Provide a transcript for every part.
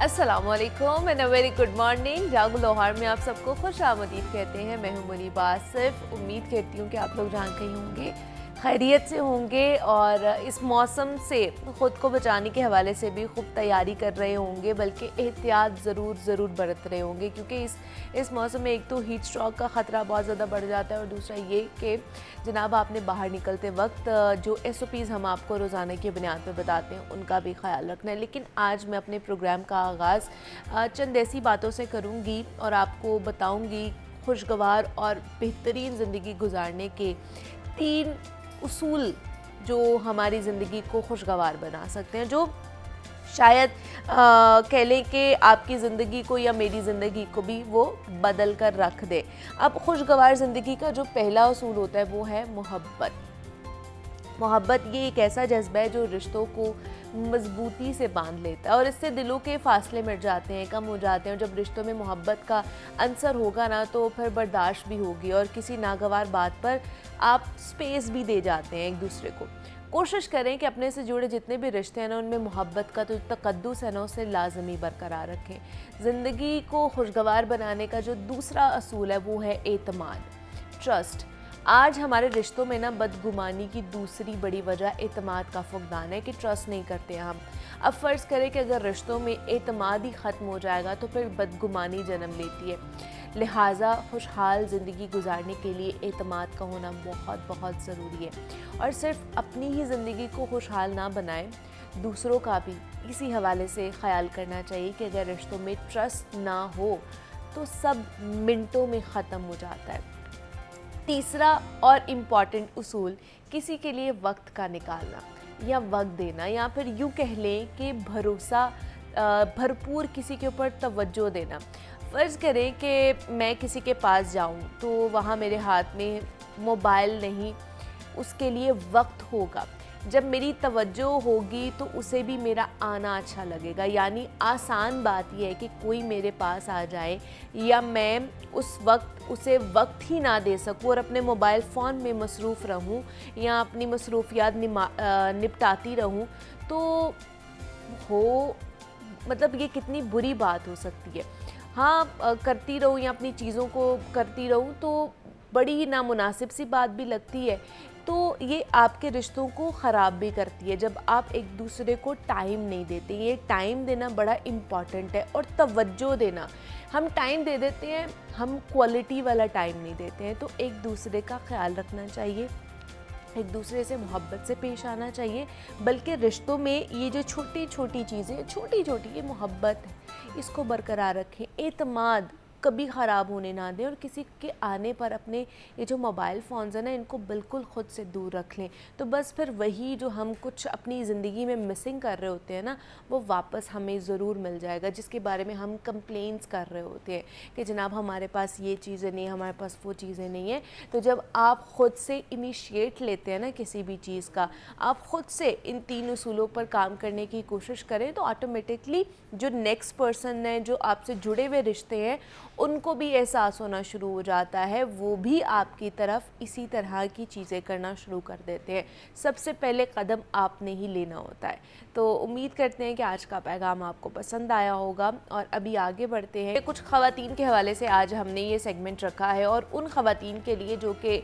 अस्सलामुअलैकुम and a very good morning. जागो लोहार में आप सबको खुश आमदीद कहते हैं। मैं हूं मुनीबा आसिफ। उम्मीद करती हूं कि आप लोग जहाँ कहीं होंगे खैरियत से होंगे और इस मौसम से ख़ुद को बचाने के हवाले से भी खूब तैयारी कर रहे होंगे, बल्कि एहतियात ज़रूर बरत रहे होंगे, क्योंकि इस मौसम में एक तो हीट स्ट्रोक का ख़तरा बहुत ज़्यादा बढ़ जाता है और दूसरा ये कि जनाब आपने बाहर निकलते वक्त जो SOPs हम आपको रोज़ाना की बुनियाद पर बताते हैं उनका भी ख्याल रखना है। लेकिन आज मैं अपने प्रोग्राम का आगाज़ चंद ऐसी बातों से करूँगी और आपको बताऊँगी खुशगवार और बेहतरीन ज़िंदगी गुजारने के 3 उसूल जो हमारी ज़िंदगी को खुशगवार बना सकते हैं, जो शायद कह लें कि आपकी ज़िंदगी को या मेरी ज़िंदगी को भी वो बदल कर रख दे। अब खुशगवार ज़िंदगी का जो पहला उसूल होता है वो है मोहब्बत। मोहब्बत ये एक ऐसा जज्बा है जो रिश्तों को मजबूती से बांध लेता है और इससे दिलों के फासले मिट जाते हैं, कम हो जाते हैं। और जब रिश्तों में मोहब्बत का अंसर होगा ना तो फिर बर्दाश्त भी होगी और किसी नागवार बात पर आप स्पेस भी दे जाते हैं एक दूसरे को। कोशिश करें कि अपने से जुड़े जितने भी रिश्ते हैं ना उनमें मोहब्बत का तो तकद्दुस है ना उसे लाजमी बरकरार रखें। ज़िंदगी को खुशगवार बनाने का जो दूसरा असूल है वो है एतमाद, ट्रस्ट। आज हमारे रिश्तों में ना बदगुमानी की दूसरी बड़ी वजह एतमाद का फुकदान है कि ट्रस्ट नहीं करते हैं हम। अब फ़र्ज़ करें कि अगर रिश्तों में एतमाद ही ख़त्म हो जाएगा तो फिर बदगुमानी जन्म लेती है। लिहाजा खुशहाल ज़िंदगी गुजारने के लिए एतमाद का होना बहुत ज़रूरी है। और सिर्फ अपनी ही ज़िंदगी को खुशहाल ना बनाएं, दूसरों का भी इसी हवाले से ख्याल करना चाहिए कि अगर रिश्तों में ट्रस्ट ना हो तो सब मिनटों में ख़त्म हो जाता है। तीसरा और इम्पॉर्टेंट उसूल, किसी के लिए वक्त का निकालना या वक्त देना, या फिर यूँ कह लें कि भरोसा भरपूर किसी के ऊपर तवज्जो देना। फ़र्ज़ करें कि मैं किसी के पास जाऊं तो वहाँ मेरे हाथ में मोबाइल नहीं, उसके लिए वक्त होगा। जब मेरी तवज्जो होगी तो उसे भी मेरा आना अच्छा लगेगा। यानी आसान बात यह है कि कोई मेरे पास आ जाए या मैं उस वक्त उसे वक्त ही ना दे सकूं और अपने मोबाइल फ़ोन में मसरूफ़ रहूं या अपनी मसरूफियात निपटाती रहूं, तो हो मतलब ये कितनी बुरी बात हो सकती है। हाँ, करती रहूं या अपनी चीज़ों को करती रहूं तो बड़ी नामुनासिब सी बात भी लगती है। तो ये आपके रिश्तों को ख़राब भी करती है जब आप एक दूसरे को टाइम नहीं देते। ये टाइम देना बड़ा इम्पॉर्टेंट है और तवज्जो देना। हम टाइम दे देते हैं, हम क्वालिटी वाला टाइम नहीं देते हैं। तो एक दूसरे का ख्याल रखना चाहिए, एक दूसरे से मोहब्बत से पेश आना चाहिए। बल्कि रिश्तों में ये जो छोटी छोटी चीज़ें, छोटी ये मोहब्बत है, इसको बरकरार रखें। एतमाद कभी ख़राब होने ना दें और किसी के आने पर अपने ये जो मोबाइल फ़ोन्स हैं ना इनको बिल्कुल ख़ुद से दूर रख लें। तो बस फिर वही जो हम कुछ अपनी ज़िंदगी में मिसिंग कर रहे होते हैं ना वो वापस हमें ज़रूर मिल जाएगा, जिसके बारे में हम कंप्लेंट्स कर रहे होते हैं कि जनाब हमारे पास ये चीज़ें नहीं, हमारे पास वो चीज़ें नहीं हैं। तो जब आप ख़ुद से इनिशिएट लेते हैं ना किसी भी चीज़ का, आप ख़ुद से इन 3 उसूलों पर काम करने की कोशिश करें तो ऑटोमेटिकली जो नेक्स्ट पर्सन है, जो आपसे जुड़े हुए रिश्ते हैं, उनको भी एहसास होना शुरू हो जाता है, वो भी आपकी तरफ इसी तरह की चीज़ें करना शुरू कर देते हैं। सबसे पहले कदम आपने ही लेना होता है। तो उम्मीद करते हैं कि आज का पैगाम आपको पसंद आया होगा और अभी आगे बढ़ते हैं। कुछ ख़वातीन के हवाले से आज हमने ये सेगमेंट रखा है और उन ख़वातीन के लिए जो कि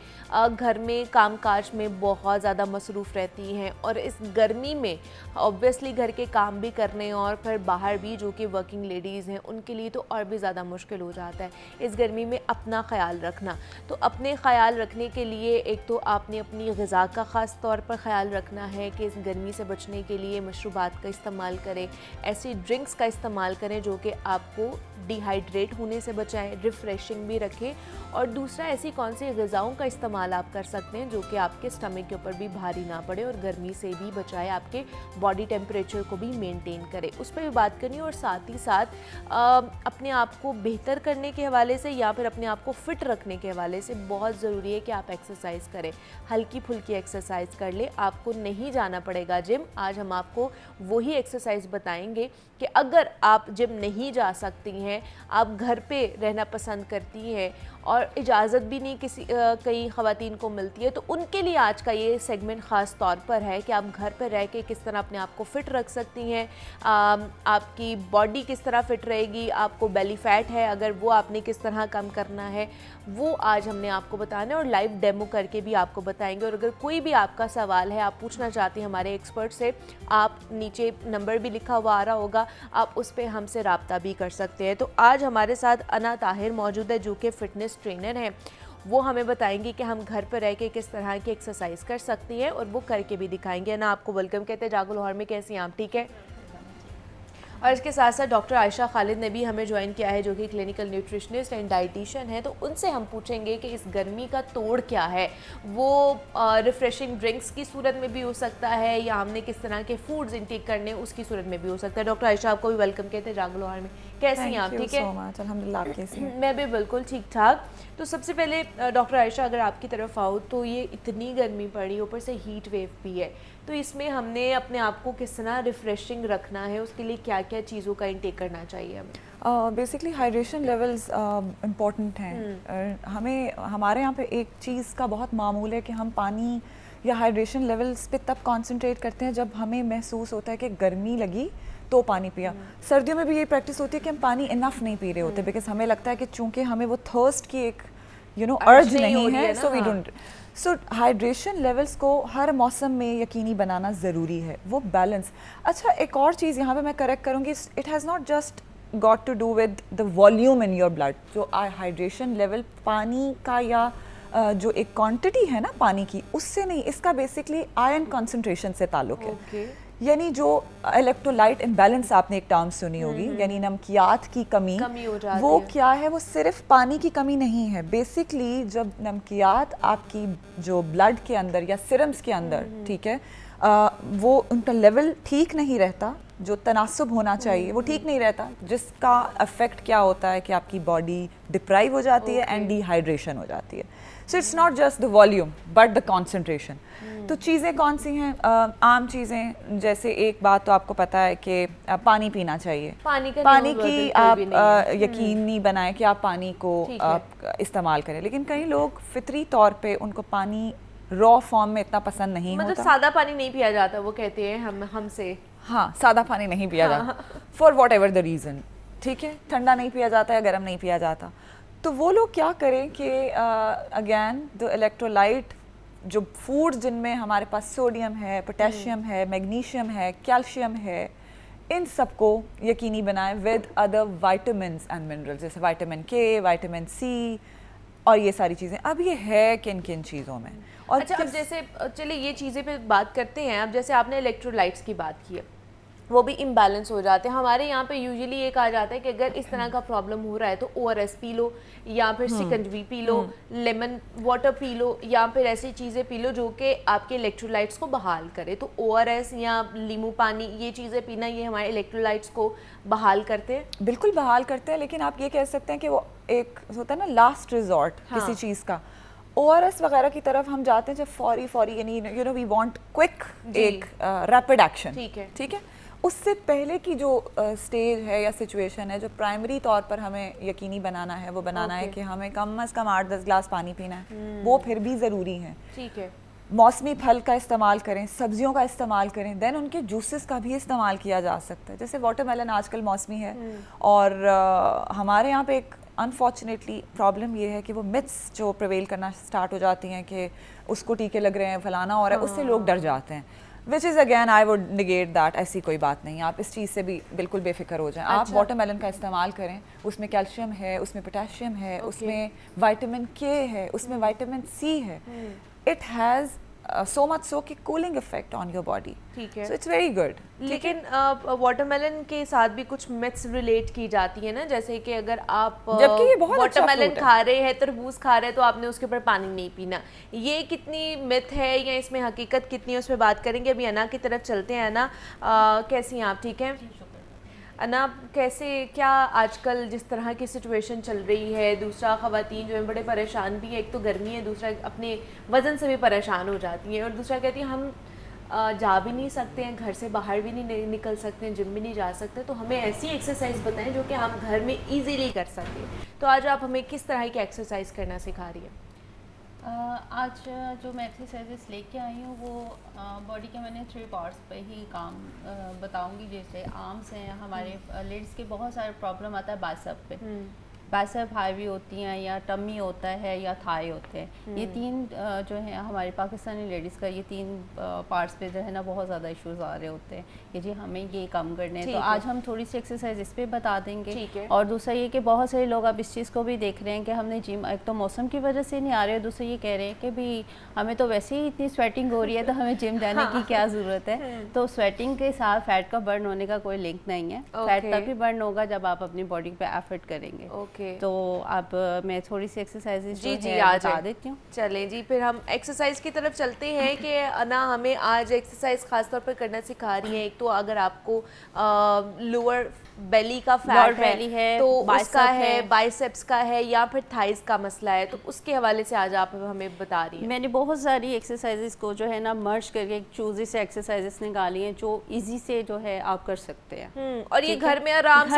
घर में कामकाज में बहुत ज़्यादा मसरूफ़ रहती हैं और इस गर्मी में ऑब्वियसली घर के काम भी करने और फिर बाहर भी जो कि वर्किंग लेडीज़ हैं उनके लिए तो और भी ज़्यादा मुश्किल हो जाता है इस गर्मी में अपना ख्याल रखना। तो अपने ख्याल रखने के लिए एक तो आपने अपनी ग़िज़ा का ख़ास तौर पर ख्याल रखना है कि इस गर्मी से बचने के लिए मशरूबात का इस्तेमाल करें, ऐसी ड्रिंक्स का इस्तेमाल करें जो कि आपको डिहाइड्रेट होने से बचाएं, रिफ़्रेशिंग भी रखें। और दूसरा, ऐसी कौन सी ग़िज़ाओं का इस्तेमाल आप कर सकते हैं जो कि आपके स्टमक के ऊपर भी भारी ना पड़े और गर्मी से भी बचाए, आपके बॉडी टेम्परेचर को भी मेंटेन करे, उस पर भी बात करनी है। और साथ ही साथ अपने आप को बेहतर करने के हवाले से या फिर अपने आप को फिट रखने के हवाले से बहुत ज़रूरी है कि आप एक्सरसाइज करें, हल्की फुल्की एक्सरसाइज कर ले। आपको नहीं जाना पड़ेगा जिम। आज हम आपको वही एक्सरसाइज बताएंगे कि अगर आप जिम नहीं जा सकती हैं, आप घर पे रहना पसंद करती हैं और इजाज़त भी नहीं किसी कई ख़वातीन को मिलती है, तो उनके लिए आज का ये सेगमेंट ख़ास तौर पर है कि आप घर पर रह के किस तरह अपने आप को फ़िट रख सकती हैं, आपकी बॉडी किस तरह फ़िट रहेगी, आपको बेली फ़ैट है अगर वो आपने किस तरह कम करना है, वो आज हमने आपको बताना है और लाइव डेमो करके भी आपको बताएंगे। और अगर कोई भी आपका सवाल है, आप पूछना चाहते हैं हमारे एक्सपर्ट से, आप नीचे नंबर भी लिखा हुआ आ रहा होगा, आप उस पर हमसे रब्ता भी कर सकते हैं। तो आज हमारे साथ अना ताहिर मौजूद है जो कि फ़िटनेस ट्रेनर हैं। वो हमें बताएंगे कि हम घर पर रह के किस तरह की एक्सरसाइज कर सकती हैं और वो करके भी दिखाएंगे ना। आपको वेलकम कहते हैं जागो लाहौर में, कैसी हैं आप? ठीक है। और इसके साथ साथ डॉक्टर आयशा खालिद ने भी हमें ज्वाइन किया है जो कि क्लिनिकल न्यूट्रिशनिस्ट एंड डाइटिशियन है। तो उनसे हम पूछेंगे कि इस गर्मी का तोड़ क्या है। वो रिफ़्रेशिंग ड्रिंक्स की सूरत में भी हो सकता है या हमने किस तरह के फूड्स इंटेक करने उसकी सूरत में भी हो सकता है। डॉक्टर आयशा आपको भी वेलकम कहते हैं जागो लाहौर में, कैसी हैं आप? ठीक है, अल्हम्दुलिल्लाह, कैसी हैं? मैं भी बिल्कुल ठीक ठाक। तो सबसे पहले डॉक्टर आयशा अगर आपकी तरफ आओ, तो ये इतनी गर्मी पड़ी, ऊपर से हीट वेव भी है, तो इसमें हमने अपने आप को किस तरह रिफ़्रेशिंग रखना है, उसके लिए क्या क्या चीज़ों का इंटेक करना चाहिए हमें? बेसिकली हाइड्रेशन लेवल्स इम्पॉर्टेंट हैं। हमें हमारे यहाँ पे एक चीज़ का बहुत मामूल है कि हम पानी या हाइड्रेशन लेवल्स पे तब कंसंट्रेट करते हैं जब हमें महसूस होता है कि गर्मी लगी तो पानी पिया। सर्दियों में भी ये प्रैक्टिस होती है कि हम पानी इनफ नहीं पी रहे होते, बिकॉज हमें लगता है कि चूंकि हमें वो थर्स्ट की एक अर्ज नहीं है, so we don't. So hydration levels को हर मौसम में यकीनी बनाना ज़रूरी है, वो बैलेंस। अच्छा, एक और चीज़ यहाँ पे मैं करेक्ट करूँगी, it has not just got to do with the volume in your blood. जो हाइड्रेशन लेवल पानी का या जो एक क्वांटिटी है ना पानी की, उससे नहीं, इसका बेसिकली आयरन कंसंट्रेशन से ताल्लुक़ है। यानी जो इलेक्ट्रोलाइट इम्बैलेंस आपने एक टर्म सुनी होगी, यानी नमकियात की कमी हो जाती वो है। क्या है? वो सिर्फ पानी की कमी नहीं है। बेसिकली जब नमकियात आपकी जो ब्लड के अंदर या सिरम्स के अंदर, ठीक है, वो उनका लेवल ठीक नहीं रहता, जो तनासुब होना चाहिए वो ठीक नहीं रहता, जिसका अफेक्ट क्या होता है कि आपकी बॉडी डिप्राइव हो जाती है एंड डिहाइड्रेशन हो जाती है। So it's not just the volume but the concentration. तो चीज़ें कौन सी हैं? आम चीज़ें, जैसे एक बात तो आपको पता है कि पानी पीना चाहिए। पानी की आप यकीन नहीं बनाएं कि आप पानी को इस्तेमाल करें, लेकिन कई लोग फितरी तौर पे उनको पानी रॉ फॉर्म में इतना पसंद नहीं होता। मतलब सादा पानी नहीं पिया जाता, वो कहते हैं हमसे। हाँ, सादा पानी नहीं पिया जाता for what ever the reason, ठीक है, ठंडा नहीं पिया जाता या गर्म नहीं पिया जाता। तो वो लोग क्या करें कि अगेन द इलेक्ट्रोलाइट, जो फूड्स जिनमें हमारे पास सोडियम है, पोटेशियम है, मैग्नीशियम है, कैल्शियम है, इन सबको यकीनी बनाएं with other vitamins and minerals, जैसे विटामिन के, विटामिन सी और ये सारी चीज़ें। अब ये है किन किन चीज़ों में। और अच्छा, अब जैसे चलिए ये चीज़ें पे बात करते हैं। अब जैसे आपने इलेक्ट्रोलाइट्स की बात की है, वो भी इम्बैलेंस हो जाते हैं। हमारे यहाँ पे यूजुअली ये कहा जाता है कि अगर इस तरह का प्रॉब्लम हो रहा है तो ORS पी लो या फिर सिकंजवी P low, lemon water P low या फिर ऐसी चीज़ें पी लो जो कि आपके इलेक्ट्रोलाइट्स को बहाल करे। तो ORS या नींबू पानी, ये चीज़ें पीना, ये हमारे इलेक्ट्रोलाइट्स को बहाल करते हैं? बिल्कुल बहाल करते हैं, लेकिन आप ये कह सकते हैं कि वो एक होता है ना लास्ट रिजॉर्ट किसी चीज़ का। ORS वगैरह की तरफ हम जाते हैं जब फौरी यानी you know we want quick, एक रैपिड एक्शन, ठीक है। उससे पहले की जो स्टेज है या सिचुएशन है, जो प्राइमरी तौर पर हमें यकीनी बनाना है, वो बनाना है कि हमें कम से कम 8-10 ग्लास पानी पीना है। वो फिर भी ज़रूरी है। ठीक है। मौसमी फल का इस्तेमाल करें, सब्जियों का इस्तेमाल करें, देन उनके जूसेस का भी इस्तेमाल किया जा सकता है। जैसे वाटरमेलन आजकल मौसमी है और हमारे यहाँ पे एक अनफॉर्चुनेटली प्रॉब्लम ये है कि वो मिथ्स जो प्रिवेल करना स्टार्ट हो जाती हैं कि उसको टीके लग रहे हैं, फलाना हो रहा है, उससे लोग डर जाते हैं। Which is again I would negate that. ऐसी कोई बात नहीं, आप इस चीज़ से भी बिल्कुल बेफिक्र हो जाएं। आप वाटरमेलन का इस्तेमाल करें, उसमें कैल्शियम है, उसमें पोटेशियम है, उसमें विटामिन के है, उसमें विटामिन सी है। It has so much so कि cooling effect on your body. ठीक है, सो इट्स वेरी गुड। लेकिन वाटरमेलन के साथ भी कुछ मिथ्स रिलेट की जाती है ना, जैसे कि अगर आप जबकि ये बहुत वाटरमेलन खा रहे हैं, तरबूज खा रहे हैं, तो आपने उसके ऊपर पानी नहीं पीना। ये कितनी मिथ है या इसमें हकीकत कितनी है, उस पर बात करेंगे। अभी अना की तरफ चलते हैं। अना, कैसी हैं आप? ठीक है। अना कैसे, क्या आजकल जिस तरह की सिचुएशन चल रही है, दूसरा ख़वातीन जो है बड़े परेशान भी है, एक तो गर्मी है, दूसरा अपने वज़न से भी परेशान हो जाती हैं, और दूसरा कहती हैं हम जा भी नहीं सकते हैं, घर से बाहर भी नहीं निकल सकते हैं, जिम भी नहीं जा सकते, तो हमें ऐसी एक्सरसाइज बताएं जो कि हम घर में इजीली कर सकें। तो आज आप हमें किस तरह की एक्सरसाइज करना सिखा रही हैं? आज जो मैं एक्सरसाइजेस लेके आई हूँ वो बॉडी के मैंने 3 पार्ट्स पे ही काम बताऊंगी। जैसे आर्म्स हैं, हमारे लेडीज़ के बहुत सारे प्रॉब्लम आता है बाइसेप पे, बाइसेप हाईवी होती हैं या टमी होता है या थाई होते हैं। ये 3 जो है हमारी पाकिस्तानी लेडीज़ का, ये 3 पार्ट्स पे जो है ना बहुत ज़्यादा इश्यूज आ रहे होते हैं कि जी हमें ये कम करने हैं। तो आज हम थोड़ी सी एक्सरसाइज इस पर बता देंगे। और दूसरा ये कि बहुत सारे लोग अब इस चीज़ को भी देख रहे हैं कि हमने जिम, एक तो मौसम की वजह से नहीं आ रहे, दूसरा ये कह रहे हैं कि भी हमें तो वैसे ही इतनी स्वेटिंग हो रही है तो हमें जिम जाने की क्या ज़रूरत है। तो स्वेटिंग के साथ फैट का बर्न होने का कोई लिंक नहीं है। फैट तभी बर्न होगा जब आप अपनी बॉडी पे एफर्ट करेंगे। तो अब मैं थोड़ी सी एक्सरसाइजेज जी बता देती हूँ। चलें जी, फिर हम एक्सरसाइज की तरफ चलते हैं कि अना हमें आज एक्सरसाइज खास तौर पर करना सिखा रही हैं। एक तो अगर आपको लोअर बेली का फैट है तो उसका है, बाइसेप्स का है, या फिर थाइस का मसला है, तो उसके हवाले से आज आप हमें बता रही हैं। मैंने बहुत सारी एक्सरसाइजेस को जो है ना मर्ज करके एक चूजी से एक्सरसाइजेस निकाली हैं जो इजी से जो है आप कर सकते हैं। और ये घर में आराम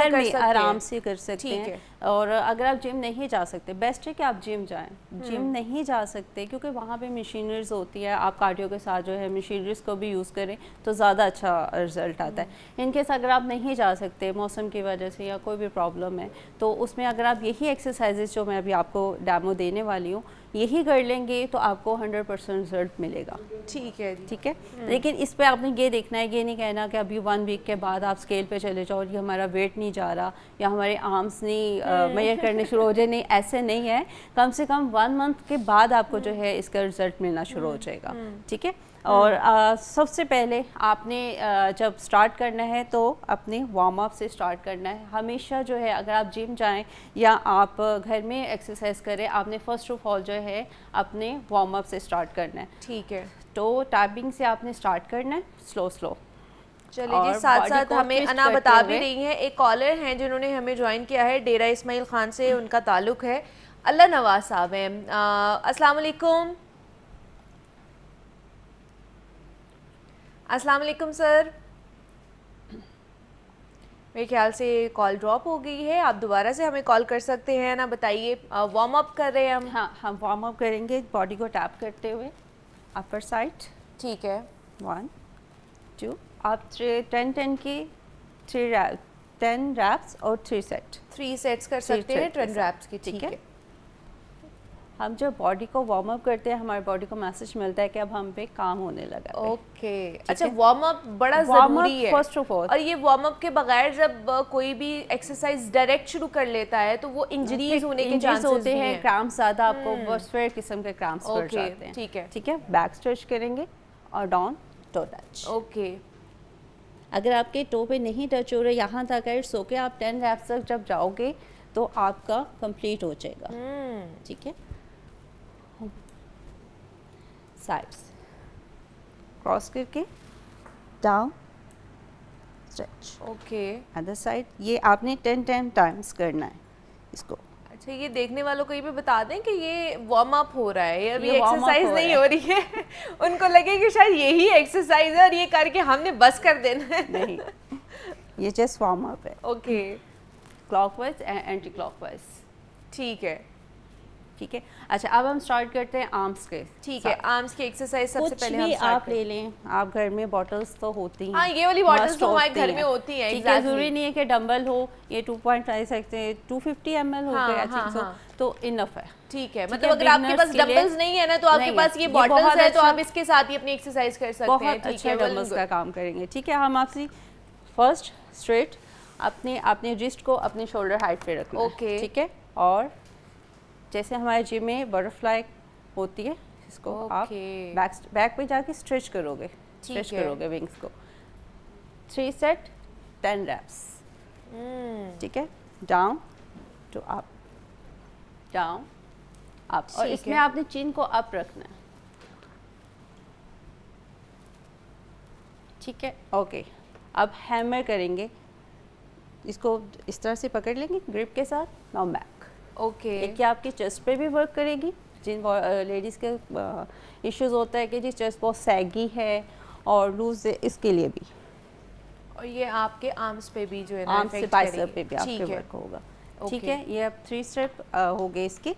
से कर सकते हैं। और अगर आप जिम नहीं जा सकते, बेस्ट है कि आप जिम जाएं। जिम नहीं जा सकते क्योंकि वहाँ पे मशीनरीज होती है, आप कार्डियो के साथ जो है मशीनरीज को भी यूज़ करें तो ज़्यादा अच्छा रिजल्ट आता है। इनकेस अगर आप नहीं जा सकते मौसम की वजह से या कोई भी प्रॉब्लम है, तो उसमें अगर आप यही एक्सरसाइजेज जो मैं अभी आपको डेमो देने वाली हूँ यही कर लेंगे तो आपको 100% रिजल्ट मिलेगा। ठीक है, ठीक है। लेकिन इस पे आपने ये देखना है, ये नहीं कहना कि अभी 1 वीक के बाद आप स्केल पे चले जाओ, ये हमारा वेट नहीं जा रहा या हमारे आर्म्स नहीं मेजर करने शुरू हो जाए। नहीं, ऐसे नहीं है। कम से कम 1 मंथ के बाद आपको जो है इसका रिजल्ट मिलना शुरू हो जाएगा। ठीक है। और सबसे पहले आपने जब स्टार्ट करना है तो अपने वार्म अप से स्टार्ट करना है। हमेशा जो है अगर आप जिम जाएं या आप घर में एक्सरसाइज करें, आपने फर्स्ट ऑफ ऑल जो है अपने वार्म अप से स्टार्ट करना है। ठीक है। तो टैपिंग से आपने स्टार्ट करना है स्लो स्लो। चलिए जी, साथ साथ हमें अना बता भी रही हैं, एक कॉलर हैं जिन्होंने हमें ज्वाइन किया है, डेरा इस्माइल खान से उनका ताल्लुक है। अल्लाह नवाज साहब हैं। अस्सलाम वालेकुम। अस्सलाम वालेकुम सर। मेरे ख्याल से कॉल ड्रॉप हो गई है, आप दोबारा से हमें कॉल कर सकते हैं ना। बताइए, वार्म अप कर रहे हैं हम। हाँ, हम वार्म अप करेंगे बॉडी को टैप करते हुए अपर साइड। ठीक है। 1 2 आप 10 की 10 रैप्स और 3 सेट 3 सेट्स कर सकते हैं 10 रैप्स की। ठीक है। हम जब बॉडी को वार्म अप करते हैं हमारी बॉडी को मैसेज मिलता है कि अब हम पे काम होने लगा है। ओके। अच्छा, वार्म अप बड़ा ज़रूरी है फर्स्ट ऑफ ऑल। और ये वार्म अप के बगैर जब कोई भी एक्सरसाइज डायरेक्ट शुरू कर लेता है तो वो इंजरीज होने के चांसेस होते हैं। क्रैम्प्स ज़्यादा आपको स्वेयर किस्म के क्रैम्प्स पड़ जाते हैं। ठीक है। ठीक है। बैक स्ट्रेच करेंगे और डाउन टो टच। ओके। अगर आपके टो पे नहीं टच हो रहे, यहाँ तक है, सो के आप 10 रैप्स तक जब जाओगे तो आपका कंप्लीट हो जाएगा। ठीक है। साइड्स क्रॉस करके down stretch. Okay. Other side. ये आपने 10 टाइम्स करना है इसको। अच्छा, ये देखने वालों को ये भी बता दें कि ये वार्म अप हो रहा है, अभी एक्सरसाइज नहीं हो रही है। उनको लगे कि शायद यही एक्सरसाइज है और ये करके हमने बस कर देना है। नहीं, ये जस्ट वार्म अप है। Okay. Clockwise and anti clockwise. ठीक है। ठीक है। अच्छा, अब हम स्टार्ट करते हैं आर्म्स के। ठीक है। आर्म्स की एक्सरसाइज सबसे पहले हम आप ले लें। आप घर में बॉटल्स तो होती हैं। हाँ, ये वाली बॉटल्स तो हमारे घर में होती हैं। ठीक है। जरूरी नहीं है कि डंबल हो, ये 2.5 सकते हैं, 250 ml हो गए, आई थिंक तो इनफ है। ठीक है। मतलब अगर आपके पास डंबल्स नहीं है ना तो आपके पास ये बॉटल्स है तो आप इसके साथ ही अपनी एक्सरसाइज कर सकते हैं। बहुत अच्छा डंबल्स का काम करेंगे। ठीक है। हम आपसे फर्स्ट स्ट्रेट अपने रिस्ट को अपने शोल्डर हाइट पे रखना है। ओके। ठीक है। और जैसे हमारे जिम में बटरफ्लाई होती है, इसको आप बैक पे जाके स्ट्रेच करोगे, स्ट्रेच करोगे विंग्स को। 3 सेट 10 रैप्स। ठीक है। Down to up, down up. और इसमें आपने चिन को अप रखना है। ठीक है। ओके। अब हैमर करेंगे इसको इस तरह से पकड़ लेंगे ग्रिप के साथ, नाउ बैक। ओके एक ये आपकी चेस्ट पे भी वर्क करेगी, जिन लेडीज़ के इश्यूज होता है कि जी चेस्ट बहुत सैगी है और लूज है, इसके लिए भी। और ये आपके आर्म्स पे भी जो है ना आर्म से इफेक्ट बाइसेप करेगी। पे भी आपके ठीक है। वर्क होगा। ओके। ठीक है, ये अब 3 स्टेप हो गए इसके।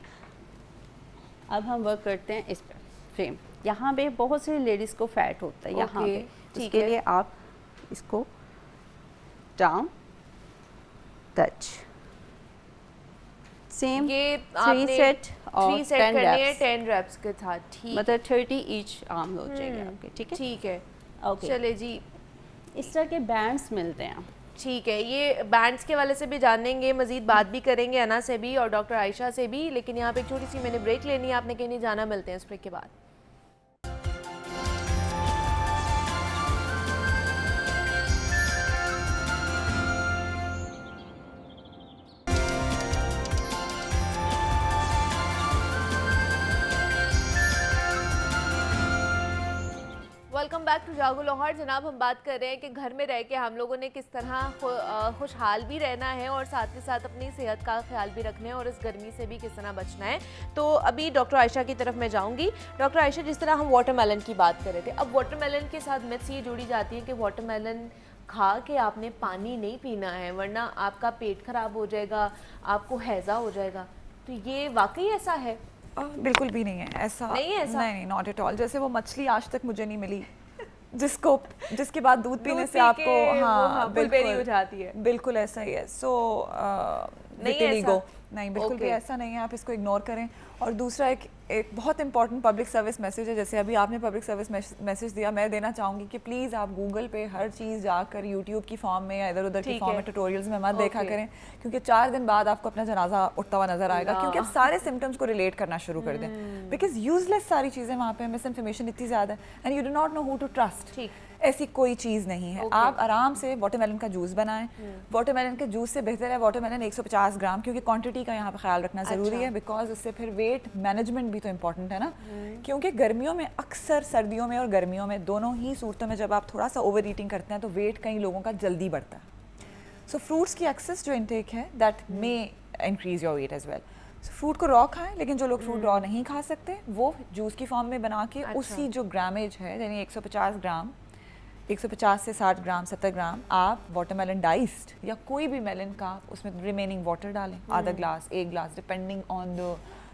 अब हम वर्क करते हैं इस पे फ्रेम। यहाँ पे बहुत सी लेडीज़ को फैट होता है यहाँ ओके, पे, ठीक इसके है। लिए आप इसको डाउन टच, सेम ये 3 आपने सेट और 3 सेट 10 करने हैं reps, 10 reps के साथ। ठीक मतलब 30 ईच आर्म हो जाएंगे आपके। ठीक है, ठीक है। ओके। चले जी, इस तरह के बैंड्स मिलते हैं। ठीक है। ये बैंड्स के वाले से भी जानेंगे, मजीद बात भी करेंगे अना से भी और डॉक्टर आयशा से भी, लेकिन यहाँ पे एक छोटी सी मैंने ब्रेक लेनी है, आपने कहीं नहीं जाना। मिलते हैं इस ब्रेक के बाद। Welcome back to Jago Lahore. जनाब, हम बात कर रहे हैं कि घर में रह के हम लोगों ने किस तरह खुशहाल भी रहना है और साथ के साथ अपनी सेहत का ख्याल भी रखना है और इस गर्मी से भी किस तरह बचना है। तो अभी डॉक्टर आयशा की तरफ मैं जाऊंगी। डॉक्टर आयशा, जिस तरह हम वाटरमेलन की बात कर रहे थे, अब वाटरमेलन के साथ मिथ्स ये जुड़ी जाती है कि वाटरमेलन खा के आपने पानी नहीं पीना है वरना आपका पेट खराब हो जाएगा, आपको हैज़ा हो जाएगा। तो ये वाकई ऐसा है? बिल्कुल भी नहीं है ऐसा। नहीं है ऐसा? नहीं, नॉट एट ऑल। जैसे वो मछली आज तक मुझे नहीं मिली जिसके बाद दूध पीने दूध से पी आपको के वो बिल्कुल हो जाती है। बिल्कुल ऐसा ही है। सो नहीं है ऐसा? नहीं, बिल्कुल भी Okay. ऐसा नहीं है। आप इसको इग्नोर करें। और दूसरा एक बहुत इंपॉर्टेंट पब्लिक सर्विस मैसेज है, जैसे अभी आपने पब्लिक सर्विस मैसेज दिया, मैं देना चाहूँगी कि प्लीज़ आप गूगल पे हर चीज़ जाकर यूट्यूब की फॉर्म में या इधर उधर की ठीक फॉर्म है। में ट्यूटोरियल्स में मत देखा Okay. करें, क्योंकि 4 दिन बाद आपको अपना जनाजा उठता हुआ नजर आएगा, क्योंकि आप सारे सिम्टम्स को रिलेट करना शुरू कर दें। बिकॉज यूजलेस सारी चीज़ें वहाँ पे, मिस इन्फॉर्मेशन इतनी ज़्यादा है and you do not know who to trust. ठीक। ऐसी कोई चीज़ नहीं है। Okay. आप आराम से वाटरमेलन का जूस बनाएं। वाटरमेलन के जूस से बेहतर है वाटरमेलन 150 ग्राम, क्योंकि क्वांटिटी का यहाँ पे ख्याल रखना ज़रूरी अच्छा। है, बिकॉज उससे फिर वेट मैनेजमेंट भी तो इम्पॉर्टेंट है ना। क्योंकि गर्मियों में अक्सर, सर्दियों में और गर्मियों में दोनों ही सूरतों में जब आप थोड़ा सा ओवर ईटिंग करते हैं तो वेट कई लोगों का जल्दी बढ़ता है। सो फ्रूट्स की एक्सेस जो इंटेक है that may increase your weight as well. Fruit को रॉ खाएं, लेकिन जो लोग फ्रूट रॉ नहीं खा सकते वो जूस की फॉर्म में बना के अच्छा। उसी जो ग्रामेज है, यानी 150 ग्राम, 150 से 60 ग्राम, 70 ग्राम आप वाटरमेलन डाइस्ड या कोई भी मेलन का, उसमें रिमेनिंग वाटर डालें, आधा glass, 1 glass, depending on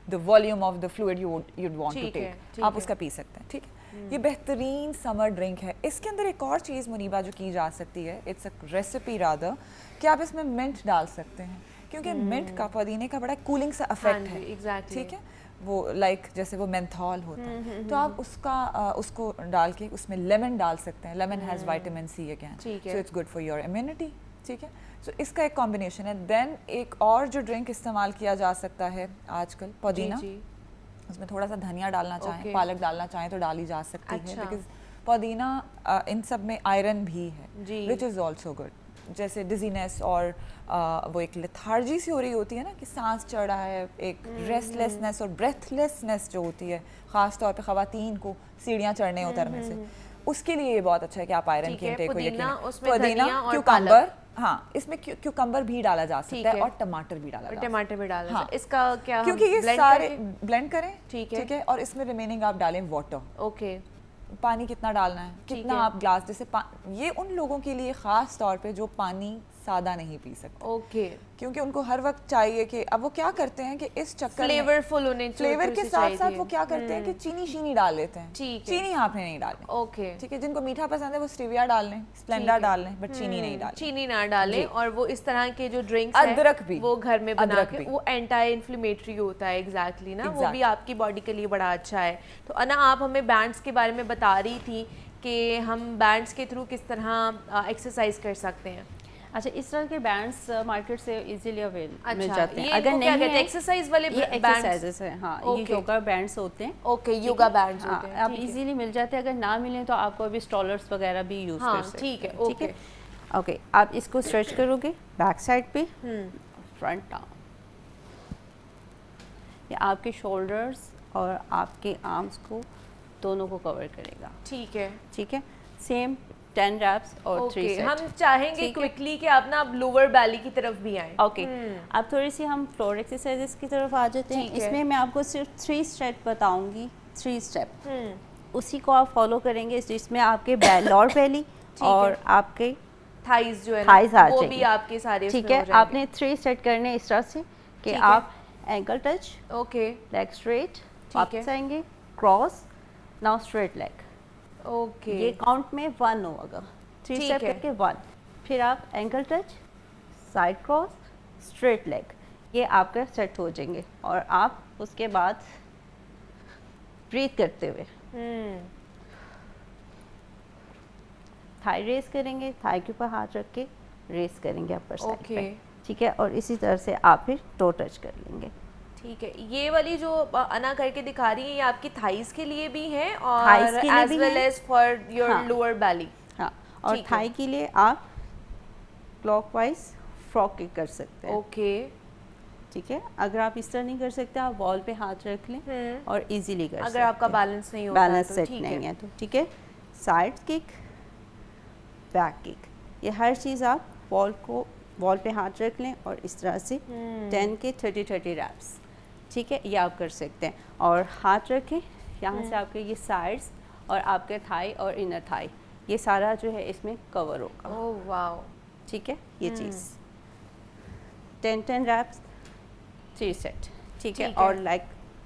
the volume of the fluid you'd want to ठीक है, take। ठीक आप है। उसका पी सकते हैं। ठीक है, ये बेहतरीन समर ड्रिंक है। इसके अंदर एक और चीज़ मुनीबा जो की जा सकती है, इट्स अ रेसिपी रादर, कि आप इसमें मिंट डाल सकते हैं, क्योंकि मिंट का, पुदीने का बड़ा कूलिंग सा इफेक्ट है। एग्जैक्टली। ठीक है, वो लाइक जैसे वो मेंथॉल होता है, तो आप उसको डाल के उसमें लेमन डाल सकते हैं। Lemon has vitamin C again, ठीक सो है। It's good for your immunity. ठीक है, सो इसका एक कॉम्बिनेशन है। देन एक और जो ड्रिंक इस्तेमाल किया जा सकता है आजकल, पुदीना, जी। उसमें थोड़ा सा धनिया डालना चाहें, Okay. पालक डालना चाहें तो डाली जा सकती है, अच्छा। बिकॉज पुदीना इन सब में आयरन भी जी। है, विच इज़ ऑल्सो गुड। जैसे डिजीनेस और वो एक लेथार्जी सी हो रही होती है ना, कि सांस चढ़ा है, एक रेस्टलेसनेस और ब्रेथलेसनेस जो होती है, ख़ास तौर पे ख़वातीन को सीढ़ियाँ चढ़ने उतरने से, उसके लिए ये बहुत अच्छा है कि आप आयरन ठीक की है, इंटेक को पुदीना, यकीन। उसमें धनिया और क्यूकम्बर, हाँ, इसमें क्यूकम्बर भी डाला जा ठीक सकता है है। और टमाटर भी डाला जा सकता है। टमाटर भी डालना हाँ। है। इसका क्या हम क्योंकि ये blend सारे करके? ब्लेंड करें। ठीक है। ठीक है, और इसमें रिमेनिंग आप डालें वाटर। ओके। पानी कितना डालना है, ठीक कितना है। आप ग्लास, जैसे ये उन लोगों के लिए ख़ास तौर पे जो पानी सादा नहीं पी सकते, ओके। क्योंकि उनको हर वक्त चाहिए कि, अब वो क्या करते हैं कि इस चक्कर में फ्लेवरफुल होने फ्लेवर के साथ साथ वो क्या करते हैं कि चीनी डाल लेते हैं। ठीक है। चीनी आपने नहीं डालनी। ओके। ठीक है, जिनको मीठा पसंद है वो स्टीविया डाल लें, स्प्लेंडा डाल लें, बट चीनी नहीं डालें। चीनी ना डालें। जी। और वो इस तरह के जो ड्रिंक्स अदरक भी, वो घर में बना अदरक के, भी। वो एंटी इन्फ्लेमेटरी होता है। एग्जैक्टली ना, वो भी Exactly. आपकी बॉडी के लिए बड़ा अच्छा है। तो अना, आप हमें बैंड्स के बारे में बता रही थी कि हम बैंड्स के थ्रू किस तरह एक्सरसाइज कर सकते हैं। अच्छा, इस तरह के बैंड्स मार्केट से इजीली अवेल मिल जाते हैं। ये अगर इनको क्या नहीं कहते हैं, है, एक्सरसाइज वाले ये बैंड्स? एक्सरसाइजेस हैं। हाँ, ये Okay. योगा बैंड्स होते हैं। ओके, योगा बैंड्स हाँ, होते हैं। आप ठीक है। इजीली मिल जाते हैं। अगर ना मिले तो आपको अभी स्टॉलर्स वगैरह भी यूज हाँ, कर सकते हैं। ठीक है, ठीक है, ओके। आप इसको स्ट्रेच करोगे बैक साइड पे, फ्रंट डाउन, ये आपके शोल्डर्स और आपके आर्म्स को दोनों को कवर करेगा। ठीक है। ठीक है, सेम 10 रैप्स और 3 ओके, सेट। हम चाहेंगे ठीक है। क्विकली कि आप ना लोअर बैली की तरफ भी आएं। ओके, अब थोड़ी सी हम फ्लोर एक्सरसाइजेस की तरफ आ जाते हैं। ठीक है। इसमें मैं आपको सिर्फ 3 स्टेप बताऊंगी, 3 स्टेप, उसी को आप फॉलो करेंगे, जिसमें आपके लोअर बेली और आपके थाइज जो है थाइज ना आ वो जाएंगे। भी आपके सारे ठीक उसमें है, हो जाएंगे। आपने 3 सेट करने इस तरह से कि ठीक है। आप ankle touch, okay leg straight, है। वापस आएंगे, cross, now straight leg. Okay ये काउंट में 1 होगा, 3 ठीक स्टेप है। करके 1, फिर आप ankle touch, side cross, straight leg, ये आपका सेट हो जाएंगे। और आप उसके बाद ब्रीथ करते हुए थाई रेस करेंगे, थाई के ऊपर हाथ रख के रेस करेंगे अपर साइड ओके। पे, ठीक है। और इसी तरह से आप फिर टो टच कर लेंगे। ठीक है, ये वाली जो अना करके दिखा रही है ये आपकी थाइस के लिए भी है और Thighs के लिए एज भी वेल है। एज फॉर योर हाँ। लोअर बैली। हाँ, और ठीक है। थाई के लिए आप क्लॉकवाइज फ्रॉक किक कर सकते हैं, ओके ठीक है। अगर आप इस तरह नहीं कर सकते, आप वॉल पे हाथ रख लें और इजीली कर सकते अगर हैं। आपका बैलेंस नहीं होता है बैलेंस तो सेट ठीक नहीं है। है तो ठीक है। साइड किक, बैक किक, ये हर चीज़ आप वॉल पे हाथ रख लें और इस तरह से 10 के 30 रैप्स, ठीक है, ये आप कर सकते हैं। और हाथ रखें यहाँ से आपके ये साइड्स और आपके थाई और इनर थाई, ये सारा जो है इसमें कवर होगा, ओह वाओ। ठीक है। ये चीज़ 10 रैप्स, 3 सेट, ठीक है। ठीक है। और लेग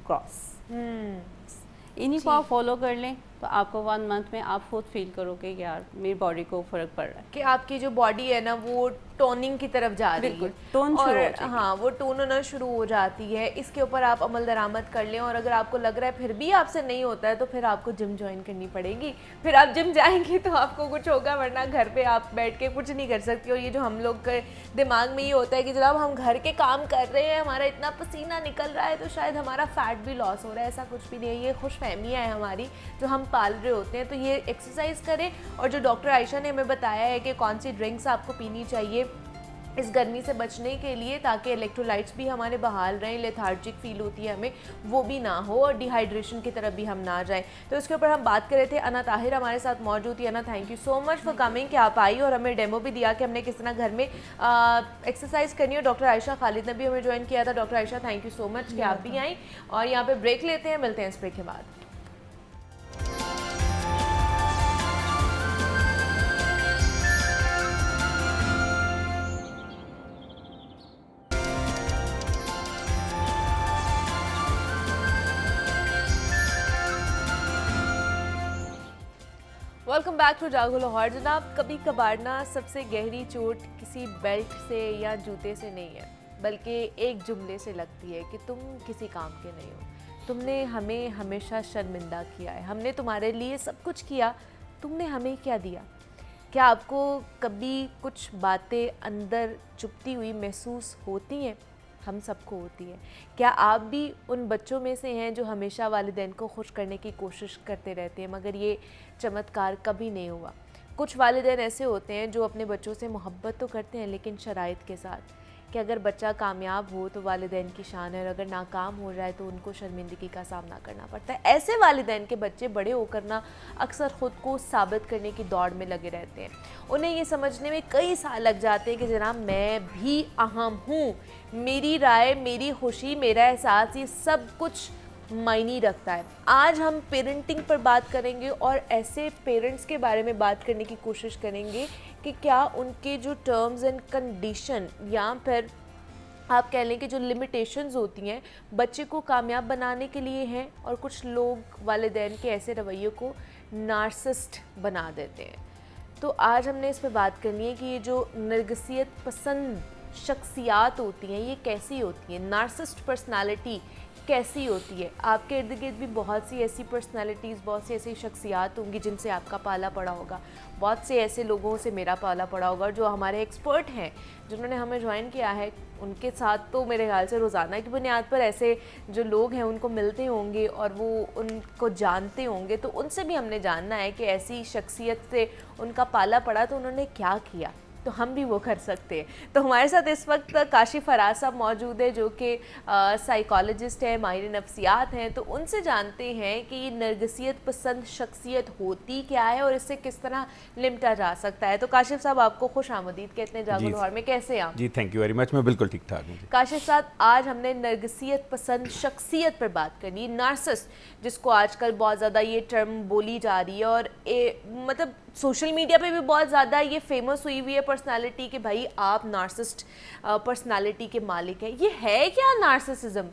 क्रॉस, इन्हीं को आप फॉलो कर लें तो आपको 1 मंथ में आप खुद फील करोगे कि यार मेरी बॉडी को फ़र्क पड़ रहा है। कि आपकी जो बॉडी है ना वो टोनिंग की तरफ जा रही है, बिल्कुल, टोन शुरू हो और जाएगी। हाँ वो टोन होना शुरू हो जाती है। इसके ऊपर आप अमल दरामद कर लें और अगर आपको लग रहा है फिर भी आपसे नहीं होता है तो फिर आपको जिम ज्वाइन करनी पड़ेगी। फिर आप जिम जाएंगे तो आपको कुछ होगा, वरना घर पे आप बैठ के कुछ नहीं कर सकती। और ये जो हम लोग के दिमाग में ये होता है कि जनाब हम घर के काम कर रहे हैं, हमारा इतना पसीना निकल रहा है तो शायद हमारा फैट भी लॉस हो रहा है, ऐसा कुछ भी नहीं है। ये खुश फहमियाँ हैं हमारी जो हम पाल रहे होते हैं। तो ये एक्सरसाइज करें और जो डॉक्टर आयशा ने हमें बताया है कि कौन सी ड्रिंक्स आपको पीनी चाहिए इस गर्मी से बचने के लिए, ताकि इलेक्ट्रोलाइट्स भी हमारे बहाल रहें, लेथार्जिक फील होती है हमें वो भी ना हो और डिहाइड्रेशन की तरफ भी हम ना जाएं। तो इसके ऊपर हम बात कर रहे थे। अना ताहिर हमारे साथ मौजूद थी। अना, thank you so much for coming कि आप आई और हमें डेमो भी दिया कि हमने किस तरह घर में एक्सरसाइज करनी है। डॉक्टर आयशा खालिद ने भी हमें ज्वाइन किया था। Doctor Ayesha, thank you so much कि आप भी आई। और यहाँ पर ब्रेक लेते हैं, मिलते हैं इस ब्रेक के बाद। Welcome back to Jago Lahore. जनाब, कभी कभार ना सबसे गहरी चोट किसी बेल्ट से या जूते से नहीं है, बल्कि एक जुमले से लगती है कि तुम किसी काम के नहीं हो, तुमने हमें हमेशा शर्मिंदा किया है, हमने तुम्हारे लिए सब कुछ किया, तुमने हमें क्या दिया। क्या आपको कभी कुछ बातें अंदर चुपती हुई महसूस होती हैं? हम सबको होती है। क्या आप भी उन बच्चों में से हैं जो हमेशा वालिदैन को खुश करने की कोशिश करते रहते हैं मगर ये चमत्कार कभी नहीं हुआ? कुछ वालिदैन ऐसे होते हैं जो अपने बच्चों से मोहब्बत तो करते हैं लेकिन शराइत के साथ कि अगर बच्चा कामयाब हो तो वालिदैन की शान है और अगर नाकाम हो जाए तो उनको शर्मिंदगी का सामना करना पड़ता है। ऐसे वालिदैन के बच्चे बड़े होकर ना अक्सर ख़ुद को साबित करने की दौड़ में लगे रहते हैं। उन्हें ये समझने में कई साल लग जाते हैं कि जनाब मैं भी अहम हूँ, मेरी राय, मेरी खुशी, मेरा एहसास, ये सब कुछ मायने रखता है। आज हम पेरेंटिंग पर बात करेंगे और ऐसे पेरेंट्स के बारे में बात करने की कोशिश करेंगे कि क्या उनके जो टर्म्स एंड कंडीशन या फिर आप कह लें कि जो लिमिटेशंस होती हैं बच्चे को कामयाब बनाने के लिए हैं, और कुछ लोग वालिदैन के ऐसे रवैये को नार्सिसिस्ट बना देते हैं। तो आज हमने इस पर बात करनी है कि ये जो नरगिसियत पसंद शख्सियात होती हैं ये कैसी होती हैं, नार्सिसिस्ट पर्सनालिटी कैसी होती है। आपके इर्द गिर्द भी बहुत सी ऐसी पर्सनालिटीज़, बहुत सी ऐसी शख्सियात होंगी जिनसे आपका पाला पड़ा होगा, बहुत से ऐसे लोगों से मेरा पाला पड़ा होगा जो हमारे एक्सपर्ट हैं, जिन्होंने हमें ज्वाइन किया है। उनके साथ तो मेरे ख्याल से रोज़ाना की बुनियाद पर ऐसे जो लोग हैं उनको मिलते होंगे और वो उनको जानते होंगे, तो उनसे भी हमने जानना है कि ऐसी शख्सियत से उनका पाला पड़ा तो उन्होंने क्या किया। तो हम भी वो कर सकते हैं। तो हमारे साथ इस वक्त काशिफ फराज साहब मौजूद है, जो कि साइकोलॉजिस्ट है, माहिर नफ्सियात हैं। तो उनसे जानते हैं कि ये नरगिसियत पसंद शख्सियत होती क्या है और इससे किस तरह निपटा जा सकता है। तो काशिफ साहब, आपको खुश आमदीद कहते हैं जागो लाहौर में, कैसे हैं? जी थैंक यू वेरी मच, मैं बिल्कुल ठीक ठाक हूँ। काशिफ साहब, आज हमने नरगिसियत पसंद शख्सियत पर बात करनी, नार्सिसिस्ट, जिसको आजकल बहुत ज़्यादा ये टर्म बोली जा रही है और मतलब सोशल मीडिया पे भी बहुत ज़्यादा ये फेमस हुई हुई है पर्सनालिटी कि भाई आप नार्सिसिस्ट पर्सनालिटी के मालिक हैं। ये है क्या नार्सिसिज्म?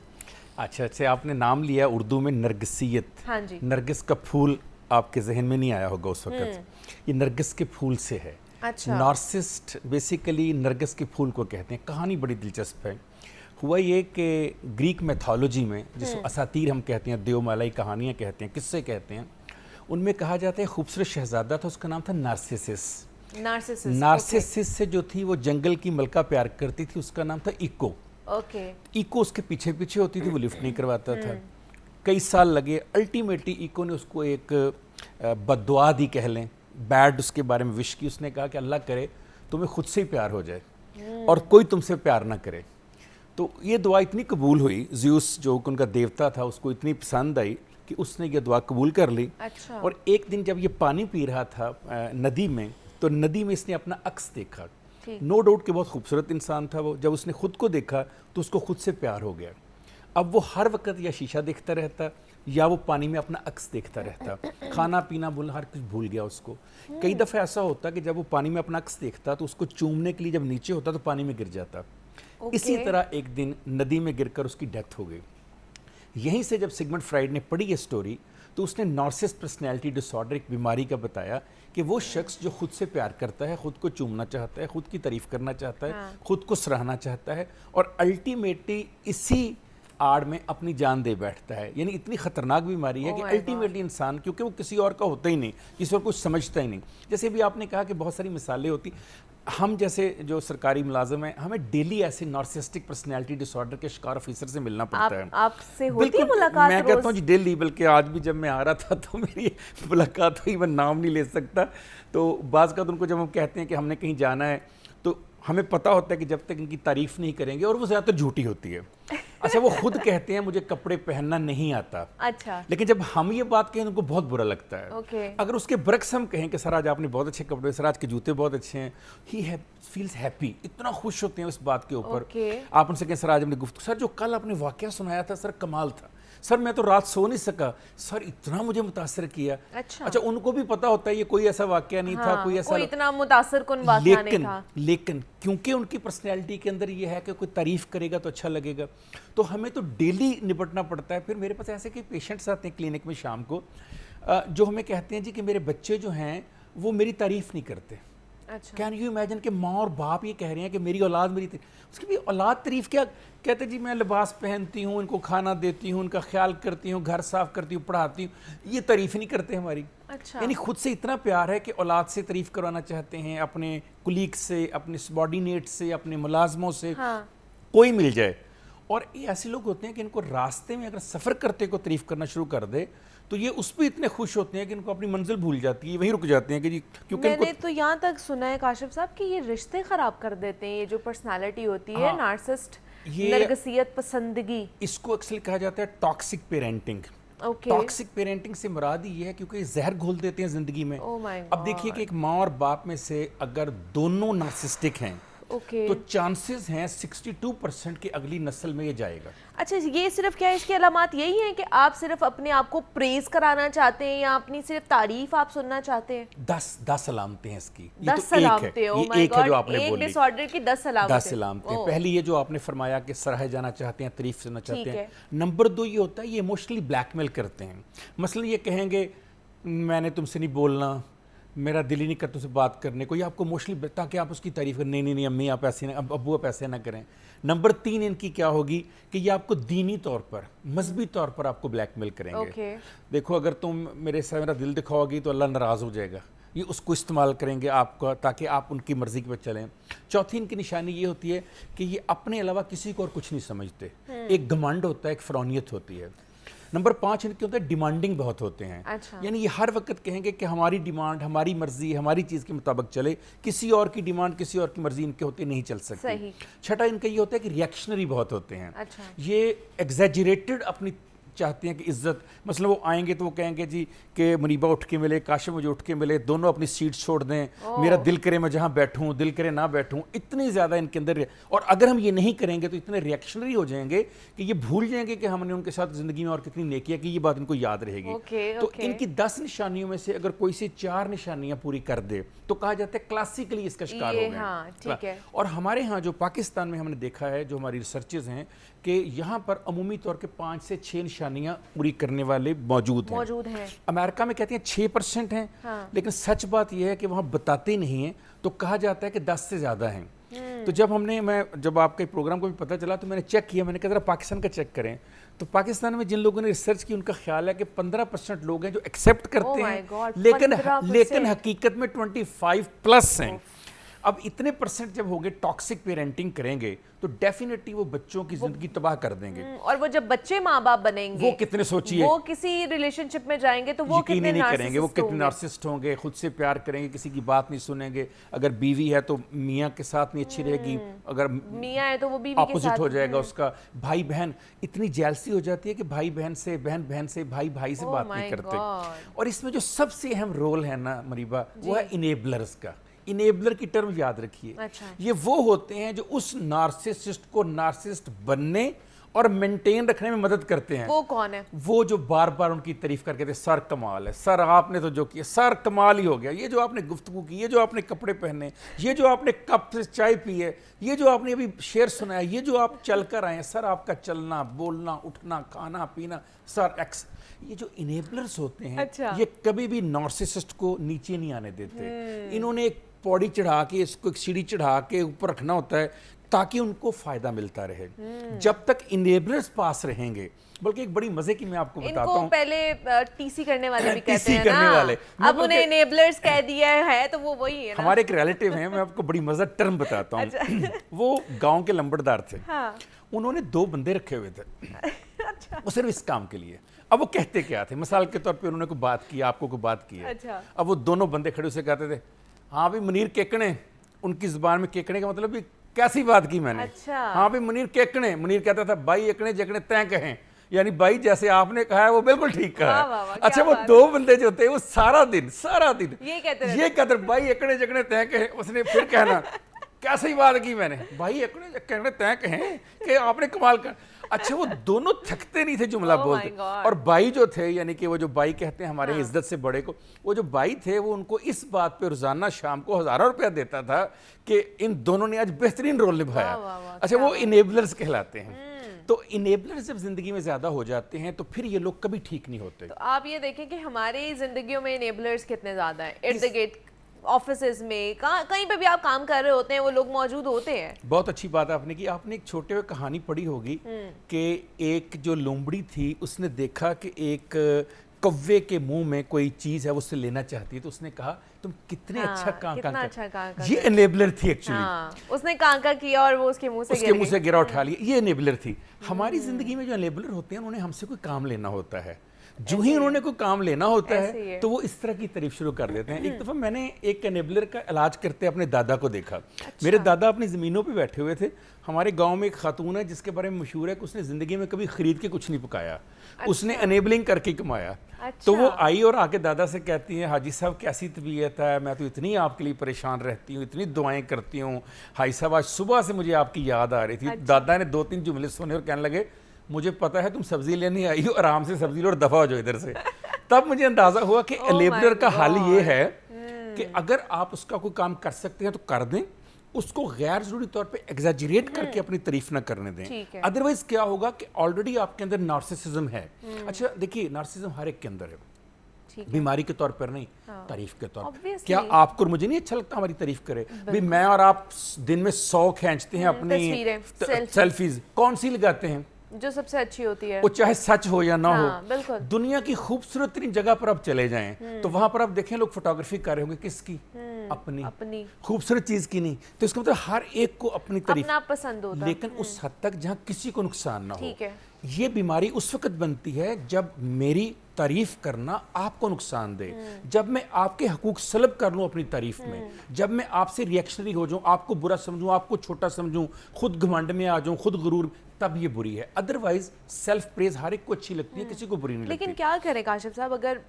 अच्छा, आपने नाम लिया उर्दू में नरगिसियत। हाँ जी। नरगिस का फूल आपके जहन में नहीं आया होगा उस वक्त, ये नरगिस के फूल से है। अच्छा। नार्सिसिस्ट बेसिकली नरगिस के फूल को कहते हैं। कहानी बड़ी दिलचस्प है। हुआ ये कि ग्रीक मैथोलॉजी में, जिसको असातीर हम कहते हैं, देवमालाई कहानियाँ कहते हैं, किस्से कहते हैं, उनमें कहा जाता है खूबसूरत शहजादा था, उसका नाम था नार्सिसिस। नार्सिसिस से जो थी वो जंगल की मलका प्यार करती थी, उसका नाम था इको। इको उसके पीछे पीछे होती थी, वो लिफ्ट नहीं करवाता था। कई साल लगे, अल्टीमेटली इको ने उसको एक बद्दुआ दी कह लें, बैड उसके बारे में विश की। उसने कहा कि अल्लाह करे तुम्हें खुद से ही प्यार हो जाए और कोई तुमसे प्यार ना करे। तो ये दुआ इतनी कबूल हुई, ज़्यूस जो उनका देवता था उसको इतनी पसंद आई कि उसने ये दुआ कबूल कर ली। अच्छा। और एक दिन जब ये पानी पी रहा था नदी में, तो नदी में इसने अपना अक्स देखा। नो डाउट कि बहुत खूबसूरत इंसान था वो। जब उसने खुद को देखा तो उसको खुद से प्यार हो गया। अब वो हर वक्त या शीशा देखता रहता या वो पानी में अपना अक्स देखता रहता। खाना पीना भूल, हर कुछ भूल गया उसको। कई दफ़े ऐसा होता कि जब वो पानी में अपना अक्स देखता तो उसको चूमने के लिए जब नीचे होता तो पानी में गिर जाता। इसी तरह एक दिन नदी में गिरकर उसकी डेथ हो गई। यहीं से जब सिगमंड फ्राइड ने पढ़ी ये स्टोरी तो उसने नार्सिसिस्ट पर्सनैलिटी डिसऑर्डर, एक बीमारी का बताया कि वो शख्स जो खुद से प्यार करता है, खुद को चूमना चाहता है, खुद की तारीफ करना चाहता है, खुद को सराहना चाहता है और अल्टीमेटली इसी आड़ में अपनी जान दे बैठता है। यानी इतनी खतरनाक बीमारी है कि अल्टीमेटली इंसान, क्योंकि वो किसी और का होता ही नहीं, किसी और कुछ समझता ही नहीं। जैसे भी आपने कहा कि बहुत सारी मिसालें होती, हम जैसे जो सरकारी मुलाजिम हैं, हमें डेली ऐसे नार्सिसिस्टिक पर्सनैलिटी डिसऑर्डर के शिकार ऑफिसर से मिलना पड़ता है। आपसे होती है मुलाकात? मैं कहता हूँ जी डेली, बल्कि आज भी जब मैं आ रहा था तो मेरी मुलाकात हुई, मैं नाम नहीं ले सकता। तो बाज़ का उनको जब हम कहते हैं कि हमने कहीं जाना है तो हमें पता होता है कि जब तक इनकी तारीफ नहीं करेंगे, और वो ज़्यादातर झूठी होती है। अच्छा, वो खुद कहते हैं मुझे कपड़े पहनना नहीं आता। अच्छा। लेकिन जब हम ये बात कहें उनको बहुत बुरा लगता है। अगर उसके बरक्स हम कहें कि सर आज आपने बहुत अच्छे कपड़े, सर आज के जूते बहुत अच्छे हैं, ही फील्स हैप्पी, इतना खुश होते हैं उस बात के ऊपर। आप उनसे कहें सर आज हमने गुफ्तगू, सर जो कल आपने वाकया सुनाया था सर कमाल था, सर मैं तो रात सो नहीं सका, सर इतना मुझे मुतासर किया। अच्छा, उनको भी पता होता है ये कोई ऐसा वाकया नहीं था, कोई ऐसा इतना मुतासर कुन वाकया नहीं था। लेकिन क्योंकि उनकी पर्सनैलिटी के अंदर ये है कि कोई तारीफ करेगा तो अच्छा लगेगा, तो हमें तो डेली निपटना पड़ता है। फिर मेरे पास ऐसे कई पेशेंट्स आते हैं क्लिनिक में शाम को, जो हमें कहते हैं जी कि मेरे बच्चे जो हैं वो मेरी तारीफ नहीं करते। अच्छा। कैन यू इमेजिन कि माँ और बाप ये कह रहे हैं कि मेरी औलाद मेरी उसकी भी औलाद तारीफ क्या कहते जी, मैं लिबास पहनती हूँ, इनको खाना देती हूँ, उनका ख्याल करती हूँ, घर साफ करती हूँ, पढ़ाती हूँ, ये तारीफ नहीं करते हमारी। अच्छा। यानी खुद से इतना प्यार है कि औलाद से तारीफ करवाना चाहते हैं, अपने कुलीग से, अपने सबॉर्डिनेट से, अपने मुलाजमों से, कोई मिल जाए। और ये ऐसे लोग होते हैं कि इनको रास्ते में अगर सफ़र करते को तारीफ करना शुरू कर दे तो ये उस पर इतने खुश होते हैं कि इनको अपनी मंजिल भूल जाती है, वहीं रुक जाते हैं कि जी, क्योंकि मैंने तो यहाँ तक सुना है काशिफ साहब कि ये रिश्ते खराब कर देते हैं, ये जो पर्सनालिटी होती है नार्सिसिस्ट, नरगिसियत पसंदगी, इसको अक्सर कहा जाता है टॉक्सिक पेरेंटिंग। टॉक्सिक पेरेंटिंग से मुराद ये है क्योंकि ये जहर घोल देते हैं जिंदगी में। अब देखिए कि एक माँ और बाप में से अगर दोनों नार्सिसिस्टिक हैं तो चांसेस हैं 62% की अगली नस्ल में ये जाएगा। अच्छा, ये सिर्फ क्या इसकी अलामत यही है कि आप सिर्फ अपने आप को प्रेज कराना चाहते हैं या अपनी सिर्फ तारीफ आप सुनना चाहते हैं? 10 अलामतें हैं इसकी। 10 अलामतें, ये एक है जो आपने एक बोली, डिसऑर्डर की 10 अलामतें। 10 अलामतें। पहली ये जो आपने फरमाया कि सराहे जाना चाहते हैं, तारीफ सुनना चाहते हैं। नंबर 2 ये होता है ये इमोशनली ब्लैकमेल करते हैं। मसलन ये कहेंगे मैंने तुमसे नहीं बोलना, मेरा दिल ही नहीं करता तुमसे बात करने को, या आपको इमोशनली, ताकि आप उसकी तारीफ करें, नहीं अम्मी आप ऐसे ना, अब्बू आप ऐसे ना करें। नंबर 3 इनकी क्या होगी कि ये आपको दीनी तौर पर, मजहबी तौर पर आपको ब्लैकमेल करेंगे। देखो अगर तुम मेरे साथ मेरा दिल दिखाओगी तो अल्लाह नाराज़ हो जाएगा, ये उसको इस्तेमाल करेंगे आपका ताकि आप उनकी मर्ज़ी पे चलें। चौथी इनकी निशानी ये होती है कि ये अपने अलावा किसी को और कुछ नहीं समझते। एक घमंड होता है, एक फ़रौनियत होती है। नंबर 5 इनके होता है डिमांडिंग बहुत होते हैं। अच्छा। यानी ये हर वक्त कहेंगे कि हमारी डिमांड, हमारी मर्जी, हमारी चीज़ के मुताबिक चले, किसी और की डिमांड, किसी और की मर्जी इनके होते नहीं चल सकती। सही। छठा इनका ये होता है कि रिएक्शनरी बहुत होते हैं। अच्छा। ये एग्जैजरेटेड अपनी चाहते हैं कि इज्जत, मतलब वो आएंगे तो वो कहेंगे जी कि मुनीबा उठ के मिले, काशिम मुझे उठ के मिले, दोनों अपनी सीट छोड़ दें, मेरा दिल करे मैं जहाँ बैठूं, दिल करे ना बैठूं, इतनी ज़्यादा इनके अंदर। और अगर हम ये नहीं करेंगे तो इतने रिएक्शनरी हो जाएंगे कि ये भूल जाएंगे कि हमने उनके साथ ज़िंदगी में और कितनी नेकियां की, ये बात इनको याद रहेगी। तो इनकी 10 निशानियों में से अगर कोई से 4 निशानियां पूरी कर दे तो कहा जाता है क्लासिकली इसका शिकार हो गए। हाँ, ठीक है। और हमारे यहाँ जो पाकिस्तान में हमने देखा है, जो हमारी रिसर्चेज हैं, कि यहाँ पर अमूमी तौर के 5 से 6 निशानियां पूरी करने वाले मौजूद हैं। अमेरिका में कहते हैं 6% हैं। हाँ। लेकिन सच बात यह है कि वहाँ बताते नहीं हैं, तो कहा जाता है कि 10 से ज़्यादा हैं। तो जब आपके प्रोग्राम को भी पता चला तो मैंने चेक किया, मैंने कहा जरा पाकिस्तान का चेक करें। तो पाकिस्तान में जिन लोगों ने रिसर्च की उनका ख्याल है कि 15% लोग हैं जो एक्सेप्ट करते हैं, लेकिन हकीकत में 25+ हैं। अब इतने परसेंट जब होंगे टॉक्सिक पेरेंटिंग करेंगे तो डेफिनेटली वो बच्चों की जिंदगी तबाह कर देंगे। और वो जब बच्चे माँ बाप बनेंगे, वो कितने, सोचिए, वो किसी रिलेशनशिप में जाएंगे तो वो कितने नहीं करेंगे, वो कितने नार्सिसिस्ट होंगे, खुद से प्यार करेंगे, किसी की बात नहीं सुनेंगे। अगर बीवी है तो मियाँ के साथ नहीं अच्छी रहेगी, अगर मियाँ है तो वो बीवी के साथ हो जाएगा उसका। भाई बहन, इतनी जेलसी हो जाती है कि भाई बहन से, बहन बहन से, भाई भाई से बात नहीं करते। और इसमें जो सबसे अहम रोल है ना मरीबा, वो है इनेबलर्स का। इनेबलर की टर्म याद रखिए। अच्छा। ये वो होते हैं जो उस नार्सिसिस्ट को नार्सिसिस्ट बनने और मेंटेन रखने में मदद करते हैं। वो कौन है? वो जो बार बार उनकी तारीफ करके थे, सर कमाल है, सर आपने तो जो किया सर कमाल ही हो गया, ये जो आपने गुफ्तगू की, ये जो आपने कपड़े पहने, ये जो आपने कप से चाय पी है, ये जो आपने अभी शेर सुनाया, ये जो आप चल कर आए हैं, सर आपका चलना, बोलना, उठना, खाना पीना, सर एक्स। ये जो इनेबलर्स होते हैं, अच्छा। ये कभी भी नार्सिसिस्ट को नीचे नहीं आने देते। इन्होंने एक पौड़ी चढ़ा के, इसको एक सीढ़ी चढ़ा के ऊपर रखना होता है ताकि उनको फायदा मिलता रहे। जब तक इनेबलर्स पास रहेंगे, बल्कि एक बड़ी मजे की मैं आपको बताता हूँ, पहले टीसी करने वाले भी कहते हैं ना, अब उन्हें इनेबलर्स कह दिया है तो वो वही है ना। हमारे एक रिलेटिव हैं, मैं आपको बड़ी मजा टर्म बताता हूँ। अच्छा। वो गांव के लंबड़दार थे। हाँ। उन्होंने 2 बंदे रखे हुए थे। अच्छा। वो सिर्फ इस काम के लिए। अब वो कहते क्या थे, मिसाल के तौर पे उन्होंने कोई बात की, आपको कोई बात की है। अच्छा। अब वो दोनों बंदे खड़े उसे कहते थे, हाँ भाई मुनीर केकने, उनकी जुबान में केकने का मतलब भी कैसी बात की मैंने। अच्छा। हाँ भाई मुनीर केकने, मुनीर कहता था भाई एकने जकने तय कहें, यानी भाई जैसे आपने कहा है वो बिल्कुल ठीक कहा है। अच्छा, वो 2 बंदे जो थे वो सारा दिन ये कहते भाई एकने जकने तय कहें। उसने फिर कहना कैसी बात की मैंने, भाई एकने जकने तय कहें कि आपने कमाल कर। अच्छा, वो दोनों थकते नहीं थे जुमला बोलते। और भाई जो थे, यानी कि वो जो भाई कहते हैं हमारे हाँ। इज्जत से बड़े को, वो जो भाई थे वो उनको इस बात पे रोजाना शाम को 1000 रुपया देता था कि इन दोनों ने आज बेहतरीन रोल निभाया। अच्छा, वो इनेबलर्स कहलाते हैं। तो इनेबलर्स जब जिंदगी में ज्यादा हो जाते हैं तो फिर ये लोग कभी ठीक नहीं होते। तो आप ये देखें कि हमारी जिंदगियों में इनेबलर्स कितने ज्यादा हैं। इर्द गिर्द ऑफिसेज में, कहीं पे भी आप काम कर रहे होते हैं, वो लोग मौजूद होते हैं। बहुत अच्छी बात आपने की। आपने एक छोटे हुए कहानी पढ़ी होगी कि एक जो लोमड़ी थी, उसने देखा कि एक कौवे के मुंह में कोई चीज है, वो उससे लेना चाहती है, तो उसने कहा तुम कितने अच्छा काम। ये इनेबलर थी एक्चुअली। हाँ, उसने कांका किया और वो उसके मुंह से गिरा उठा लिया, ये इनेबलर थी। हमारी जिंदगी में जो इनेबलर होते हैं उन्होंने हमसे कोई काम लेना होता है। जो ही उन्होंने कोई काम लेना होता है तो वो इस तरह की तारीफ शुरू कर देते हैं। एक दफ़ा मैंने एक एनेबलर का इलाज करते अपने दादा को देखा। अच्छा। मेरे दादा अपनी ज़मीनों पे बैठे हुए थे। हमारे गांव में एक खातून है जिसके बारे में मशहूर है कि उसने ज़िंदगी में कभी खरीद के कुछ नहीं पकाया। अच्छा। उसने एनेबलिंग करके कमाया। अच्छा। तो वो आई और आके दादा से कहती है, हाजी साहब कैसी तबीयत है, मैं तो इतनी आपके लिए परेशान रहती हूँ, इतनी दुआएं करती हूँ, हाजी साहब आज सुबह से मुझे आपकी याद आ रही थी। दादा ने 2-3 जुमले सुने और कहने लगे, मुझे पता है तुम सब्जी लेने आई हो, आराम से सब्जी लो और दफा हो जाओ इधर से। तब मुझे अंदाजा हुआ कि इनेबलर का हाल ये है कि अगर आप उसका कोई काम कर सकते हैं तो कर दें, उसको गैर जरूरी तौर पे एग्जैजरेट करके अपनी तारीफ ना करने दें। अदरवाइज क्या होगा कि ऑलरेडी आपके अंदर नार्सिसिज्म है। अच्छा देखिए, नार्सिसिज्म हर एक के अंदर है, बीमारी के तौर पर नहीं, तारीफ के तौर पर। क्या आपको, मुझे नहीं अच्छा लगता हमारी तारीफ करे? भाई मैं और आप दिन में 100 खींचते हैं अपनी सेल्फीज, कौन सी लगाते हैं? जो सबसे अच्छी होती है, वो चाहे सच हो या ना हाँ, हो। बिल्कुल। दुनिया की खूबसूरत जगह पर आप चले जाएं तो वहां पर आप देखें लोग फोटोग्राफी कर रहे होंगे, किसकी? अपनी खूबसूरत चीज की नहीं, तो इसका मतलब हर एक को अपनी तारीफ अपना पसंद होता, लेकिन उस हद तक जहाँ किसी को नुकसान ना हो। ठीक है। ये बीमारी उस वक्त बनती है जब मेरी तारीफ करना आपको नुकसान दे, जब मैं आपके हकूक सलब कर लूं अपनी तारीफ में, जब मैं आपसे रिएक्शनरी हो जाऊं, आपको बुरा समझूं, आपको छोटा समझूं, खुद घमंड में आ जाऊं, खुद गुरूर, तब ये बुरी है। अदरवाइज सेल्फ प्रेज हर एक को अच्छी लगती है, किसी को बुरी नहीं लेकिन लगती। क्या करें काशिफ साहब, अगर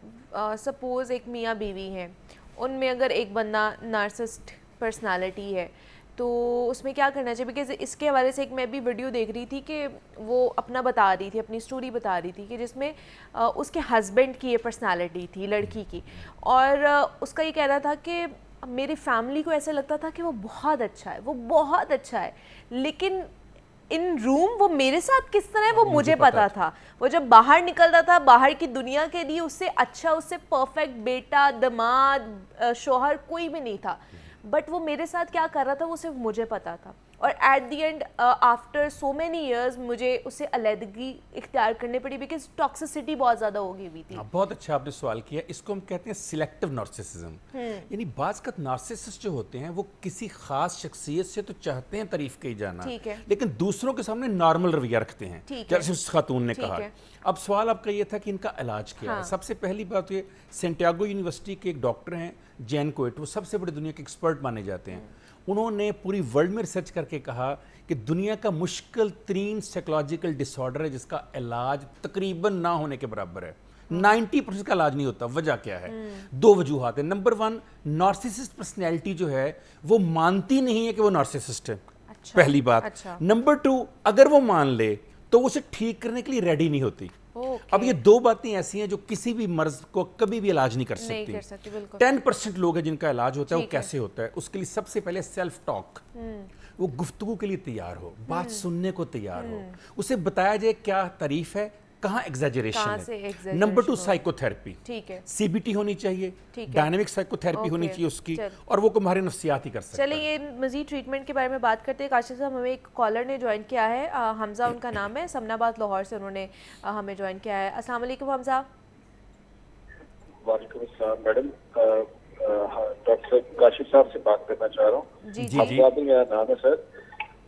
सपोज एक मियाँ बीवी हैं, उनमें अगर एक बंदा नार्सिसिस्ट पर्सनालिटी है, तो उसमें क्या करना चाहिए? बिकॉज इसके हवाले से एक मैं भी वीडियो देख रही थी कि वो अपना बता रही थी, अपनी स्टोरी बता रही थी कि जिसमें उसके हस्बैंड की ये पर्सनालिटी थी लड़की की, और उसका ये कहना था कि मेरी फैमिली को ऐसा लगता था कि वो बहुत अच्छा है, वो बहुत अच्छा है, लेकिन इन रूम वो मेरे साथ किस तरह है वो मुझे पता था। वो जब बाहर निकलता था, बाहर की दुनिया के लिए उससे अच्छा, उससे परफेक्ट बेटा, दामाद, शौहर कोई भी नहीं था, बट वो मेरे साथ क्या कर रहा था वो सिर्फ मुझे पता था। और at the end after so many years मुझे उससे अलहदगी इख्तियार करनी पड़ी, बिकॉज टॉक्सिसिटी बहुत ज़्यादा हो गई हुई थी। बहुत अच्छा आपने सवाल किया। इसको हम कहते हैं सिलेक्टिव नार्सिसिज्म। यानी बाज़ का नार्सिसिस्ट जो होते हैं वो किसी खास शख्सियत से तो चाहते हैं तारीफ की जाना, ठीक है, लेकिन दूसरों के सामने नॉर्मल रवैया रखते हैं, जैसे उस खातून ने कहा। अब सवाल आपका ये था कि इनका इलाज क्या है। सबसे पहली बात ये, सेंटियागो यूनिवर्सिटी के एक डॉक्टर हैं जैन कोएट, वो सबसे बड़े दुनिया के एक्सपर्ट माने जाते हैं। उन्होंने पूरी वर्ल्ड में रिसर्च करके कहा कि दुनिया का मुश्किल तरीन साइकोलॉजिकल डिसऑर्डर है जिसका इलाज तकरीबन ना होने के बराबर है। 90% का इलाज नहीं होता। वजह क्या है? दो वजूहात है। नंबर 1, नार्सिसिस्ट पर्सनैलिटी जो है वो मानती नहीं है कि वो नार्सिसिस्ट है। अच्छा, पहली बात। नंबर 2, अगर वो मान ले तो उसे ठीक करने के लिए रेडी नहीं होती। अब ये दो बातें ऐसी हैं जो किसी भी मर्ज को कभी भी इलाज नहीं कर सकती। 10% लोग हैं जिनका इलाज होता है। वो कैसे होता है? उसके लिए सबसे पहले सेल्फ टॉक, वो गुफ्तगू के लिए तैयार हो, बात सुनने को तैयार हो, उसे बताया जाए क्या तारीफ है, कहाँ एग्जैजरेशन है। नंबर 2, साइकोथेरेपी, ठीक है, सीबीटी होनी चाहिए, डायनेमिक साइकोथेरेपी होनी चाहिए उसकी, और वो तुम्हारे नफ्सियात ही कर सकता है। चलिए ये मजीद ट्रीटमेंट के बारे में बात करते हैं। काशिफ साहब, हमें एक कॉलर ने ज्वाइन किया है, हमजा उनका नाम है, समनाबाद लाहौर से उन्होंने हमें ज्वाइन किया है। अस्सलाम वालेकुम हमजा। वालेकुम अस्सलाम मैडम, डॉक्टर काशिफ साहब से बात करना चाह रहा हूँ। जी मेरा नाम है सर।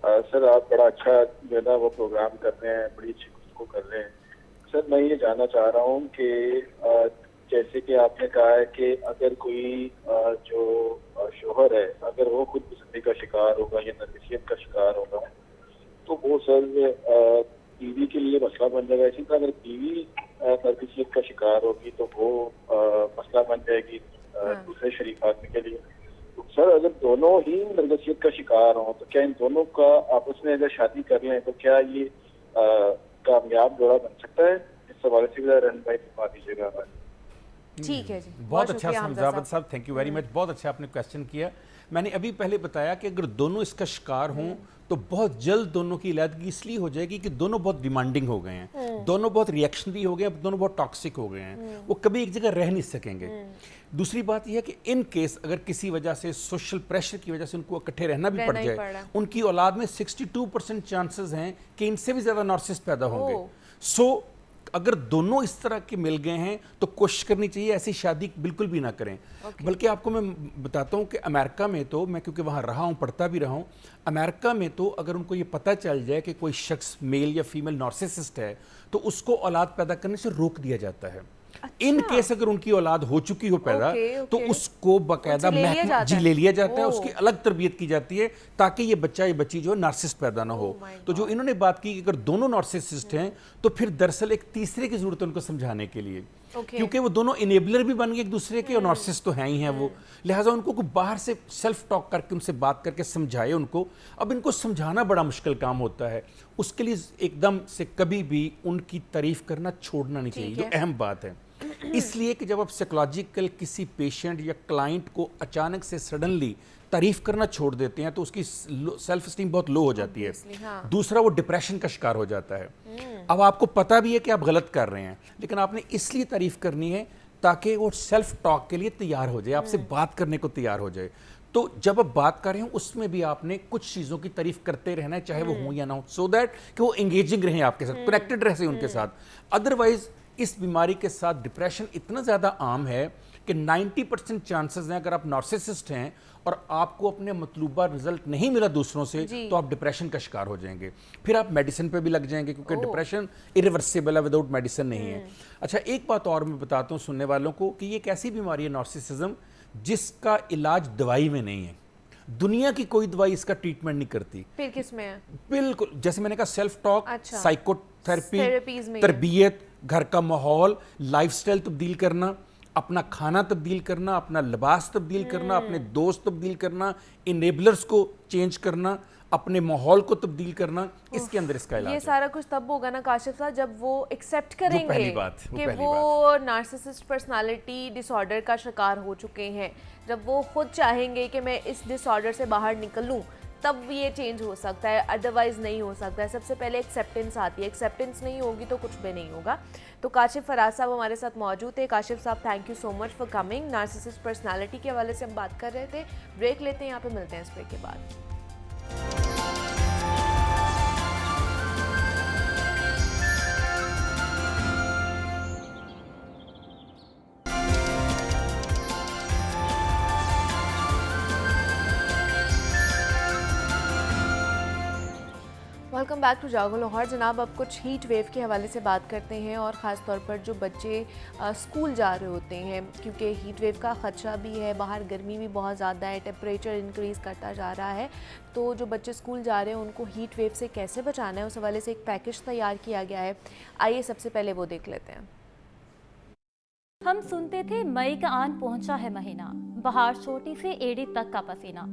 सर आप बड़ा अच्छा जो है ना वो प्रोग्राम कर रहे हैं, बड़ी अच्छी गुफ्तगू कर रहे हैं। सर मैं ये जानना चाह रहा हूँ कि जैसे कि आपने कहा है कि अगर कोई जो शोहर है अगर वो खुद पसंदी का शिकार होगा या नर्गिसियत का शिकार होगा तो वो सर बीवी के लिए मसला बन जाएगा। इसी तरह अगर बीवी नर्गिसियत का शिकार होगी तो वो मसला बन जाएगी दूसरे शरीक आदमी के लिए। तो सर अगर दोनों ही नर्गिसियत का शिकार हों तो क्या इन दोनों का आपस में अगर शादी कर लें तो क्या ये कामयाब जोड़ा बन सकता है? इस हवाले से रहन भाई बता दीजिएगा। ठीक है जी, बहुत अच्छा हमजाद साहब, थैंक यू वेरी मच। बहुत अच्छा आपने क्वेश्चन किया। मैंने अभी पहले बताया कि अगर दोनों इसका शिकार हों तो बहुत जल्द दोनों की इलादगी इसलिए हो जाएगी कि दोनों बहुत डिमांडिंग हो गए हैं, दोनों बहुत रिएक्शनरी हो गए हैं, दोनों बहुत टॉक्सिक हो गए हैं, वो कभी एक जगह रह नहीं सकेंगे। दूसरी बात यह है कि इन केस अगर किसी वजह से सोशल प्रेशर की वजह से उनको इकट्ठे रहना भी पड़ जाए, उनकी औलाद में 62% चांसेस हैं कि इनसे भी ज्यादा नार्सिसिस्ट पैदा होंगे। सो अगर दोनों इस तरह के मिल गए हैं तो कोशिश करनी चाहिए ऐसी शादी बिल्कुल भी ना करें। बल्कि आपको मैं बताता हूं कि अमेरिका में तो, मैं क्योंकि वहां रहा हूं, पढ़ता भी रहा हूं, अमेरिका में तो अगर उनको ये पता चल जाए कि कोई शख्स मेल या फीमेल नार्सिसिस्ट है तो उसको औलाद पैदा करने से रोक दिया जाता है। इन केस अगर उनकी औलाद हो चुकी हो पैदा तो उसको बाकायदा ले लिया जाता है, उसकी अलग तरबियत की जाती है ताकि ये बच्चा या बच्ची जो है नार्सिसिस्ट पैदा ना हो। तो जो इन्होंने बात की कि अगर दोनों नार्सिसिस्ट हैं तो फिर दरअसल एक तीसरे की जरूरत है उनको समझाने के लिए, क्योंकि वो दोनों इनेबलर भी बन गए एक दूसरे के और नार्सिसिस्ट तो हैं ही हैं वो। लिहाजा उनको बाहर से सेल्फ टॉक करके उनसे बात करके समझाए उनको। अब इनको समझाना बड़ा मुश्किल काम होता है, उसके लिए एकदम से कभी भी उनकी तारीफ करना छोड़ना नहीं चाहिए, जो अहम बात है। इसलिए कि जब आप साइकोलॉजिकल किसी पेशेंट या क्लाइंट को अचानक से सडनली तारीफ करना छोड़ देते हैं तो उसकी सेल्फ स्टीम बहुत लो हो जाती है। दूसरा, वो डिप्रेशन का शिकार हो जाता है। अब आपको पता भी है कि आप गलत कर रहे हैं, लेकिन आपने इसलिए तारीफ करनी है ताकि वो सेल्फ टॉक के लिए तैयार हो जाए, आपसे बात करने को तैयार हो जाए। तो जब आप बात कर रहे हो उसमें भी आपने कुछ चीज़ों की तारीफ करते रहना है, चाहे वो हो या ना हो, सो दैट कि वो एंगेजिंग रहे आपके साथ, कनेक्टेड रहे उनके साथ। अदरवाइज इस बीमारी के साथ डिप्रेशन इतना ज़्यादा आम है कि 90% चांसेस हैं अगर आप नार्सिसिस्ट हैं और आपको अपने मतलूबा रिजल्ट नहीं मिला दूसरों से तो आप डिप्रेशन का शिकार हो जाएंगे, फिर आप मेडिसिन पे भी लग जाएंगे क्योंकि डिप्रेशन इरिवर्सिबल है, विदाउट मेडिसिन नहीं है। अच्छा, एक बात और मैं बताता हूँ सुनने वालों को कि ये एक ऐसी बीमारी है नार्सिसिज्म जिसका इलाज दवाई में नहीं है। दुनिया की कोई दवाई इसका ट्रीटमेंट नहीं करती। फिर किस में है? बिल्कुल, जैसे मैंने कहा सेल्फ टॉक, अच्छा, साइकोथेरेपी, में तरबियत, घर का माहौल, लाइफस्टाइल तब्दील करना, अपना खाना तब्दील करना, अपना लिबास तब्दील करना, अपने दोस्त तब्दील करना, इनेबलर्स को चेंज करना, अपने माहौल को तब्दील करना, इसके अंदर इसका इलाज ये है। सारा कुछ तब होगा ना काशिफ साहब जब वो एक्सेप्ट करेंगे पहली बात, कि वो नार्सिसिस्ट पर्सनालिटी डिसऑर्डर का शिकार हो चुके हैं, जब वो खुद चाहेंगे कि मैं इस डिसऑर्डर से बाहर निकलूं, तब ये चेंज हो सकता है, अदरवाइज नहीं हो सकता है। सबसे पहले एक्सेप्टेंस आती है, एक्सेप्टेंस नहीं होगी तो कुछ भी नहीं होगा। तो काशिफ फराज साहब हमारे साथ मौजूद थे। काशिफ साहब, thank you so much for coming. Narcissist personality के हवाले से हम बात कर रहे थे। ब्रेक लेते हैं, यहाँ पे मिलते हैं इस ब्रेक के बाद। Welcome back to Jago Lahore. जनाब, अब कुछ हीट वेव के हवाले से बात करते हैं और ख़ास तौर पर जो बच्चे स्कूल जा रहे होते हैं, क्योंकि हीट वेव का ख़दशा भी है, बाहर गर्मी भी बहुत ज़्यादा है, टेम्परेचर इंक्रीज़ करता जा रहा है। तो जो बच्चे स्कूल जा रहे हैं उनको हीट वेव से कैसे बचाना है, उस हवाले से एक पैकेज तैयार किया गया है। आइए सबसे पहले वो देख लेते हैं। हम सुनते थे मई का आन पहुंचा है महीना, बाहर चोटी से एड़ी तक का पसीना,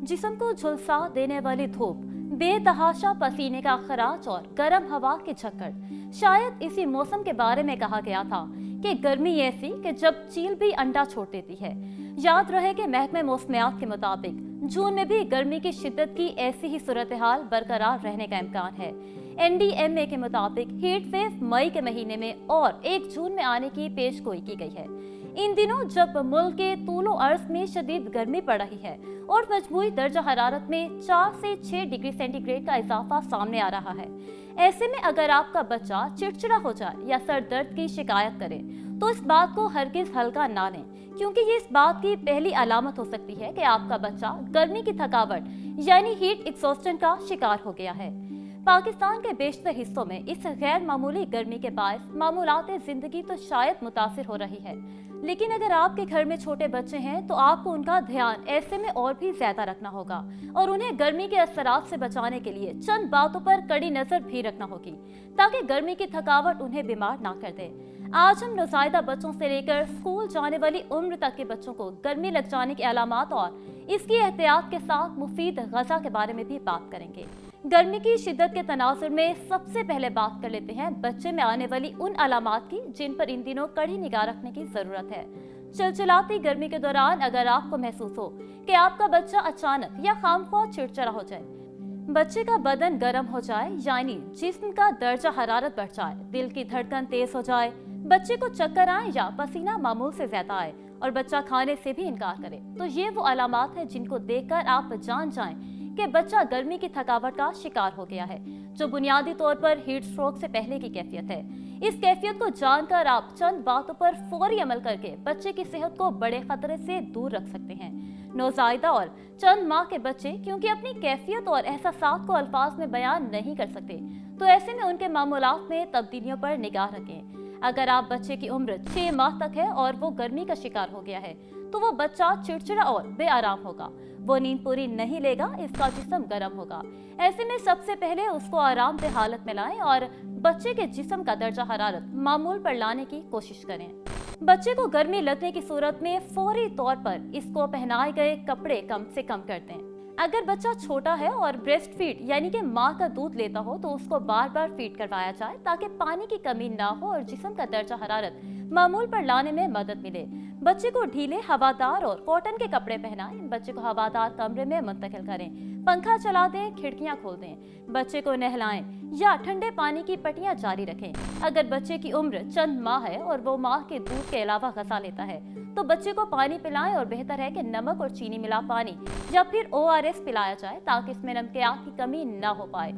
जिस्म को झुलसा देने वाली धूप, बेतहाशा पसीने का खराज और गर्म हवा के झक्कड़। शायद इसी मौसम के बारे में कहा गया था कि गर्मी ऐसी कि जब चील भी अंडा छोड़ देती है। याद रहे कि महकमे मौसमियात के मुताबिक जून में भी गर्मी की शिद्दत की ऐसी ही सूरत हाल बरकरार रहने का इम्कान है। NDMA के मुताबिक हीट वेव मई के महीने में और 1 जून में आने की पेशगोई की गई है। इन दिनों जब मुल्क के तूलो अर्ज में शदीद गर्मी पड़ रही है और मजमूई दर्जा हरारत में 4 से 6 डिग्री सेंटीग्रेड का इजाफा सामने आ रहा है, ऐसे में अगर आपका बच्चा चिड़चिड़ा हो जाए या सर दर्द की शिकायत करे तो इस बात को हरगिज हल्का ना लें, क्योंकि ये इस बात की पहली अलामत हो सकती है कि आपका बच्चा गर्मी की थकावट यानी हीट एक्सॉस्टन का शिकार हो गया है। पाकिस्तान के बेशतर हिस्सों में इस गैर मामूली गर्मी के बायस मामूलाते जिंदगी तो शायद मुतासिर हो रही है, लेकिन अगर आपके घर में छोटे बच्चे हैं तो आपको उनका ध्यान ऐसे में और भी ज्यादा रखना होगा और उन्हें गर्मी के असरात से बचाने के लिए चंद बातों पर कड़ी नजर भी रखना होगी ताकि गर्मी की थकावट उन्हें बीमार ना कर दे। आज हम नौज़ायदा बच्चों से लेकर स्कूल जाने वाली उम्र तक के बच्चों को गर्मी लग जाने की अलामात और इसकी एहतियात के साथ मुफीद ग़िज़ा के बारे में भी बात करेंगे। गर्मी की शिद्दत के तनाजुर में सबसे पहले बात कर लेते हैं बच्चे में आने वाली उन अलामात की जिन पर इन दिनों कड़ी निगाह रखने की जरूरत है। चिलचिलाती गर्मी के दौरान अगर आपको महसूस हो कि आपका बच्चा अचानक या खामख्वाह चिड़चिड़ा हो जाए, बच्चे का बदन गर्म हो जाए यानी जिस्म का दर्जा हरारत बढ़ जाए, दिल की धड़कन तेज हो जाए, बच्चे को चक्कर आए या पसीना मामूल से ज्यादा आए और बच्चा खाने से भी इनकार करे, तो ये वो अलामात है जिनको देखकर आप जान जाएं कि बच्चा गर्मी की थकावट का शिकार हो गया है, जो बुनियादी तौर पर हीट स्ट्रोक से पहले की कैफियत है। इस कैफियत को जानकर आप चंद बातों पर फौरी अमल करके बच्चे की सेहत को बड़े खतरे से दूर रख सकते हैं। नौज़ायदा और चंद माह के बच्चे क्योंकि अपनी कैफियत और एहसासात को अल्फाज में बयान नहीं कर सकते, तो ऐसे में उनके मामूलात में तब्दीलियों पर निगाह रखें। अगर आप बच्चे की उम्र 6 माह तक है और वो गर्मी का शिकार हो गया है, तो वो बच्चा चिड़चिड़ा और बेआराम होगा, वो नींद पूरी नहीं लेगा, इसका जिस्म गर्म होगा। ऐसे में सबसे पहले उसको आरामदेह हालत में लाएं और बच्चे के जिस्म का दर्जा हरारत मामूल पर लाने की कोशिश करें। बच्चे को गर्मी लगने की सूरत में फौरी तौर पर इसको पहनाए गए कपड़े कम से कम कर दें। अगर बच्चा छोटा है और ब्रेस्ट फीड यानी कि माँ का दूध लेता हो तो उसको बार बार फीड करवाया जाए ताकि पानी की कमी ना हो और जिस्म का दर्जा हरारत मामूल पर लाने में मदद मिले। बच्चे को ढीले, हवादार और कॉटन के कपड़े पहनाएं। बच्चे को हवादार कमरे में मुंतकिल करें, पंखा चला दें, खिड़कियां खोल दें। बच्चे को नहलाएं या ठंडे पानी की पट्टियां जारी रखें। अगर बच्चे की उम्र चंद माह है और वो माँ के दूध के अलावा ग़िज़ा लेता है तो बच्चे को पानी पिलाएं और बेहतर है कि नमक और चीनी मिला पानी या फिर ORS पिलाया जाए ताकि इसमें नमकियात की कमी ना हो पाए।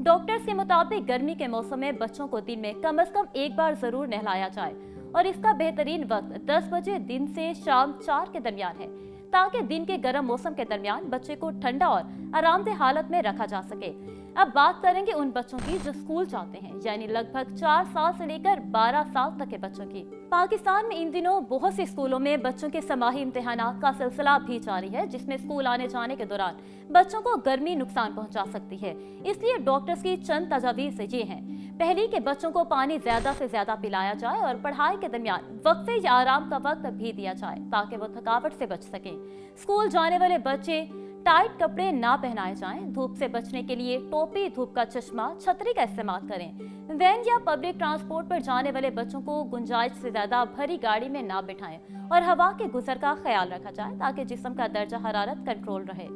डॉक्टर्स के मुताबिक गर्मी के मौसम में बच्चों को दिन में कम से कम एक बार जरूर नहलाया जाए और इसका बेहतरीन वक्त 10 बजे दिन से शाम 4 के दरमियान है, ताकि दिन के गर्म मौसम के दरमियान बच्चे को ठंडा और आरामदेह हालत में रखा जा सके। अब बात करेंगे उन बच्चों की जो स्कूल जाते हैं, यानी लगभग 4 साल से लेकर 12 साल तक के बच्चों की। पाकिस्तान में इन दिनों बहुत से स्कूलों में बच्चों के समाही इम्तिहानात का सिलसिला भी जारी है, जिसमें स्कूल आने जाने के दौरान बच्चों को गर्मी नुकसान पहुंचा सकती है। इसलिए डॉक्टर्स की चंद तजावीज़ ये हैं। पहली कि बच्चों को पानी ज्यादा से ज्यादा पिलाया जाए और पढ़ाई के दरमियान वक्फे या आराम का वक्त भी दिया जाए ताकि वो थकावट से बच सकें। स्कूल जाने वाले बच्चे टाइट कपड़े ना पहनाए जाएं। धूप से बचने के लिए टोपी, धूप का चश्मा, छतरी का इस्तेमाल करें। वैन या पब्लिक ट्रांसपोर्ट पर जाने वाले बच्चों को गुंजाइश से ज्यादा भरी गाड़ी में ना बिठाएं और हवा के गुजर का ख्याल रखा जाए ताकि जिस्म का दर्जा हरारत कंट्रोल रहे।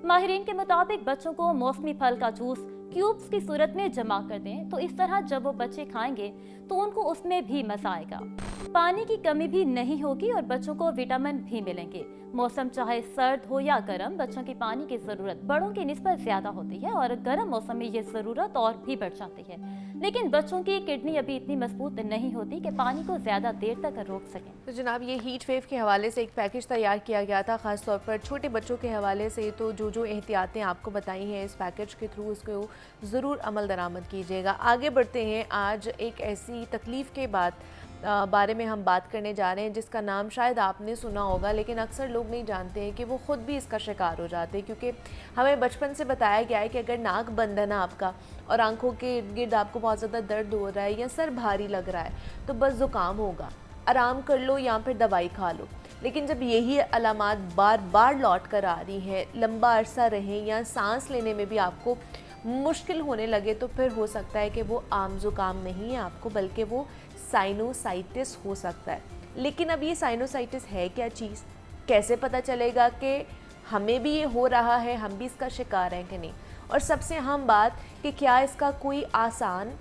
माहिरीन के मुताबिक बच्चों को मौसमी फल का जूस क्यूब्स की सूरत में जमा कर दें, तो इस तरह जब वो बच्चे खाएंगे तो उनको उसमें भी मजा आएगा। पानी की कमी भी नहीं होगी और बच्चों को विटामिन भी मिलेंगे। मौसम चाहे सर्द हो या गर्म, बच्चों की पानी की जरूरत बड़ों की निस्बत ज्यादा होती है और गर्म मौसम में ये जरूरत और भी बढ़ जाती है। लेकिन बच्चों की किडनी अभी इतनी मजबूत नहीं होती कि पानी को ज्यादा देर तक रोक सकें। तो जनाब, ये हीट वेव के हवाले से एक पैकेज तैयार किया गया था, ख़ास तौर पर छोटे बच्चों के हवाले से। तो जो जो एहतियातें आपको बताई हैं इस पैकेज के थ्रू, उसको ज़रूर अमल दरामद कीजिएगा। आगे बढ़ते हैं। आज एक ऐसी तकलीफ़ के बारे में हम बात करने जा रहे हैं जिसका नाम शायद आपने सुना होगा, लेकिन अक्सर लोग नहीं जानते हैं कि वो ख़ुद भी इसका शिकार हो जाते हैं। क्योंकि हमें बचपन से बताया गया है कि अगर नाक बंद है ना आपका और आंखों के इर्द गिर्द आपको बहुत ज़्यादा दर्द हो रहा है या सर भारी लग रहा है, तो बस ज़ुकाम होगा, आराम कर लो या फिर दवाई खा लो। लेकिन जब यही अलामात बार बार लौट कर आ रही हैं, लंबा अरसा रहें या सांस लेने में भी आपको मुश्किल होने लगे, तो फिर हो सकता है कि वो आम ज़ुकाम नहीं है आपको, बल्कि वो साइनोसाइटिस हो सकता है। लेकिन अब ये साइनोसाइटिस है क्या चीज़, कैसे पता चलेगा कि हमें भी ये हो रहा है, हम भी इसका शिकार हैं कि नहीं? और सबसे अहम बात कि क्या इसका कोई आसान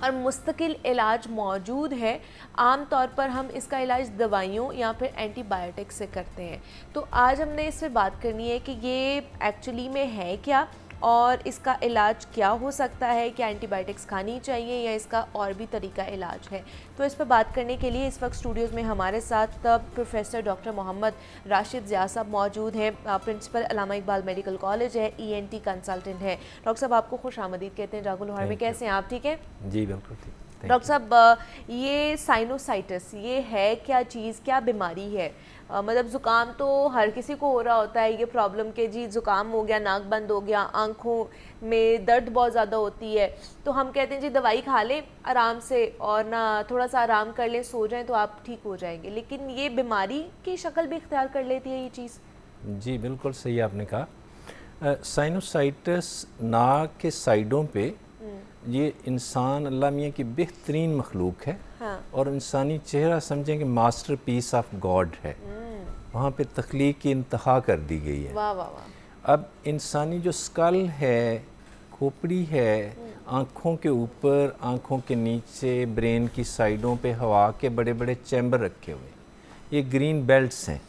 और मुस्तकिल इलाज मौजूद है। आम तौर पर हम इसका इलाज दवाइयों या फिर एंटीबायोटिक से करते हैं। तो आज हमने इससे बात करनी है कि ये एक्चुअली में है क्या और इसका इलाज क्या हो सकता है, क्या एंटीबायोटिक्स खानी चाहिए या इसका और भी तरीका इलाज है। तो इस पर बात करने के लिए इस वक्त स्टूडियोज़ में हमारे साथ प्रोफेसर डॉक्टर मोहम्मद राशिद ज़िया साहब मौजूद हैं। प्रिंसिपल अल्लामा इकबाल मेडिकल कॉलेज है, ENT कंसल्टेंट है। डॉक्टर साहब, आपको खुश आमदीद कहते हैं जागो लाहौर में। कैसे हैं आप? ठीक है जी, बिल्कुल ठीक। डॉक्टर साहब, ये साइनोसाइटिस ये है क्या चीज़, क्या बीमारी है? मतलब ज़ुकाम तो हर किसी को हो रहा होता है, ये प्रॉब्लम के जी ज़ुकाम हो गया, नाक बंद हो गया, आँखों में दर्द बहुत ज़्यादा होती है, तो हम कहते हैं जी दवाई खा लें आराम से और ना थोड़ा सा आराम कर लें, सो जाएं तो आप ठीक हो जाएंगे। लेकिन ये बीमारी की शक्ल भी इख्तियार कर लेती है ये चीज़। जी, बिल्कुल सही आपने कहा। साइनोसाइटिस नाक के साइडों पे ये इंसान अल्लाह मियाँ की बेहतरीन मखलूक है। हाँ। और इंसानी चेहरा समझें कि मास्टर पीस ऑफ गॉड है, वहाँ पे तख्लीक की इंतहा कर दी गई है। वाह वाह वाह। अब इंसानी जो स्कल है, खोपड़ी है, आँखों के ऊपर, आँखों के नीचे, ब्रेन की साइडों पे हवा के बड़े बड़े चैम्बर रखे हुए, ये ग्रीन बेल्ट्स हैं,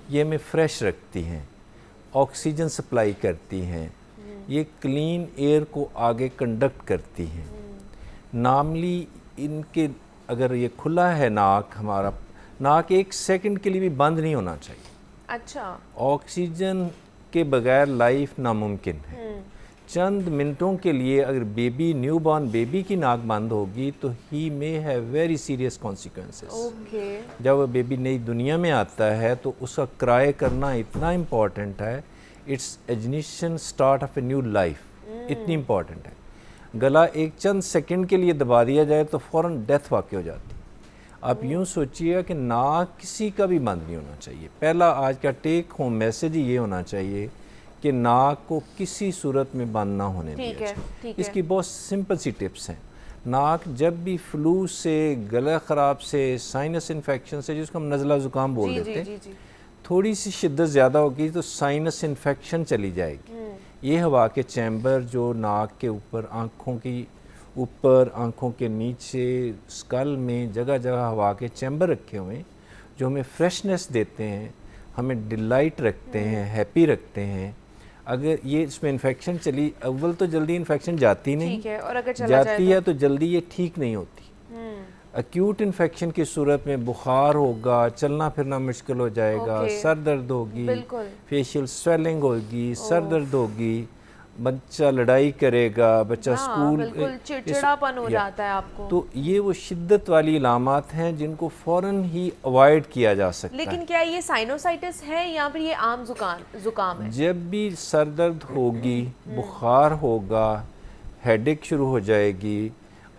ये हमें फ्रेश रखती हैं, ऑक्सीजन सप्लाई करती हैं, ये क्लीन एयर को आगे कंडक्ट करती हैं। नॉर्मली इनके अगर ये खुला है नाक, हमारा नाक 1 सेकंड के लिए भी बंद नहीं होना चाहिए। अच्छा। ऑक्सीजन के बगैर लाइफ नामुमकिन है। चंद मिनटों के लिए अगर बेबी, न्यूबॉर्न बेबी की नाक बंद होगी तो he may have very serious consequences. Okay. जब बेबी नई दुनिया में आता है तो उसका क्राई करना इतना इम्पॉर्टेंट है, it's ignition start of a new life, इतनी इम्पॉर्टेंट है। गला एक चंद सेकंड के लिए दबा दिया जाए तो फ़ौरन डेथ वाक़ हो जाती है। आप यूँ सोचिए कि नाक किसी का भी बंद नहीं होना चाहिए। पहला आज का टेक होम मैसेज ये होना चाहिए कि नाक को किसी सूरत में बंद ना होने दिया जाए। इसकी बहुत सिंपल सी टिप्स हैं। नाक जब भी फ्लू से, गला ख़राब से, साइनस इन्फेक्शन से, जिसको हम नज़ला ज़ुकाम बोल देते हैं, थोड़ी सी शिद्दत ज़्यादा होगी तो साइनस इन्फेक्शन चली जाएगी। ये हवा के चैम्बर जो नाक के ऊपर, आँखों की ऊपर, आँखों के नीचे, स्कल में जगह जगह हवा के चैम्बर रखे हुए हैं जो हमें फ्रेशनेस देते हैं, हमें डिलाइट रखते हैं, हैप्पी रखते हैं। अगर ये इसमें इन्फेक्शन चली, अव्वल तो जल्दी इन्फेक्शन जाती नहीं, ठीक है, और अगर चला जाती है तो जल्दी ये ठीक नहीं होती। एक्यूट इन्फेक्शन की सूरत में बुखार होगा, चलना फिरना मुश्किल हो जाएगा, ओके। सर दर्द होगी, बिल्कुल। फेशियल स्वेलिंग होगी, सर दर्द होगी, बच्चा लड़ाई करेगा, बच्चा हाँ, स्कूल बिल्कुल चिड़चिड़ापन हो जाता है आपको। तो ये वो शिद्दत वाली इलामात हैं जिनको फ़ौरन ही अवॉइड किया जा सकता लेकिन है। क्या ये साइनोसाइटिस है या फिर ये आम जुकाम है? जब भी सर दर्द होगी, बुखार होगा, हेडेक शुरू हो जाएगी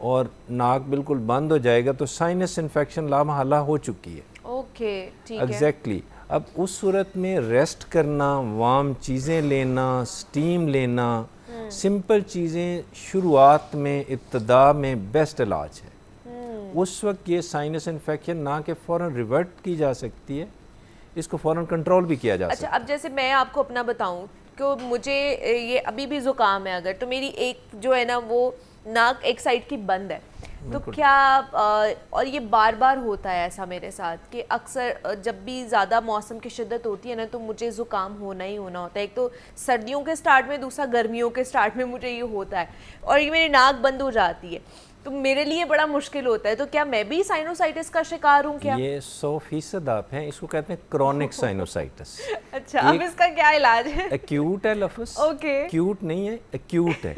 और नाक बिल्कुल बंद हो जाएगा तो साइनस इन्फेक्शन लामहला हो चुकी है। ओके, ठीक है। एग्जैक्टली। अब उस सूरत में रेस्ट करना, वार्म चीज़ें लेना, स्टीम लेना, सिंपल चीज़ें शुरुआत में, इब्तदा में बेस्ट इलाज है। उस वक्त ये साइनस इन्फेक्शन ना के फ़ौरन रिवर्ट की जा सकती है, इसको फ़ौरन कंट्रोल भी किया जा अच्छा, सकता है। अब जैसे मैं आपको अपना बताऊं कि मुझे ये अभी भी जुकाम है, अगर तो मेरी एक जो है ना वो नाक एक साइड की बंद है, तो क्या और ये बार बार होता है ऐसा मेरे साथ कि अक्सर जब भी ज़्यादा मौसम की शिद्दत होती है ना तो मुझे ज़ुकाम होना ही होना होता है। एक तो सर्दियों के स्टार्ट में, दूसरा गर्मियों के स्टार्ट में मुझे ये होता है और ये मेरी नाक बंद हो जाती है, तो मेरे लिए बड़ा मुश्किल होता है। तो क्या मैं भी साइनोसाइटिस का शिकार हूँ क्या? ये 100% आप हैं, इसको कहते हैं क्रॉनिक साइनोसाइटिस। अच्छा, अब इसका क्या इलाज है? एक्यूट है लफ्ज़, ओके। एक्यूट नहीं है, एक्यूट है।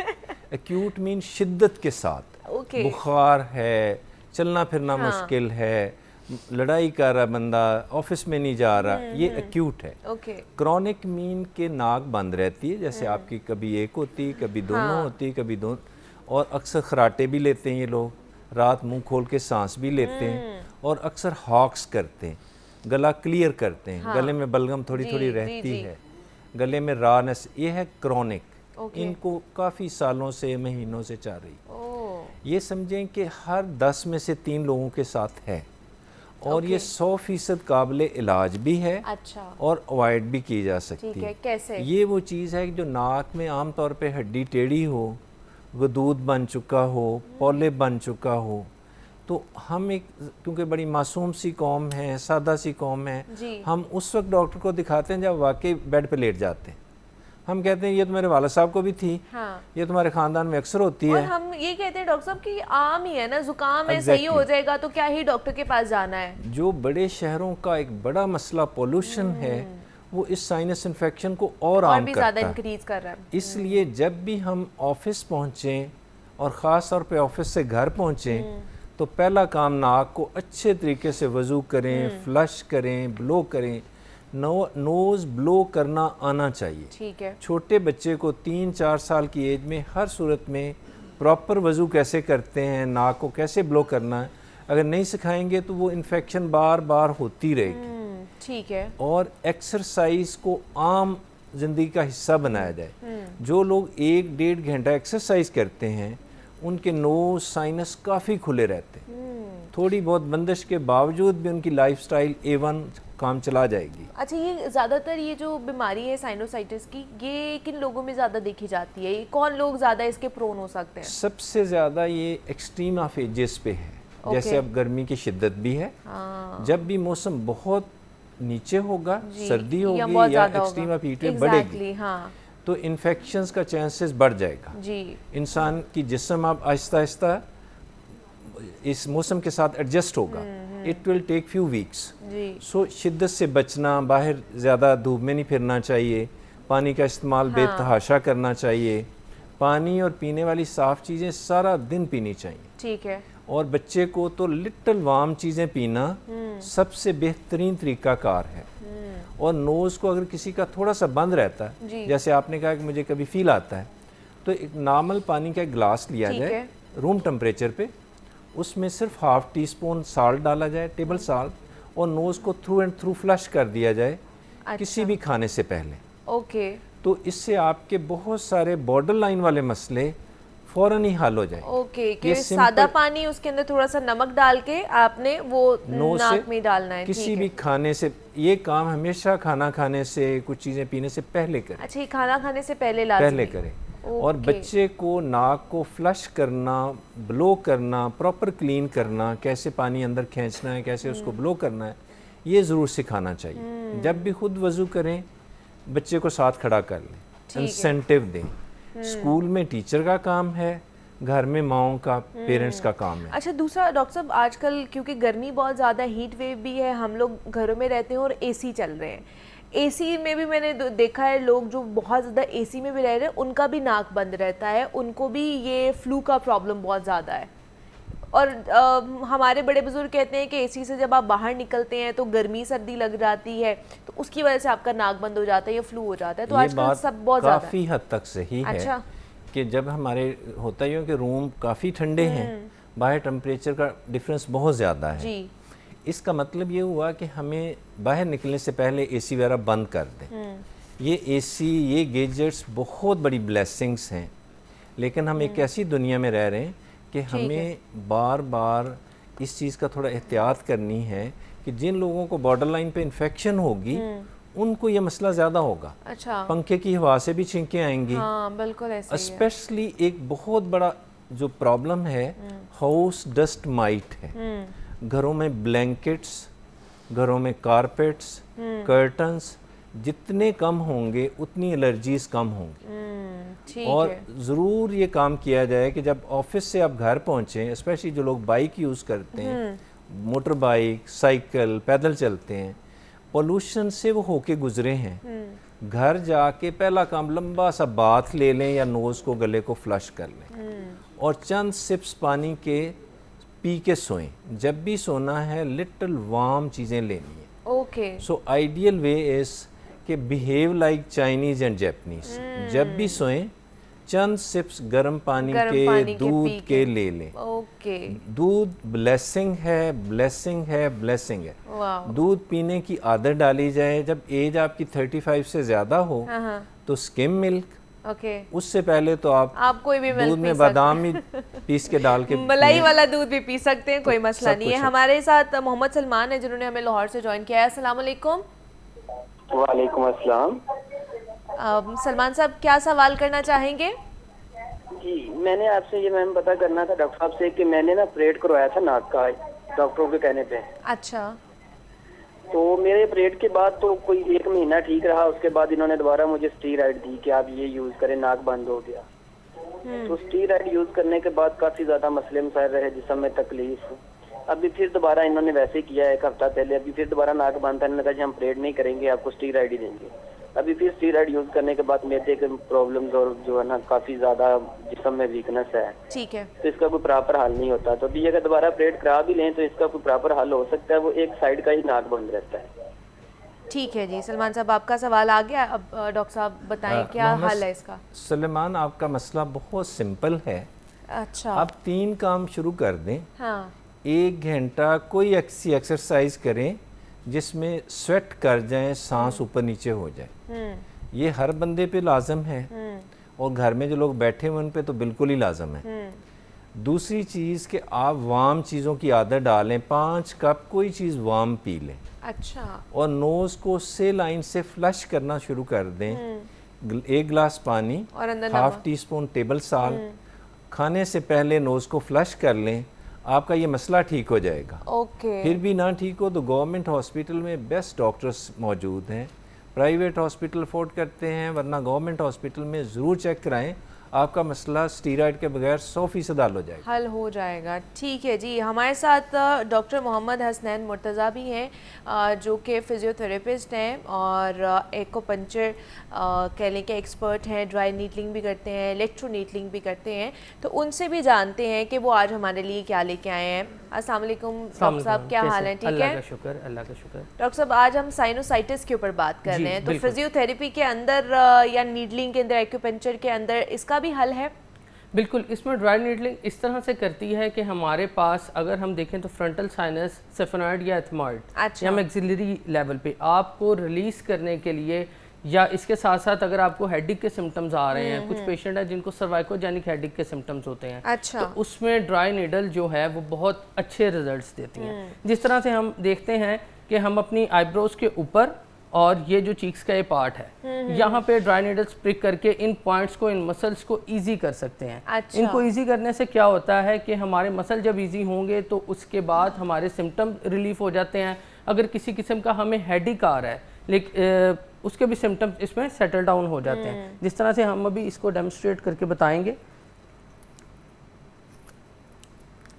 एक्यूट मीन शिद्दत के साथ, ओके। बुखार है, चलना फिरना मुश्किल है, लड़ाई कर रहा बंदा, ऑफिस में नहीं जा रहा, ये एक्यूट है। ओके। क्रॉनिक मीन के नाक बंद रहती है, जैसे आपकी कभी एक होती, कभी दोनों होती, कभी दोनों, और अक्सर खराटे भी लेते हैं ये लोग, रात मुंह खोल के सांस भी लेते हैं और अक्सर हॉक्स करते हैं, गला क्लियर करते हैं, गले में बलगम थोड़ी थोड़ी रहती है, गले में रानस, ये है क्रॉनिक। इनको काफ़ी सालों से, महीनों से चल रही। ये समझें कि हर 10 में से 3 लोगों के साथ है और ये 100% काबिल इलाज भी है। अच्छा। और अवॉइड भी की जा सकती है। कैसे? ये वो चीज़ है कि जो नाक में आम तौर पे हड्डी टेढ़ी हो, गदूद बन चुका हो, पौले बन चुका हो, तो हम एक, क्योंकि बड़ी मासूम सी कौम है, सादा सी कौम है, हम उस वक्त डॉक्टर को दिखाते हैं जब वाकई बेड पे लेट जाते हैं। हम कहते हैं ये तो मेरे वाला साहब को भी थी, हाँ। ये तुम्हारे खानदान में अक्सर होती है। और हम ये कहते हैं डॉक्टर साहब कि आम ही है ना, जुकाम है, सही हो जाएगा, तो क्या ही डॉक्टर के पास जाना है। जो बड़े शहरों का एक बड़ा मसला पोल्यूशन है, वो इस साइनस इन्फेक्शन को और आम भी ज़्यादा इंक्रीज कर रहा है। इसलिए जब भी हम ऑफिस पहुँचें और ख़ास तौर पे ऑफिस से घर पहुँचें तो पहला काम नाक को अच्छे तरीके से वज़ू करें, फ्लश करें, ब्लो करें। नोज़ ब्लो करना आना चाहिए। ठीक है। छोटे बच्चे को 3-4 साल की एज में हर सूरत में प्रॉपर वज़ू कैसे करते हैं, नाक को कैसे ब्लो करना है, अगर नहीं सिखाएंगे तो वो इन्फेक्शन बार बार होती रहेगी। ठीक है। और एक्सरसाइज को आम ज़िंदगी का हिस्सा बनाया जाए। जो लोग 1-1.5 घंटा एक्सरसाइज करते हैं उनके नोज साइनस काफ़ी खुले रहते हैं। थोड़ी बहुत बंदिश के बावजूद भी उनकी लाइफस्टाइल A1 काम चला जाएगी। अच्छा, ये ज़्यादातर ये जो बीमारी है साइनोसाइटिस की, ये किन लोगों में ज़्यादा देखी जाती है? कौन लोग ज़्यादा इसके प्रोन हो सकते हैं? सबसे ज़्यादा ये एक्सट्रीम ऑफ एजेस पे है। जैसे अब गर्मी की शिद्दत भी है, जब भी मौसम बहुत नीचे होगा, सर्दी होगी या एक्सट्रीम ऑफ हीट वेव बढ़ेगी, तो इन्फेक्शंस का चांसेस बढ़ जाएगा जी। इंसान की जिस्म अब आहिस्ता आहिस्ता इस मौसम के साथ एडजस्ट होगा। It will take few weeks. So शिद्दत से बचना, बाहर ज़्यादा धूप में नहीं फिरना चाहिए, पानी का इस्तेमाल बेतहाशा करना चाहिए, पानी और पीने वाली साफ़ चीज़ें सारा दिन पीनी चाहिए। ठीक है। और बच्चे को तो लिटिल वार्म चीज़ें पीना सबसे बेहतरीन तरीका कार है। और नोज़ को अगर किसी का थोड़ा सा बंद रहता है, जैसे आपने कहा कि मुझे कभी फील आता है, तो एक नॉर्मल पानी का गिलास लिया जाए रूम टेम्परेचर पे, उसमें सिर्फ ½ टीस्पून साल्ट डाला जाए, टेबल साल्ट, और नोज़ को थ्रू एंड थ्रू फ्लश कर दिया जाए। अच्छा। किसी भी खाने से पहले। ओके। तो इससे आपके बहुत सारे बॉर्डर लाइन वाले मसले फ़ौरन ही हल हो जाए। ओके, कि सादा पानी, उसके अंदर थोड़ा सा नमक डाल के आपने वो नाक में डालना है। किसी भी खाने से, ये काम हमेशा खाना खाने से, कुछ चीज़ें पीने से पहले करें। अच्छा, ये खाना खाने से पहले करें। और बच्चे को नाक को फ्लश करना, ब्लो करना, प्रॉपर क्लीन करना, कैसे पानी अंदर खींचना है, कैसे उसको ब्लो करना है, ये ज़रूर सिखाना चाहिए। जब भी खुद वज़ू करें, बच्चे को साथ खड़ा कर लें, इंसेंटिव दें। स्कूल में टीचर का काम है, घर में माओं का, पेरेंट्स का काम है। अच्छा, दूसरा डॉक्टर साहब, आजकल क्योंकि गर्मी बहुत ज़्यादा, हीट वेव भी है, हम लोग घरों में रहते हैं और एसी चल रहे हैं। एसी में भी मैंने देखा है लोग जो बहुत ज़्यादा एसी में भी रह रहे हैं उनका भी नाक बंद रहता है, उनको भी ये फ्लू का प्रॉब्लम बहुत ज़्यादा है। और हमारे बड़े बुजुर्ग कहते हैं कि एसी से जब आप बाहर निकलते हैं तो गर्मी सर्दी लग जाती है, तो उसकी वजह से आपका नाक बंद हो जाता है या फ्लू हो जाता है। तो आजकल सब बहुत ज़्यादा काफ़ी हद तक सही है। अच्छा। कि जब हमारे होता ही हो कि रूम काफ़ी ठंडे हैं, बाहर टेम्परेचर का डिफरेंस बहुत ज़्यादा है जी। इसका मतलब ये हुआ कि हमें बाहर निकलने से पहले एसी वगैरह बंद कर दें। ये एसी, ये गैजेट्स बहुत बड़ी ब्लेसिंग्स हैं, लेकिन हम एक ऐसी दुनिया में रह रहे हैं कि हमें बार बार इस चीज़ का थोड़ा एहतियात करनी है कि जिन लोगों को बॉर्डर लाइन पे इन्फेक्शन होगी उनको ये मसला ज़्यादा होगा। अच्छा। पंखे की हवा से भी छींकें आएंगी। हाँ, बिल्कुल ऐसे ही है। स्पेशली एक बहुत बड़ा जो प्रॉब्लम है हाउस डस्ट माइट है। घरों में ब्लैंकेट्स, घरों में कारपेट्स, कर्टन्स जितने कम होंगे उतनी एलर्जीज कम होंगी। और ज़रूर ये काम किया जाए कि जब ऑफिस से आप घर पहुँचें, स्पेशली जो लोग बाइक यूज़ करते हैं, मोटर बाइक, साइकिल, पैदल चलते हैं, पोल्यूशन से वो होके गुजरे हैं, घर जाके पहला काम लंबा सा बाथ ले लें या नोज़ को, गले को फ्लश कर लें और चंद सिप्स पानी के पी के सोएं। जब भी सोना है लिटिल वार्म चीज़ें लेनी है। Okay. So ideal way is कि behave like Chinese and Japanese. जब भी सोएं चंद सिप्स गर्म पानी के दूध के ले लें। ओके। दूध ब्लेसिंग है, ब्लेसिंग है, ब्लेसिंग है। दूध पीने की आदत डाली जाए। जब एज आपकी 35 से ज़्यादा हो तो स्किम मिल्क। ओके। उससे पहले तो आप कोई भी दूध में बादाम ही पीस के डाल के मलाई वाला दूध भी पी सकते हैं, कोई मसला नहीं है। हमारे साथ मोहम्मद सलमान है जिन्होंने हमें लाहौर से ज्वाइन किया है। अस्सलाम वालेकुम। वालेकुम अस्सलाम। सलमान साहब, क्या सवाल करना चाहेंगे? जी, मैंने आपसे ये मैम पता करना था डॉक्टर साहब से कि मैंने ना ऑपरेट करवाया था नाक का डॉक्टरों के कहने पे। अच्छा। तो मेरे ऑपरेट के बाद तो कोई 1 महीना ठीक रहा, उसके बाद इन्होंने दोबारा मुझे स्टीरॉइड दी कि आप ये यूज करें, नाक बंद हो गया। तो स्टीरॉइड यूज करने के बाद काफी ज्यादा मसले मसाइल रहे, जिसम में तकलीफ। अभी फिर दोबारा इन्होंने वैसे किया है 1 हफ्ता पहले, अभी फिर दोबारा नाक बंद करने लगा, हम ऑपरेट नहीं करेंगे, आपको स्टीरॉइड ही देंगे। अभी फिर स्टीरॉइड यूज करने के बाद मैदे के प्रॉब्लम्स और जो है ना काफी ज्यादा जिस्म में वीकनेस है। ठीक है। तो इसका कोई प्रॉपर हल नहीं होता। तो अभी अगर दोबारा ऑपरेट करा भी लें तो इसका कोई प्रॉपर हल हो सकता है? वो एक साइड का ही नाक बंद रहता है। ठीक है जी सलमान साहब, आपका सवाल आ गया। अब डॉक्टर साहब बताएं क्या हल है इसका? सलेमान, आपका मसला बहुत सिंपल है। अच्छा। आप 3 काम शुरू कर दें। हाँ। 1 घंटा कोई ऐसी एक्सरसाइज करें जिसमें स्वेट कर जाए, सांस ऊपर नीचे हो जाए। ये हर बंदे पे लाजम है और घर में जो लोग बैठे हुए उन पे तो बिल्कुल ही लाजम है। दूसरी चीज़ कि आप वार्म चीज़ों की आदत डालें। 5 कप कोई चीज़ वार्म पी लें। अच्छा। और नोज़ को से लाइन से फ्लश करना शुरू कर दें। 1 गिलास पानी और अंदर 1/2 टीस्पून टेबल साल्ट, खाने से पहले नोज़ को फ्लश कर लें, आपका ये मसला ठीक हो जाएगा। ओके। फिर भी ना ठीक हो तो गवर्नमेंट हॉस्पिटल में बेस्ट डॉक्टर्स मौजूद हैं। प्राइवेट हॉस्पिटल अफोर्ड करते हैं, वरना गवर्नमेंट हॉस्पिटल में ज़रूर चेक कराएं। आपका मसला स्टीरॉइड के बगैर 100% हल हो जाएगा। हल हो जाएगा। ठीक है जी। हमारे साथ डॉक्टर मोहम्मद हसनैन मुर्तज़ा भी हैं जो कि फ़िज़ियोथेरेपिस्ट हैं और एक्यूपंक्चर कह लें कि एक्सपर्ट हैं, ड्राई नीडलिंग भी करते हैं, इलेक्ट्रो नीडलिंग भी करते हैं। तो उनसे भी जानते हैं कि वो आज हमारे लिए क्या लेके आए हैं। अस्सलाम वालेकुम डॉक्टर साहब, क्या हाल है? ठीक है, अल्लाह का शुक्र, अल्लाह का शुक्र। डॉक्टर साहब, आज हम साइनोसाइटिस के ऊपर बात कर रहे हैं। तो फिजियोथेरेपी के अंदर या नीडलिंग के अंदर, एक्यूपंक्चर के अंदर इसका भी हल है? बिल्कुल। इसमें ड्राई नीडलिंग इस तरह से करती है कि हमारे पास अगर हम देखें तो फ्रंटल साइनस, सेफेनॉइड या एथमॉइड या मैक्सिलरी लेवल पे आपको रिलीज करने के लिए, या इसके साथ साथ अगर आपको हेडेक के सिम्टम्स आ रहे हैं, कुछ पेशेंट है जिनको सर्वाइकोजेनिक हेडेक के सिम्टम्स होते हैं। अच्छा। तो उसमें ड्राई नीडल जो है वो बहुत अच्छे रिजल्ट्स देती हैं। जिस तरह से हम देखते हैं कि हम अपनी आईब्रोज के ऊपर और ये जो चीक्स का ये पार्ट है, यहाँ पे ड्राई नीडल्स प्रिक करके इन पॉइंट्स को, इन मसल्स को इजी कर सकते हैं। अच्छा। इनको इजी करने से क्या होता है कि हमारे मसल जब इजी होंगे तो उसके बाद हमारे सिम्टम रिलीफ हो जाते हैं। अगर किसी किस्म का हमें हेडेक आ रहा है लेकिन उसके भी सिम्टम्स इसमें सेटल डाउन हो जाते हैं। जिस तरह से हम अभी इसको डेमोन्स्ट्रेट करके बताएंगे।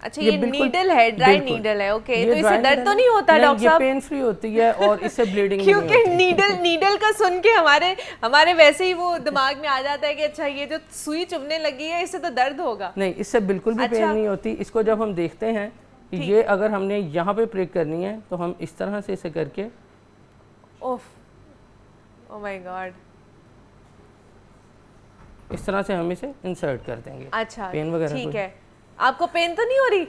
अच्छा, ये नीडल है, ड्राई नीडल है, ओके। तो इससे दर्द तो नहीं होता डॉक्टर साहब? ये पेन फ्री होती है और इससे ब्लीडिंग नहीं होती। क्योंकि नीडल का सुन के हमारे वैसे ही वो दिमाग में आ जाता है कि अच्छा ये जो सुई चुभने लगी है इससे तो दर्द होगा। नहीं, इससे बिल्कुल भी पेन नहीं होती। इसको जब हम देखते हैं ये अगर हमने यहाँ पे प्रिक करनी है तो हम इस तरह से इसे करके, ओह माय गॉड, इस तरह से हम इसे इंसर्ट कर देंगे। अच्छा, पेन वगैरह ठीक है। आपको पेन तो नहीं हो रही?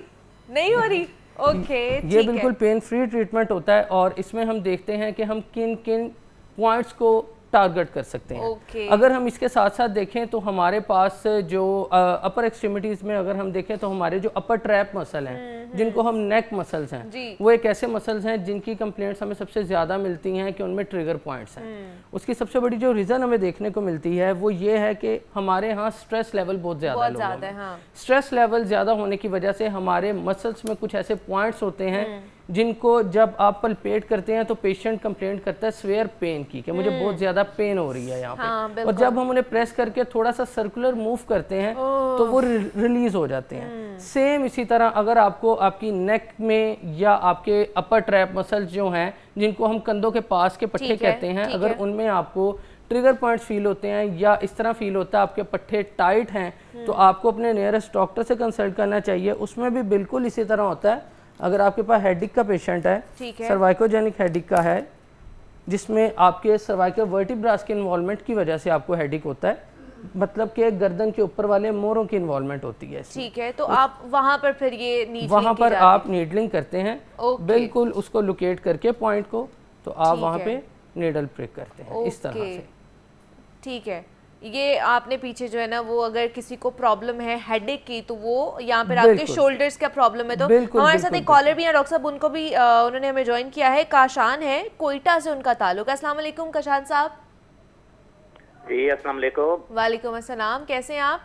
नहीं हो रही, ओके। ये बिल्कुल पेन फ्री ट्रीटमेंट होता है और इसमें हम देखते हैं कि हम किन किन पॉइंट्स को टारगेट कर सकते हैं। अगर हम इसके साथ साथ देखें तो हमारे पास जो अपर एक्सट्रीमिटीज में अगर हम देखें तो हमारे जो अपर ट्रैप मसल हैं, जिनको हम नेक मसल्स हैं, वो एक ऐसे मसल्स हैं जिनकी कंप्लेंट्स हमें सबसे ज़्यादा मिलती हैं कि उनमें ट्रिगर पॉइंट्स हैं। उसकी सबसे बड़ी जो रीज़न हमें देखने को मिलती है वो ये है कि हमारे यहाँ स्ट्रेस लेवल बहुत ज़्यादा है। स्ट्रेस लेवल ज़्यादा होने की वजह से हमारे मसल्स में कुछ ऐसे पॉइंट्स होते हैं जिनको जब आप पल्पेट करते हैं तो पेशेंट कंप्लेंट करता है स्वेयर पेन की, कि मुझे बहुत ज्यादा पेन हो रही है यहाँ पे। और जब हम उन्हें प्रेस करके थोड़ा सा सर्कुलर मूव करते हैं तो वो रिलीज हो जाते हैं। सेम इसी तरह अगर आपको आपकी नेक में या आपके अपर ट्रैप मसल्स जो हैं जिनको हम कंधों के पास के पट्टे कहते हैं, अगर उनमें आपको ट्रिगर पॉइंट्स फील होते हैं या इस तरह फील होता है आपके पट्टे टाइट हैं, तो आपको अपने नियरेस्ट डॉक्टर से कंसल्ट करना चाहिए। उसमें भी बिल्कुल इसी तरह होता है। अगर आपके पास हेडेक का पेशेंट है, सर्वाइकोजेनिक हेडेक का है, जिसमें आपके सर्वाइकल वर्टिब्रास के इन्वॉल्वमेंट की वजह से आपको हेडेक होता है, मतलब कि गर्दन के ऊपर वाले मोरों की इन्वॉल्वमेंट होती है। ठीक है, तो आप वहां पर फिर ये नीडलिंग वहां पर आप नीडलिंग करते हैं, बिल्कुल उसको लोकेट करके पॉइंट को, तो आप वहां पे नीडल प्रिक करते हैं इस तरह से। ठीक है, ये आपने पीछे जो है ना वो अगर किसी को प्रॉब्लम है हेडेक की तो वो यहाँ पर आपके शोल्डर्स का प्रॉब्लम है तो हमारे साथ एक कॉलर भी है डॉक्टर साहब, उनको भी उन्होंने हमें ज्वाइन किया है। काशान है, कोयटा से उनका ताल्लुक। अस्सलाम वालेकुम काशान साहब। जी अस्सलाम वालेकुम। वालेकुम अस्सलाम, कैसे हैं आप?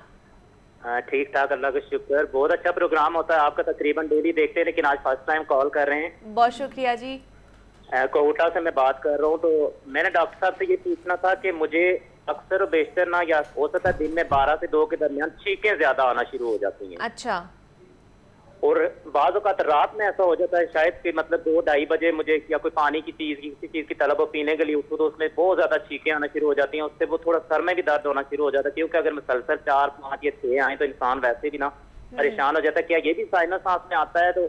ठीक ठाक, अल्लाह का शुक्र। बहुत अच्छा प्रोग्राम होता है आपका, तकरीबन डेली देखते हैं, लेकिन आज फर्स्ट टाइम कॉल कर रहे हैं। बहुत शुक्रिया जी। कोटा से मैं बात कर रहा हूँ। तो मैंने डॉक्टर साहब से ये पूछना था कि मुझे अक्सर बेशतर ना या हो सकता है दिन में 12 से 2 के दरमियान छींकें ज्यादा आना शुरू हो जाती हैं। अच्छा। और बाज़ औक़ात रात में ऐसा हो जाता है शायद कि मतलब 2-2:30 बजे मुझे या कोई पानी की चीज़ किसी चीज़ की तलब हो पीने के लिए उठूँ तो उसमें बहुत ज़्यादा छींकें आना शुरू हो जाती हैं। उससे वो थोड़ा सर में भी दर्द होना शुरू हो जाता है, क्योंकि अगर मुसलसल 4, 5 या 6 आए तो इंसान वैसे भी ना परेशान हो जाता है। क्या ये भी साइनस सांस में आता है? तो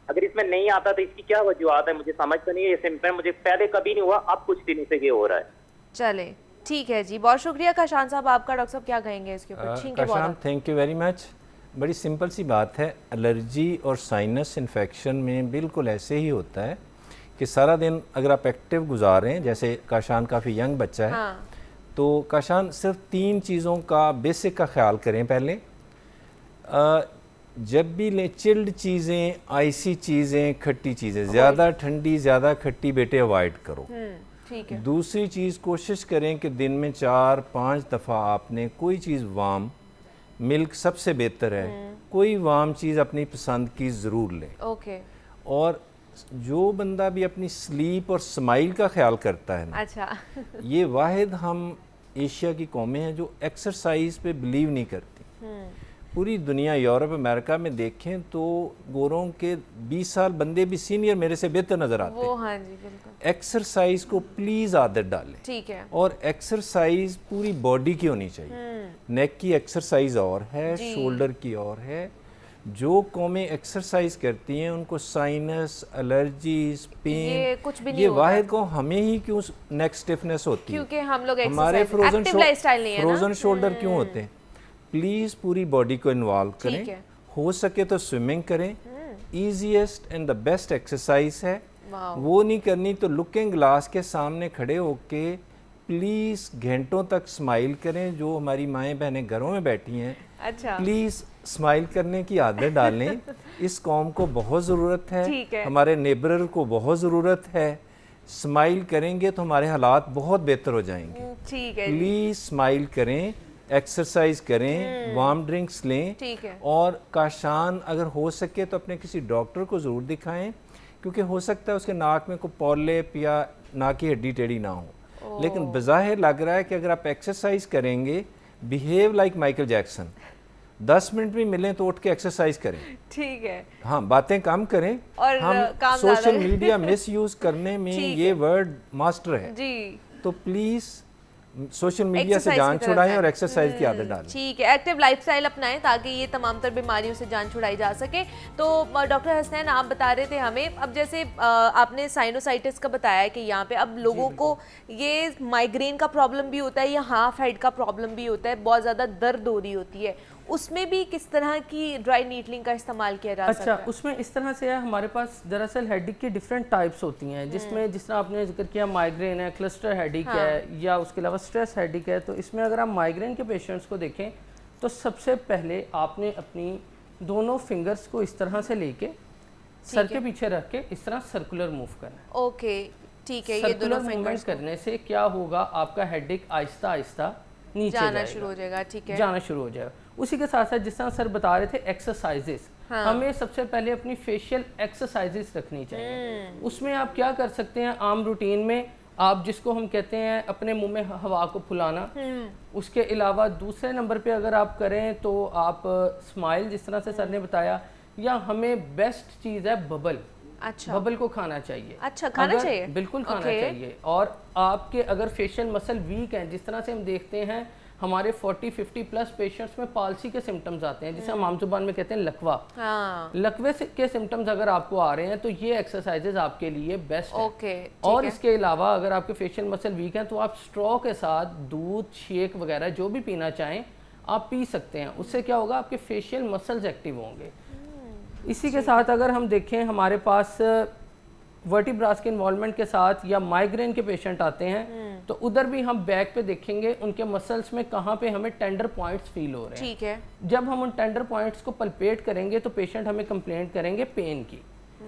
अगर इसमें नहीं आता तो इसकी क्या वजूहत है? मुझे समझ तो नहीं है। ये सिम्पटम मुझे पहले कभी नहीं हुआ, अब कुछ दिनों से ये हो रहा है। चले ठीक है जी, बहुत शुक्रिया काशान साहब आपका। डॉक्टर साहब क्या कहेंगे इसके ऊपर? Kashan thank you very much. बड़ी सिंपल सी बात है, एलर्जी और साइनस इन्फेक्शन में बिल्कुल ऐसे ही होता है कि सारा दिन अगर आप एक्टिव गुजार रहे हैं, जैसे काशान काफ़ी यंग बच्चा है, हाँ। तो काशान सिर्फ 3 चीज़ों का बेसिक का ख्याल करें। पहले जब भी लें चिल्ड चीज़ें, आइसी चीज़ें, खट्टी चीज़ें, ज़्यादा ठंडी ज़्यादा खट्टी बेटे अवॉइड करो। ठीक है। दूसरी चीज़ कोशिश करें कि दिन में 4-5 दफ़ा आपने कोई चीज़ वार्म, मिल्क सबसे बेहतर है, कोई वार्म चीज़ अपनी पसंद की ज़रूर लें। ओके। और जो बंदा भी अपनी स्लीप और स्माइल का ख्याल करता है ना, अच्छा ये वाहिद हम एशिया की कौमें हैं जो एक्सरसाइज पे बिलीव नहीं करती। पूरी दुनिया, यूरोप, अमेरिका में देखें तो गोरों के 20 साल बंदे भी सीनियर मेरे से बेहतर नजर आते हैं। हाँ जी, बिल्कुल। एक्सरसाइज को प्लीज आदत डालें। ठीक है। और एक्सरसाइज पूरी बॉडी की होनी चाहिए। नेक की एक्सरसाइज और है, शोल्डर की और है। जो कौमें एक्सरसाइज करती हैं उनको साइनस, एलर्जीज, पेन, कुछ भी नहीं ये वाहिद को हमें ही क्यों नेक स्टिफनेस होती है? क्योंकि हम लोग हमारे फ्रोजन शोल्डर क्यों होते हैं? प्लीज पूरी बॉडी को इन्वॉल्व करें। हो सके तो स्विमिंग करें, easiest and the best exercise है। वो नहीं करनी तो लुकिंग ग्लास के सामने खड़े होके प्लीज घंटों तक स्माइल करें। जो हमारी माएँ बहनें घरों में बैठी हैं, अच्छा, प्लीज स्माइल करने की आदत डालें। इस कौम को बहुत ज़रूरत है, हमारे नेबर को बहुत ज़रूरत है। स्माइल करेंगे तो हमारे हालात बहुत बेहतर हो जाएंगे। ठीक है। प्लीज स्माइल करें, एक्सरसाइज करें, वार्म ड्रिंक्स लें। ठीक है। और काशान अगर हो सके तो अपने किसी डॉक्टर को ज़रूर दिखाएं, क्योंकि हो सकता है उसके नाक में कोई पॉलिप या नाक की हड्डी टेढ़ी ना हो। लेकिन बज़ाहिर लग रहा है कि अगर आप एक्सरसाइज करेंगे, behave like Michael Jackson, 10 minute भी मिलें तो उठ के एक्सरसाइज करें। ठीक है। हाँ, बातें कम करें और हम काम सोशल मीडिया मिस यूज करने में ये वर्ड मास्टर है जी। तो प्लीज सोशल मीडिया से जान छुड़ाएं और एक्सरसाइज की आदत डालें। ठीक है, एक्टिव लाइफस्टाइल अपनाएं ताकि ये तमाम तर बीमारियों से जान छुड़ाई जा सके। तो डॉक्टर हसनैन, आप बता रहे थे हमें, अब जैसे आपने साइनोसाइटिस का बताया कि यहाँ पे अब लोगों को ये माइग्रेन का प्रॉब्लम भी होता है या हाफ हेड का प्रॉब्लम भी होता है, बहुत ज़्यादा दर्द हो रही होती है, उसमें भी किस तरह की ड्राई नीडलिंग का इस्तेमाल किया जा सकता है? अच्छा, उसमें इस तरह से है, हमारे पास दरअसल हेडेक की डिफरेंट टाइप्स होती हैं, जिसमें जिस तरह आपने जिक्र किया माइग्रेन है, क्लस्टर हेडेक है, या उसके अलावा स्ट्रेस हेडेक है। तो इसमें अगर आप माइग्रेन के पेशेंट्स को देखें तो सबसे पहले आपने अपनी दोनों फिंगर्स को इस तरह से लेके सर के पीछे रख के इस तरह सर्कुलर मूव करना है। ओके, ठीक है। ये सर्कुलर दोनों मूवमेंट फिंगर्स करने से क्या होगा, आपका हेडेक आहिस्ता आहिस्ता नीचे जाना शुरू हो जाएगा। ठीक है, जाना शुरू हो जाएगा। उसी के साथ साथ जिस तरह सर बता रहे थे एक्सरसाइजेस, हमें सबसे पहले अपनी फेशियल एक्सरसाइजेस रखनी चाहिए। उसमें आप क्या कर सकते हैं, आम रूटीन में आप जिसको हम कहते हैं अपने मुंह में हवा को फुलाना, उसके अलावा दूसरे नंबर पे अगर आप करें तो आप स्माइल, जिस तरह से सर ने बताया, या हमें बेस्ट चीज़ है बबल। अच्छा, बबल को खाना चाहिए। अच्छा, खाना चाहिए, बिल्कुल खाना चाहिए। और आपके अगर फेशियल मसल वीक हैं, जिस तरह से हम देखते हैं हमारे 40-50 प्लस पेशेंट्स में पालसी के सिम्टम्स आते हैं, जिसे हम आम जुबान में कहते हैं लकवा। लकवे के सिम्टम्स अगर आपको आ रहे हैं तो ये एक्सरसाइजेज आपके लिए बेस्ट है। और इसके अलावा अगर आपके फेशियल मसल वीक हैं तो आप स्ट्रॉ के साथ दूध, शेक वगैरह जो भी पीना चाहें आप पी सकते हैं। उससे क्या होगा, आपके फेशियल मसल्स एक्टिव होंगे। इसी के साथ अगर हम देखें, हमारे पास वर्टिब्रास के इन्वॉल्वमेंट के साथ या माइग्रेन के पेशेंट आते हैं तो उधर भी हम बैक पे देखेंगे उनके मसल्स में कहाँ पे हमें टेंडर पॉइंट्स फील हो रहे हैं। ठीक है। जब हम उन टेंडर पॉइंट्स को पल्पेट करेंगे तो पेशेंट हमें कंप्लेंट करेंगे पेन की।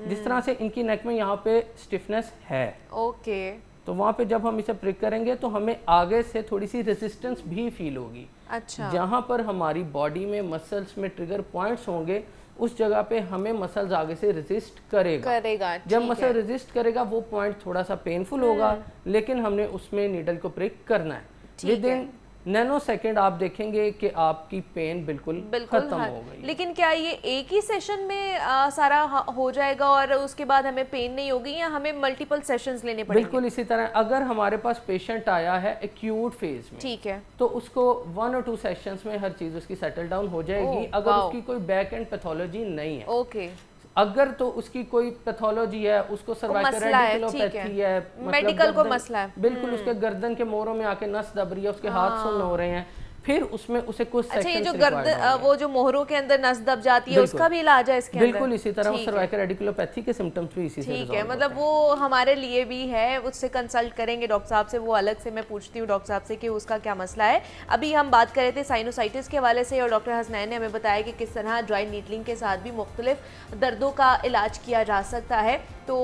जिस तरह से इनकी नेक में यहाँ पे स्टिफनेस है, ओके, तो वहाँ पे जब हम इसे प्रिक करेंगे तो हमें आगे से थोड़ी सी रेजिस्टेंस भी फील होगी। अच्छा, जहाँ पर हमारी बॉडी में मसल्स में ट्रिगर पॉइंट्स होंगे उस जगह पे हमें मसल्स आगे से रेजिस्ट करेगा। जब मसल रेजिस्ट करेगा वो पॉइंट थोड़ा सा पेनफुल होगा, लेकिन हमने उसमें नीडल को प्रिक करना है। विद इन नैनो सेकंड आप देखेंगे कि आपकी पेन बिल्कुल खत्म हो गई। लेकिन क्या ये एक ही सेशन में सारा हो जाएगा और उसके बाद हमें पेन नहीं होगी, या हमें मल्टीपल सेशंस लेने पड़ेंगे? बिल्कुल इसी तरह। अगर हमारे पास पेशेंट आया है एक्यूट फेज में, ठीक है, तो उसको 1 और 2 सेशंस में हर चीज उसकी सेटल डाउन हो जाएगी। अगर उसकी कोई बैक एंड पैथोलॉजी नहीं है, ओके, अगर तो उसकी कोई पैथोलॉजी है, उसको सर्वाइकल रेडिकुलोपैथी है, मेडिकल को मसला है, बिल्कुल उसके गर्दन के मोरों में आके नस दब रही है, उसके हाथ सुन्न हो रहे हैं, फिर उसमें उसे कुछ अच्छा, ये जो गर्दन वो जो मोहरों के अंदर नस दब जाती है उसका भी इलाज है इसके अंदर? बिल्कुल इसी तरह सर्वाइकल रेडिकुलोपैथी के सिम्टम्स भी इसी से ठीक है, मतलब वो हमारे लिए भी है, उससे कंसल्ट करेंगे डॉक्टर साहब से। वो अलग से मैं पूछती हूँ डॉक्टर साहब से कि उसका क्या मसला है। अभी हम बात कर रहे थे साइनोसाइटिस के हवाले से और डॉक्टर हसनैन ने हमें बताया कि किस तरह ड्राई नीडलिंग के साथ भी मुख्तलिफ दर्दों का इलाज किया जा सकता है। तो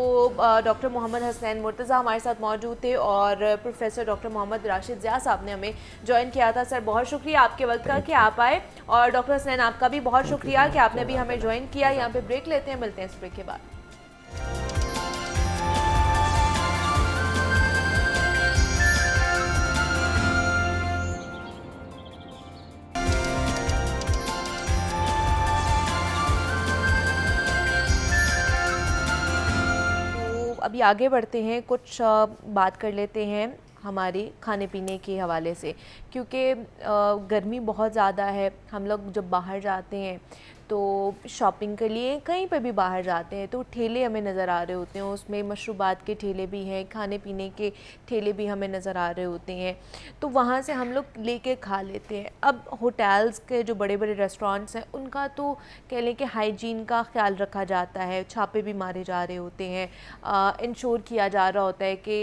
डॉक्टर मोहम्मद हसनैन मुर्तज़ा हमारे साथ मौजूद थे और प्रोफेसर डॉक्टर मोहम्मद राशिद ज़िया साहब ने हमें ज्वाइन किया था। सर, बहुत शुक्रिया आपके वक्त का कि आप आए, और डॉक्टर हसनैन आपका भी बहुत शुक्रिया कि आपने भी हमें ज्वाइन किया। यहाँ पे ब्रेक लेते हैं, मिलते हैं इस ब्रेक के बाद। अभी आगे बढ़ते हैं, कुछ बात कर लेते हैं हमारे खाने पीने के हवाले से, क्योंकि गर्मी बहुत ज़्यादा है। हम लोग जब बाहर जाते हैं तो शॉपिंग के लिए कहीं पे भी बाहर जाते हैं तो ठेले हमें नज़र आ रहे होते हैं, उसमें मशरूबात के ठेले भी हैं, खाने पीने के ठेले भी हमें नज़र आ रहे होते हैं, तो वहाँ से हम लोग लेके खा लेते हैं। अब होटल्स के जो बड़े बड़े रेस्टोरेंट्स हैं उनका तो कह लें कि हाइजीन का ख्याल रखा जाता है, छापे भी मारे जा रहे होते हैं, इंश्योर किया जा रहा होता है कि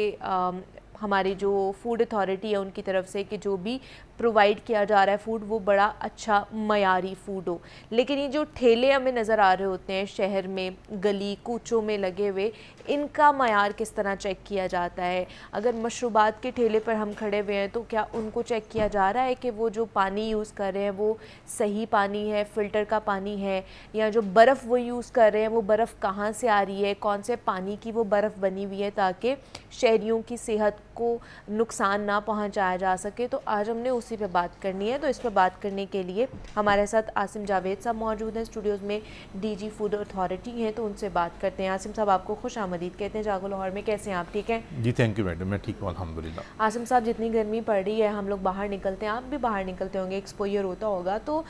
हमारी जो फूड अथॉरिटी है उनकी तरफ से कि जो भी प्रोवाइड किया जा रहा है फूड वो बड़ा अच्छा मयारी फूड हो। लेकिन ये जो ठेले हमें नज़र आ रहे होते हैं शहर में, गली कूचों में लगे हुए, इनका मयार किस तरह चेक किया जाता है? अगर मशरूबात के ठेले पर हम खड़े हुए हैं तो क्या उनको चेक किया जा रहा है कि वो जो पानी यूज़ कर रहे हैं वो सही पानी है, फ़िल्टर का पानी है, या जो बर्फ़ वो यूज़ कर रहे हैं वो बर्फ़ कहाँ से आ रही है, कौन से पानी की वो बर्फ़ बनी हुई है, ताकि शहरियों की सेहत को नुकसान ना पहुंचाया जा सके। तो आज हमने उसी पे बात करनी है। तो इस पे बात करने के लिए हमारे साथ आसिम जावेद साहब मौजूद हैं स्टूडियोज़ में, डीजी फूड अथॉरिटी हैं। तो उनसे बात करते हैं। आसिम साहब, आपको खुश आमदीद कहते हैं जागो लाहौर में। कैसे हैं आप? ठीक हैं जी, थैंक यू मैडम, मैं ठीक हूँ अल्हम्दुलिल्लाह। आसिम साहब, जितनी गर्मी पड़ रही है, हम लोग बाहर निकलते हैं, आप भी बाहर निकलते होंगे, एक्सपोजर होता होगा, तो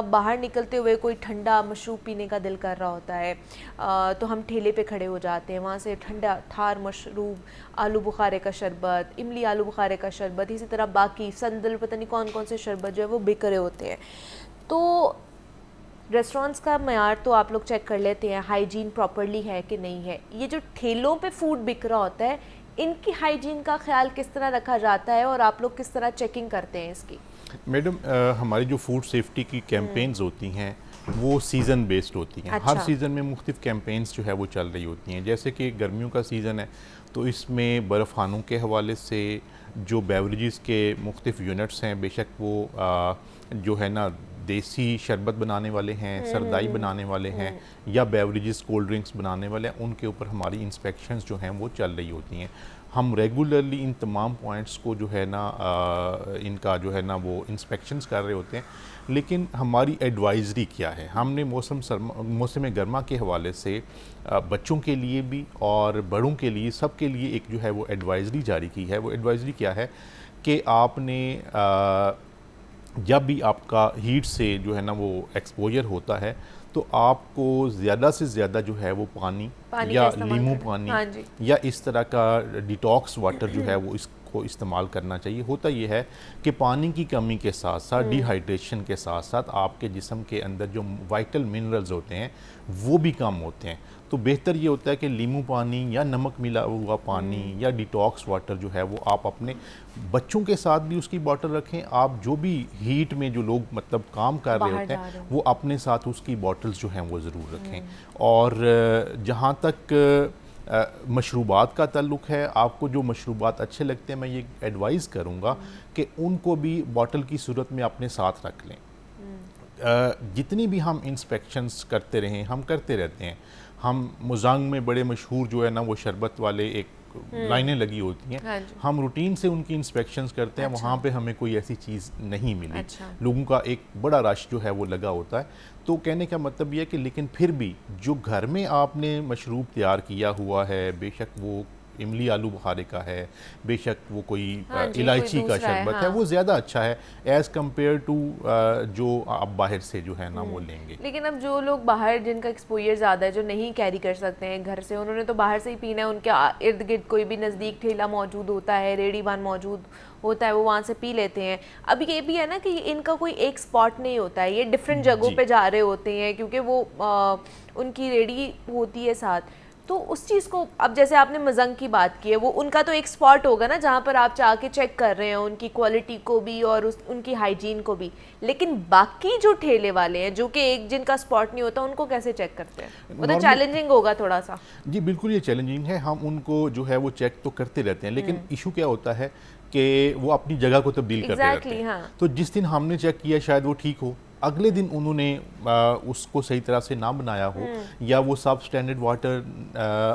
बाहर निकलते हुए कोई ठंडा मशरूब पीने का दिल कर रहा होता है, तो हम ठेले पे खड़े हो जाते हैं, वहाँ से ठंडा थार मशरूब, आलू बुखारे का शरबत, इमली आलू बुखारे का शरबत, इसी तरह बाकी संदल, पता नहीं कौन कौन से शरबत जो है वो बिक रहे होते हैं। तो रेस्टोरेंट्स का मयार तो आप लोग चेक कर लेते हैं, हाइजीन प्रॉपरली है कि नहीं है। ये जो ठेलों पे फूड बिक रहा होता है, इनकी हाइजीन का ख्याल किस तरह रखा जाता है और आप लोग किस तरह चेकिंग करते हैं इसकी? मैडम, हमारी जो फूड सेफ्टी की कैंपेन्स होती हैं वो सीज़न बेस्ड होती हैं। अच्छा। हर सीज़न में मुख्तलिफ कैंपेन्स जो है वो चल रही होती हैं। जैसे कि गर्मियों का सीज़न है तो इसमें बर्फ़ानों के हवाले से जो बेवरेजेस के मुख्तलिफ यूनिट्स हैं, बेशक वो जो है ना देसी शरबत बनाने वाले हैं, सरदाई बनाने वाले हैं, या बेवरेजेस कोल्ड ड्रिंक्स बनाने वाले हैं, उनके ऊपर हमारी इंस्पेक्शंस जो हैं वो चल रही होती हैं। हम रेगुलरली इन तमाम पॉइंट्स को जो है ना इनका जो है ना वो इंस्पेक्शंस कर रहे होते हैं। लेकिन हमारी एडवाइज़री क्या है, हमने मौसम गर्मा के हवाले से बच्चों के लिए भी और बड़ों के लिए, सब के लिए एक जो है वो एडवाइज़री जारी की है। वो एडवाइज़री क्या है कि आपने जब भी आपका हीट से जो है ना वो एक्सपोजर होता है तो आपको ज़्यादा से ज़्यादा जो है वो पानी या नींबू पानी, हाँ या इस तरह का डिटॉक्स वाटर जो है वो इसको इस्तेमाल करना चाहिए। होता ये है कि पानी की कमी के साथ साथ डिहाइड्रेशन के साथ साथ आपके जिस्म के अंदर जो वाइटल मिनरल्स होते हैं वो भी कम होते हैं। तो बेहतर ये होता है कि नींबू पानी या नमक मिला हुआ पानी या डिटॉक्स वाटर जो है वो आप अपने बच्चों के साथ भी उसकी बॉटल रखें। आप जो भी हीट में जो लोग मतलब काम कर रहे होते हैं वो अपने साथ उसकी बॉटल्स जो हैं वो ज़रूर रखें। और जहाँ तक मशरूबात का ताल्लुक है, आपको जो मशरूबात अच्छे लगते हैं, मैं ये एडवाइज़ करूँगा कि उनको भी बॉटल की सूरत में अपने साथ रख लें। जितनी भी हम इंस्पेक्शंस करते रहें, हम करते रहते हैं। हम मुजांग में बड़े मशहूर जो है ना वो शरबत वाले एक लाइनें लगी होती हैं, हाँ, हम रूटीन से उनकी इंस्पेक्शंस करते हैं। अच्छा। वहाँ पे हमें कोई ऐसी चीज़ नहीं मिली। अच्छा। लोगों का एक बड़ा रश जो है वो लगा होता है। तो कहने का मतलब ये है कि लेकिन फिर भी जो घर में आपने मशरूब तैयार किया हुआ है, बेशक वो इमली आलू बुखारे का है, बेशक वो कोई इलायची का शरबत है, वो ज़्यादा अच्छा है एज़ कम्पेयर टू जो आप बाहर से जो है ना वो लेंगे। लेकिन अब जो लोग बाहर, जिनका एक्सपोजर ज़्यादा है, जो नहीं कैरी कर सकते हैं घर से, उन्होंने तो बाहर से ही पीना है। उनके इर्द गिर्द कोई भी नज़दीक ठेला मौजूद होता है, रेडी बान मौजूद होता है, वो वहाँ से पी लेते हैं। अब ये भी है ना कि इनका कोई एक स्पॉट नहीं होता है, ये डिफरेंट जगहों पे जा रहे होते हैं क्योंकि वो उनकी रेडी होती है साथ। तो उस चीज़ को, अब जैसे आपने मजंग की बात की है, वो उनका तो एक स्पॉट होगा ना जहाँ पर आप जाके चेक कर रहे हैं उनकी क्वालिटी को भी और उनकी हाइजीन को भी। लेकिन बाकी जो ठेले वाले हैं जो कि एक जिनका स्पॉट नहीं होता, उनको कैसे चेक करते हैं? वो तो चैलेंजिंग होगा थोड़ा सा। जी बिल्कुल, ये चैलेंजिंग है। हम उनको जो है वो चेक तो करते रहते हैं, लेकिन इशू क्या होता है कि वो अपनी जगह को तब्दील करते रहते हैं। हाँ। तो जिस दिन हमने चेक किया शायद वो ठीक हो, अगले दिन उन्होंने उसको सही तरह से ना बनाया हो, या वो सब स्टैंडर्ड वाटर,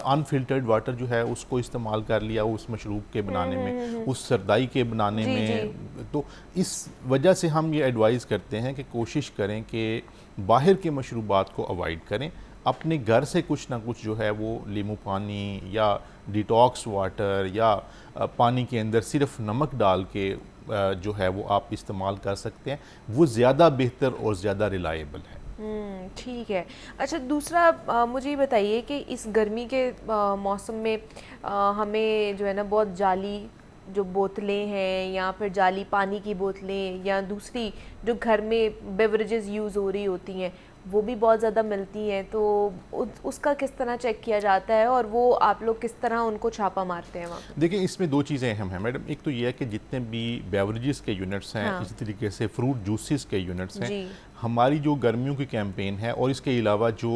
अनफिल्टर्ड वाटर जो है उसको इस्तेमाल कर लिया उस मशरूब के बनाने में, उस सरदाई के बनाने में। तो इस वजह से हम ये एडवाइज़ करते हैं कि कोशिश करें कि बाहर के मशरूबात को अवॉइड करें। अपने घर से कुछ ना कुछ जो है वो नींबू पानी या डिटॉक्स वाटर या पानी के अंदर सिर्फ नमक डाल के जो है वो आप इस्तेमाल कर सकते हैं। वो ज़्यादा बेहतर और ज़्यादा रिलायबल है। ठीक है। अच्छा, दूसरा मुझे ये बताइए कि इस गर्मी के मौसम में हमें जो है ना बहुत जाली जो बोतलें हैं या फिर जाली पानी की बोतलें या दूसरी जो घर में बेवरेजेस यूज़ हो रही होती हैं वो भी बहुत ज़्यादा मिलती हैं, तो उसका किस तरह चेक किया जाता है और वो आप लोग किस तरह उनको छापा मारते हैं वहाँ? देखिए, इसमें दो चीज़ें अहम हैं मैडम। एक तो ये है कि जितने भी बेवरेजेस के यूनिट्स हैं, इसी तरीके से फ्रूट जूसेस के यूनिट्स हैं, हमारी जो गर्मियों की कैंपेन है और इसके अलावा जो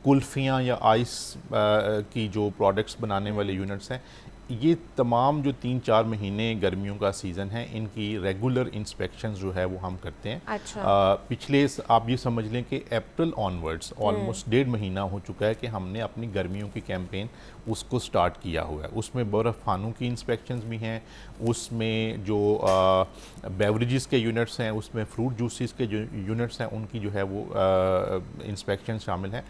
कुल्फ़ियाँ या आइस की जो प्रोडक्ट्स बनाने वाले यूनिट्स हैं, ये तमाम जो 3-4 महीने गर्मियों का सीज़न है, इनकी रेगुलर इंस्पेक्शंस जो है वो हम करते हैं। अच्छा। पिछले आप ये समझ लें कि अप्रैल ऑनवर्ड्स ऑलमोस्ट 1.5 महीना हो चुका है कि हमने अपनी गर्मियों की कैंपेन उसको स्टार्ट किया हुआ है। उसमें बर्फ़ खानों की इंस्पेक्शंस भी हैं, उसमें जो बेवरेजेस के यूनिट्स हैं, उसमें फ्रूट जूसेस के जो यूनिट्स हैं उनकी जो है वो इंस्पेक्शन शामिल हैं।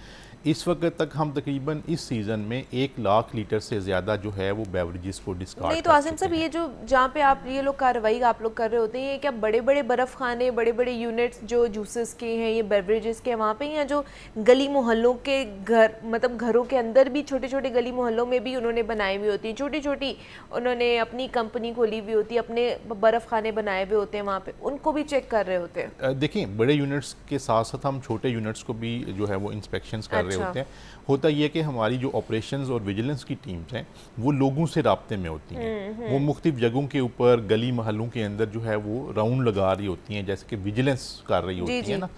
इस वक्त तक हम तकरीबन इस सीज़न में 1 लाख लीटर से ज़्यादा जो है वो बेवरेजेस को डिस्कार्ड नहीं तो आसिम साहब, ये जो जहाँ पे आप ये लोग कार्रवाई आप लोग कर रहे होते हैं, ये क्या बड़े बड़े बर्फ़ खाने, बड़े बड़े यूनिट्स जो जूसेस के हैं, ये बेवरेजेस के वहाँ पे, या जो गली मोहल्लों के घर, मतलब घरों के अंदर भी छोटे छोटे गली मोहल्लों में भी उन्होंने बनाई हुई होती है, छोटी छोटी उन्होंने अपनी कंपनी खोली हुई होती है, अपने बर्फ़ खाने बनाए हुए होते हैं, वहाँ पे उनको भी चेक कर रहे होते हैं? देखिए, बड़े यूनिट्स के साथ साथ हम छोटे यूनिट्स को भी जो है वो इंस्पेक्शंस कर रहे होते हैं। होता ये कि हमारी जो ऑपरेशंस और विजिलेंस की टीम्स हैं वो लोगों से राब्ते में होती हैं। वो मुख्तलिफ जगहों के ऊपर गली महलों के अंदर जो है वो राउंड लगा रही होती हैं, जैसे कि विजिलेंस कर रही होती है ना।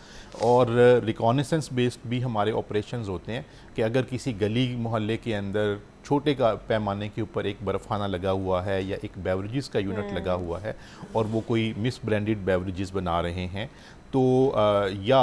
और रिकॉनेसेंस बेस्ड भी हमारे ऑपरेशंस होते हैं कि अगर किसी गली मोहल्ले के अंदर छोटे का पैमाने के ऊपर एक बर्फ़खाना लगा हुआ है या एक बेवरेजेस का यूनिट लगा हुआ है और वो कोई मिस ब्रांडेड बेवरेजेस बना रहे हैं तो या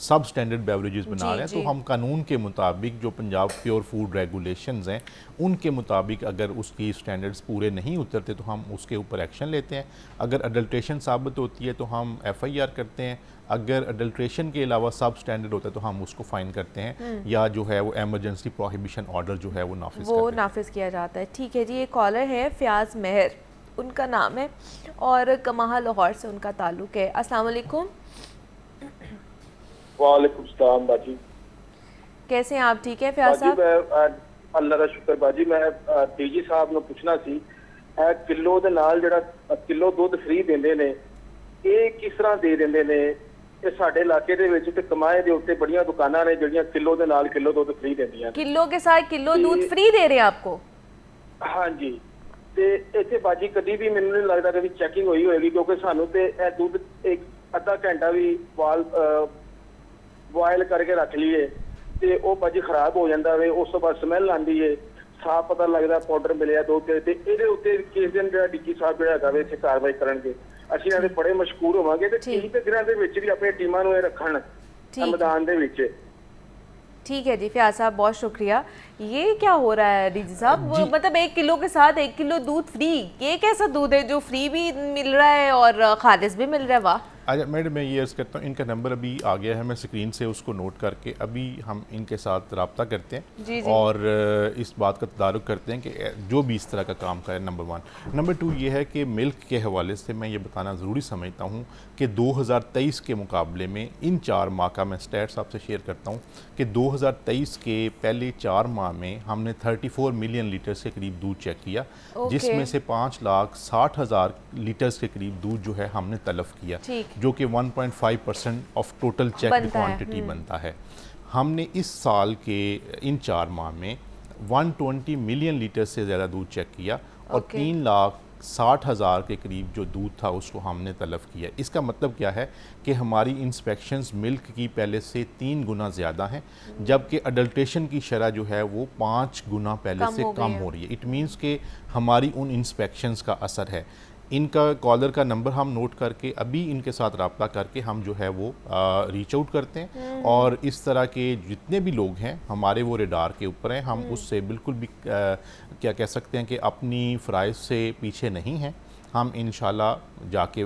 सब स्टैंडर्ड बेवरेजेस बना रहे हैं, तो हम कानून के मुताबिक जो पंजाब प्योर फूड रेगुलेशंस हैं उनके मुताबिक अगर उसकी स्टैंडर्ड्स पूरे नहीं उतरते तो हम उसके ऊपर एक्शन लेते हैं। अगर अडल्ट्रेशन साबित होती है तो हम FIR करते हैं। अगर अडल्ट्रेशन के अलावा सब स्टैंडर्ड होता है तो हम उसको फाइन करते हैं या जो है वो एमरजेंसी प्रोहिबिशन ऑर्डर जो है वो नाफिज किया जाता है। ठीक है जी, ये कॉलर है फ़याज़ मेहर, उनका नाम है, और कमाहा लाहौर से उनका ताल्लुक़ है। अस्सलाम वालेकुम। वालेकुम सलाम बाजी, कैसे हैं आप? ठीक है फ़याज़ साहब? अल्लाह का शुक्र बाजी। मैं DG साहब ਨੂੰ ਪੁੱਛਣਾ ਸੀ, ਕਿਲੋ ਦੇ ਨਾਲ ਜਿਹੜਾ ਕਿਲੋ ਦੁੱਧ ਫ੍ਰੀ ਦਿੰਦੇ ਨੇ, ਇਹ ਕਿਸ ਤਰ੍ਹਾਂ ਦੇ ਦਿੰਦੇ ਨੇ? ਇਹ ਸਾਡੇ ਇਲਾਕੇ ਦੇ ਵਿੱਚ ਤੇ ਕਮਾਏ ਦੇ ਉੱਤੇ ਬੜੀਆਂ ਦੁਕਾਨਾਂ ਨੇ ਜਿਹੜੀਆਂ ਕਿਲੋ ਦੇ ਨਾਲ ਕਿਲੋ ਦੁੱਧ ਫ੍ਰੀ ਦਿੰਦੀਆਂ ਨੇ। किलो के साथ किलो दूध फ्री दे रहे हैं आपको? ਹਾਂਜੀ, ਤੇ ਇੱਥੇ ਬਾਜੀ ਕਦੀ ਵੀ ਮੈਨੂੰ ਨਹੀਂ ਲੱਗਦਾ ਕਿ ਚੈਕਿੰਗ ਹੋਈ ਹੋਏਗੀ, ਕਿਉਂਕਿ ਸਾਨੂੰ ਤੇ ਇਹ ਦੁੱਧ ਇੱਕ ਅੱਧਾ ਘੰਟਾ ਵੀ ਬੋਇਲ ਕਰਕੇ ਰੱਖ ਲਈਏ ਤੇ ਉਹ ਬਾਜੀ ਖਰਾਬ ਹੋ ਜਾਂਦਾ ਵੇ, ਉਸ ਤੋਂ ਬਾਅਦ ਸਮੈਲ ਆਉਂਦੀ ਏ, ਸਾਫ ਪਤਾ ਲੱਗਦਾ ਪਾਊਡਰ ਮਿਲਿਆ ਦੁੱਧ ਤੇ ਇਹਦੇ ਉੱਤੇ ਕਿਸ ਦਿਨ ਜਿਹੜਾ DG ਸਾਹਿਬ ਜਿਹੜਾ ਹੈਗਾ ਵੇ ਇੱਥੇ ਕਾਰਵਾਈ ਕਰਨਗੇ। ਅਸੀਂ ਇਹਨਾਂ ਦੇ ਬੜੇ ਮਸ਼ਹੂਰ ਹੋਵਾਂਗੇ ਤੇ 30 ਦਿਨਾਂ ਦੇ ਵਿੱਚ ਵੀ ਆਪਣੇ ਟੀਮਾਂ ਨੂੰ ਇਹ ਰੱਖਣ ਮੈਦਾਨ ਦੇ ਵਿੱਚ। ठीक है जी फ़याज़ साहब, बहुत शुक्रिया। ये क्या हो रहा है DG साहब? मतलब 1 किलो के साथ 1 किलो दूध फ्री, ये कैसा दूध है जो फ्री भी मिल रहा है और खालिस भी मिल रहा है? वाह। अच्छा मैडम, मैं ये अर्ज़ करता हूँ, इनका नंबर अभी आ गया है, मैं स्क्रीन से उसको नोट करके अभी हम इनके साथ रब्ता करते हैं जी। और इस बात का तदारुक करते हैं कि जो भी इस तरह का काम करे। नंबर 1। नंबर 2 ये है कि मिल्क के हवाले से मैं ये बताना ज़रूरी समझता हूँ कि 2023 के मुकाबले में इन 4 माह का मैं स्टैट्स आपसे शेयर करता हूँ कि 2023 के पहले 4 माह में हमने 34 मिलियन लीटर्स के करीब दूध चेक किया, जिसमें से 5,60,000 लीटर्स के करीब दूध जो है हमने तलब किया, जो कि 1.5% ऑफ टोटल चेक क्वांटिटी बनता है। हमने इस साल के इन 4 माह में 120 मिलियन लीटर से ज़्यादा दूध चेक किया और 3,60,000 के करीब जो दूध था उसको हमने तलब किया। इसका मतलब क्या है कि हमारी इंस्पेक्शंस मिल्क की पहले से 3 गुना ज़्यादा हैं, जबकि अडल्ट्रेशन की शरह जो है वो 5 गुना पहले से कम हो रही है। इट मीन्स कि हमारी उन इंस्पेक्शंस का असर है। इनका कॉलर का नंबर हम नोट करके अभी इनके साथ रब्ता करके हम जो है वो रीच आउट करते हैं और इस तरह के जितने भी लोग हैं हमारे वो रेडार के ऊपर हैं। हम उससे बिल्कुल भी क्या कह सकते हैं कि अपनी फ़राइज़ से पीछे नहीं हैं। हम इंशाल्लाह जाके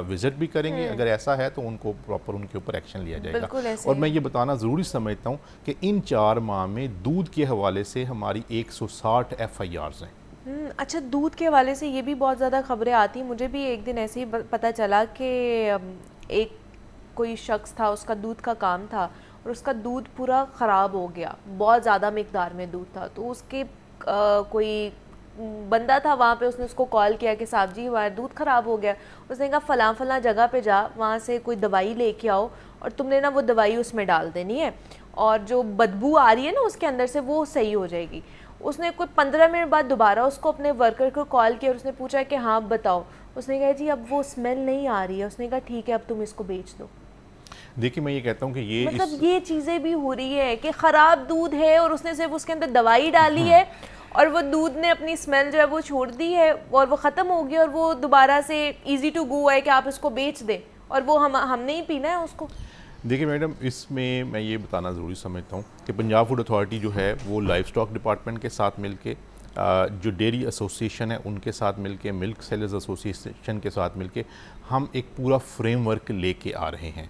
विज़िट भी करेंगे, अगर ऐसा है तो उनको प्रॉपर उनके ऊपर एक्शन लिया जाएगा। और मैं ये बताना ज़रूरी समझता हूँ कि इन 4 माह में दूध के हवाले से हमारी 160 FIRs हैं। अच्छा, दूध के हवाले से ये भी बहुत ज़्यादा खबरें आती हैं। मुझे भी एक दिन ऐसे ही पता चला कि एक कोई शख्स था, उसका दूध का काम था और उसका दूध पूरा ख़राब हो गया, बहुत ज़्यादा मिकदार में दूध था। तो उसके कोई बंदा था वहाँ पे, उसने उसको कॉल किया कि साहब जी हमारा दूध ख़राब हो गया। उसने कहा फ़लाँ जगह पे जा, वहाँ से कोई दवाई लेके आओ और तुमने ना वो दवाई उसमें डाल देनी है और जो बदबू आ रही है ना उसके अंदर से वो सही हो जाएगी। उसने कोई 15 मिनट बाद दोबारा उसको अपने वर्कर को कॉल किया और उसने पूछा कि हाँ बताओ। उसने कहा जी अब वो स्मेल नहीं आ रही है। उसने कहा ठीक है अब तुम इसको बेच दो। देखिए मैं ये कहता हूँ कि ये मतलब ये चीज़ें भी हो रही है कि ख़राब दूध है और उसने सिर्फ उसके अंदर दवाई डाली है और वो दूध ने अपनी स्मेल जो है वो छोड़ दी है और वो ख़त्म हो गया और वो दोबारा से इजी टू गो है कि आप इसको बेच दें और वो हमने ही पीना है उसको। देखिए मैडम, इसमें मैं ये बताना ज़रूरी समझता हूँ कि पंजाब फूड अथॉरिटी जो है वो लाइफ स्टॉक डिपार्टमेंट के साथ मिलके, जो डेयरी एसोसिएशन है उनके साथ मिलके, मिल्क सेलर्स एसोसिएशन के साथ मिलके हम एक पूरा फ्रेमवर्क लेके आ रहे हैं।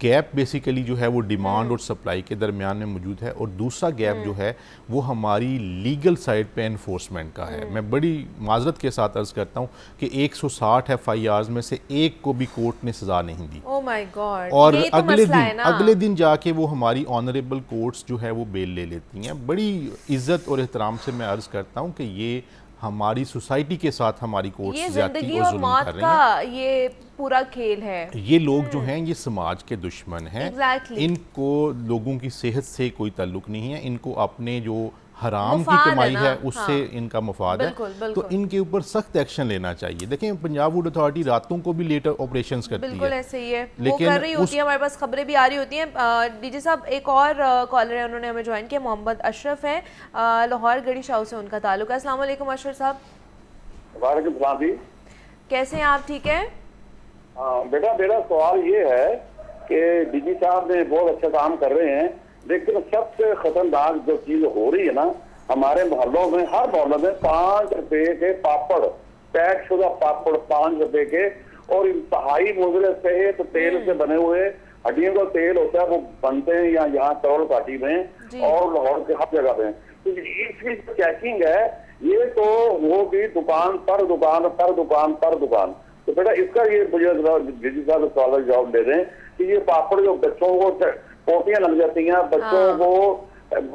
गैप बेसिकली जो है वो डिमांड और सप्लाई के दरमियान में मौजूद है, और दूसरा गैप जो है वो हमारी लीगल साइड पे एनफोर्समेंट का है। मैं बड़ी माजरत के साथ अर्ज़ करता हूँ कि 160 FIRs में से एक को भी कोर्ट ने सज़ा नहीं दी। Oh my God. और तो अगले दिन जाके वो हमारी ऑनरेबल कोर्ट्स जो है वो बेल ले लेती हैं। बड़ी इज्जत और एहतराम से मैं अर्ज़ करता हूँ कि ये हमारी सोसाइटी के साथ हमारी कोर्ट्स ज़्यादती और जुल्म कर रही हैं। ये पूरा खेल है। ये लोग जो हैं ये समाज के दुश्मन हैं। इनको लोगों की सेहत से कोई ताल्लुक नहीं है, इनको अपने जो हराम की कमाई है उससे इनका मुफाद है। तो इनके ऊपर सख्त एक्शन लेना चाहिए। देखें, पंजाब फूड अथॉरिटी रातों को भी लेटर ऑपरेशंस करती है। बिल्कुल ऐसे ही है, वो कर रही होती है, हमारे पास खबरें भी आ रही होती हैं। डीजे साहब, एक और कॉलर है, उन्होंने हमें ज्वाइन किया, मोहम्मद अशरफ है, लाहौर गढ़ी शाह से उनका ताल्लुक है। अस्सलाम वालेकुम अशरफ साहब। वालेकुम सलाम जी, कैसे हैं आप? ठीक है बेटा, मेरा सवाल ये है कि डीजी साहब ने बहुत अच्छा काम कर रहे हैं, लेकिन सबसे खतरनाक जो चीज हो रही है ना, हमारे मोहल्लों में, हर मोहल्लों में 5 रुपए के पापड़, पैक शुदा पापड़ 5 रुपए के, और इंतहाई मुजरे सेहत तेल से बने हुए, हड्डियों का तेल होता है, वो बनते हैं यहाँ करोल घाटी में और लाहौर के हर जगह पे। तो इसकी चेकिंग है, ये तो होगी दुकान पर दुकान पर दुकान पर दुकान। तो बेटा इसका ये मुझे डीजी साहब सवाल जवाब दे दें कि ये पापड़ जो बच्चों को पोटियां लग जाती हैं, बच्चों को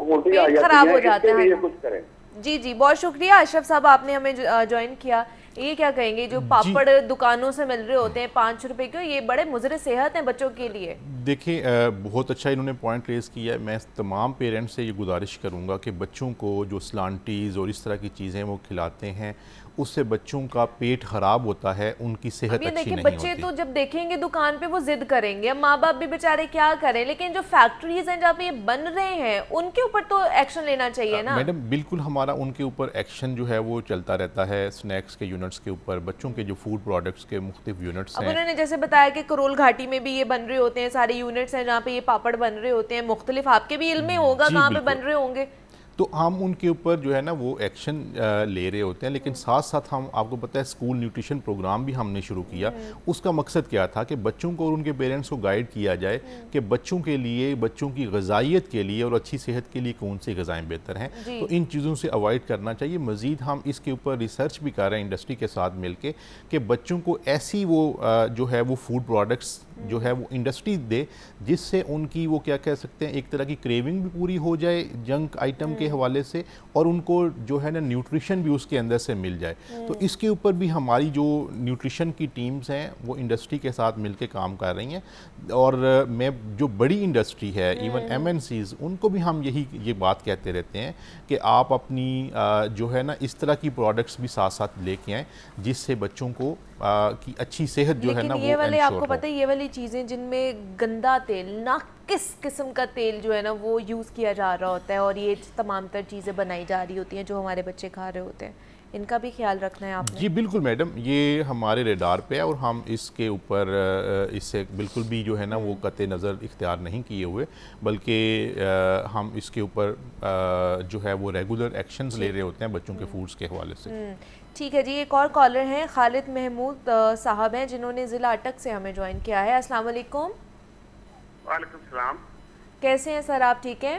उल्टी आ जाती है, इसके लिए कुछ करें। जी जी, बहुत शुक्रिया अशरफ साहब, आपने हमें ज्वाइन किया। ये क्या कहेंगे, जो पापड़ दुकानों से मिल रहे होते हैं 5 रुपए के, ये बड़े मुजरे सेहत हैं बच्चों के लिए। देखिए, बहुत अच्छा इन्होंने पॉइंट रेज किया है। मैं तमाम पेरेंट्स से ये गुजारिश करूँगा कि बच्चों को जो स्लांटीज़ और इस तरह की चीज़ें वो खिलाते हैं, उससे बच्चों का पेट खराब होता है, उनकी सेहत अच्छी नहीं होती। बच्चे तो जब देखेंगे दुकान पे वो जिद करेंगे, अब माँ बाप भी बेचारे क्या करें, लेकिन जो फैक्ट्रीज हैं जहाँ पे ये बन रहे हैं उनके ऊपर तो एक्शन लेना चाहिए ना। मैडम बिल्कुल, हमारा उनके ऊपर एक्शन जो है वो चलता रहता है। स्नैक्स के यूनिट्स के ऊपर, बच्चों के जो फूड प्रोडक्ट्स के मुख्तलिफ यूनिट्स हैं। उन्होंने जैसे बताया कि करोल घाटी में भी ये बन रहे होते हैं, सारे यूनिट्स हैं जहाँ पे ये पापड़ बन रहे होते हैं, मुख्तलिफ, आपके भी इल्म में होगा कहाँ पे बन रहे होंगे, तो हम उनके ऊपर जो है ना वो एक्शन ले रहे होते हैं। लेकिन साथ साथ हम, आपको पता है, स्कूल न्यूट्रिशन प्रोग्राम भी हमने शुरू किया। उसका मकसद क्या था कि बच्चों को और उनके पेरेंट्स को गाइड किया जाए कि बच्चों के लिए, बच्चों की ग़िज़ाइयत के लिए और अच्छी सेहत के लिए कौन सी ग़िज़ाएँ बेहतर हैं। तो इन चीज़ों से अवॉइड करना चाहिए। मज़ीद हम इसके ऊपर रिसर्च भी कर रहे हैं इंडस्ट्री के साथ मिल के, कि बच्चों को ऐसी वो जो है वो फूड प्रोडक्ट्स जो है वो इंडस्ट्री दे, जिससे उनकी वो क्या कह सकते हैं, एक तरह की क्रेविंग भी पूरी हो जाए जंक आइटम के हवाले से, और उनको जो है ना न्यूट्रिशन भी उसके अंदर से मिल जाए। तो इसके ऊपर भी हमारी जो न्यूट्रिशन की टीम्स हैं वो इंडस्ट्री के साथ मिलके काम कर रही हैं। और मैं जो बड़ी इंडस्ट्री है, इवन MNCs, उनको भी हम ये बात कहते रहते हैं कि आप अपनी जो है ना इस तरह की प्रोडक्ट्स भी साथ साथ लेके आएँ, जिससे बच्चों को की अच्छी सेहत जो है ना वो वाले, आपको पता है ये वाली चीज़ें जिनमें गंदा तेल, ना किस किस्म का तेल जो है ना वो यूज़ किया जा रहा होता है, और ये तमाम तर चीज़ें बनाई जा रही होती हैं जो हमारे बच्चे खा रहे होते हैं, इनका भी ख्याल रखना है आपने। जी बिल्कुल मैडम, ये हमारे रेडार पे है और हम इसके ऊपर इससे बिल्कुल भी जो है ना वो कतई नज़र इख्तियार नहीं किए हुए, बल्कि हम इसके ऊपर जो है वो रेगुलर एक्शंस ले रहे होते हैं बच्चों के फूड्स के हवाले से। ठीक है जी, एक और कॉलर हैं, खालिद महमूद साहब हैं, जिन्होंने ज़िला अटक से हमें ज्वाइन किया है। अस्सलाम वालेकुम। वालेकुम सलाम। कैसे हैं सर आप? ठीक हैं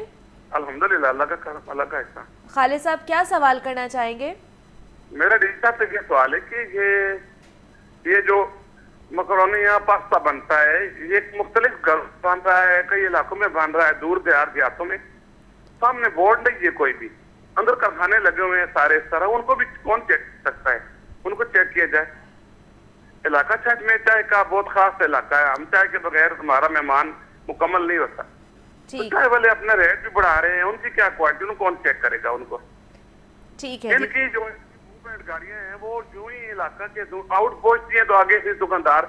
अल्हम्दुलिल्लाह, अल्लाह का करम, अल्लाह का एहसान। खालिद साहब, क्या सवाल करना चाहेंगे? मेरा डीजी साहब से ये सवाल है कि ये जो मकरोनी या पास्ता बनता है, ये मुख्तलिफ घर बन रहा है, कई इलाकों में बन रहा है, दूर देहातों में, सामने बोर्ड नहीं है, कोई भी अंदर कारखाने लगे हुए हैं सारे, इस तरह उनको भी कौन चेक कर सकता है? उनको चेक किया जाए। इलाका चाय में चाय का बहुत खास इलाका है, हम चाय के बगैर हमारा मेहमान मुकम्मल नहीं होता। तो चाय वाले अपना रेट भी बढ़ा रहे हैं, उनकी क्या क्वालिटी, उनको कौन चेक करेगा उनको? ठीक है। इनकी जो गाड़ियां हैं वो जो ही इलाका के आउट पहुंचती हैं तो आगे से दुकानदार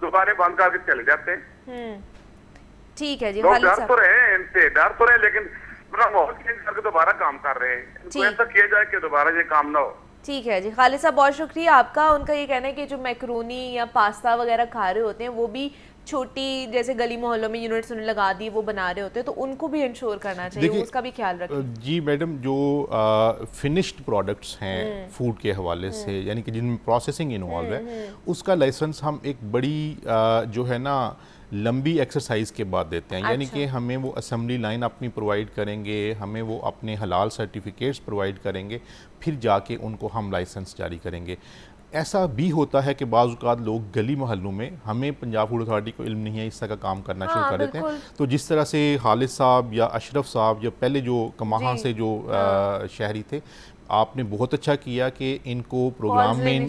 दुकानें बंद करके चले जाते हैं। ठीक है जी, लोग डर तो रहे इनसे, डर तो रहे, लेकिन पूरा माहौल चेंज करके दोबारा काम कर रहे हैं। इनको ऐसा किया जाए कि दोबारा ये काम ना हो। ठीक है जी, खालिद साहब बहुत शुक्रिया आपका। उनका ये कहना है कि जो मैक्रोनी या पास्ता वगैरह खा रहे होते हैं वो भी छोटी जैसे गली मोहल्लों में यूनिट्स उन्हें लगा दी वो बना रहे होते हैं, तो उनको भी इंश्योर करना चाहिए, उसका भी ख्याल रखें। जी मैडम, जो फिनिश्ड प्रोडक्ट्स हैं फूड के हवाले से, यानी कि जिनमें प्रोसेसिंग इन्वॉल्व है, उसका लाइसेंस हम एक बड़ी जो है ना लंबी एक्सरसाइज के बाद देते हैं। यानी कि हमें वो असेंबली लाइन अपनी प्रोवाइड करेंगे, हमें वो अपने हलाल सर्टिफिकेट्स प्रोवाइड करेंगे, फिर जाके उनको हम लाइसेंस जारी करेंगे। ऐसा भी होता है कि बाज़ औक़ात लोग गली मोहल्लों में, हमें पंजाब फूड अथॉरिटी को इल्म नहीं है, इस तरह का काम करना शुरू कर देते हैं। तो जिस तरह से खालिद साहब या अशरफ साहब या पहले जो कमाहा से जो शहरी थे, आपने बहुत अच्छा किया कि इनको प्रोग्राम में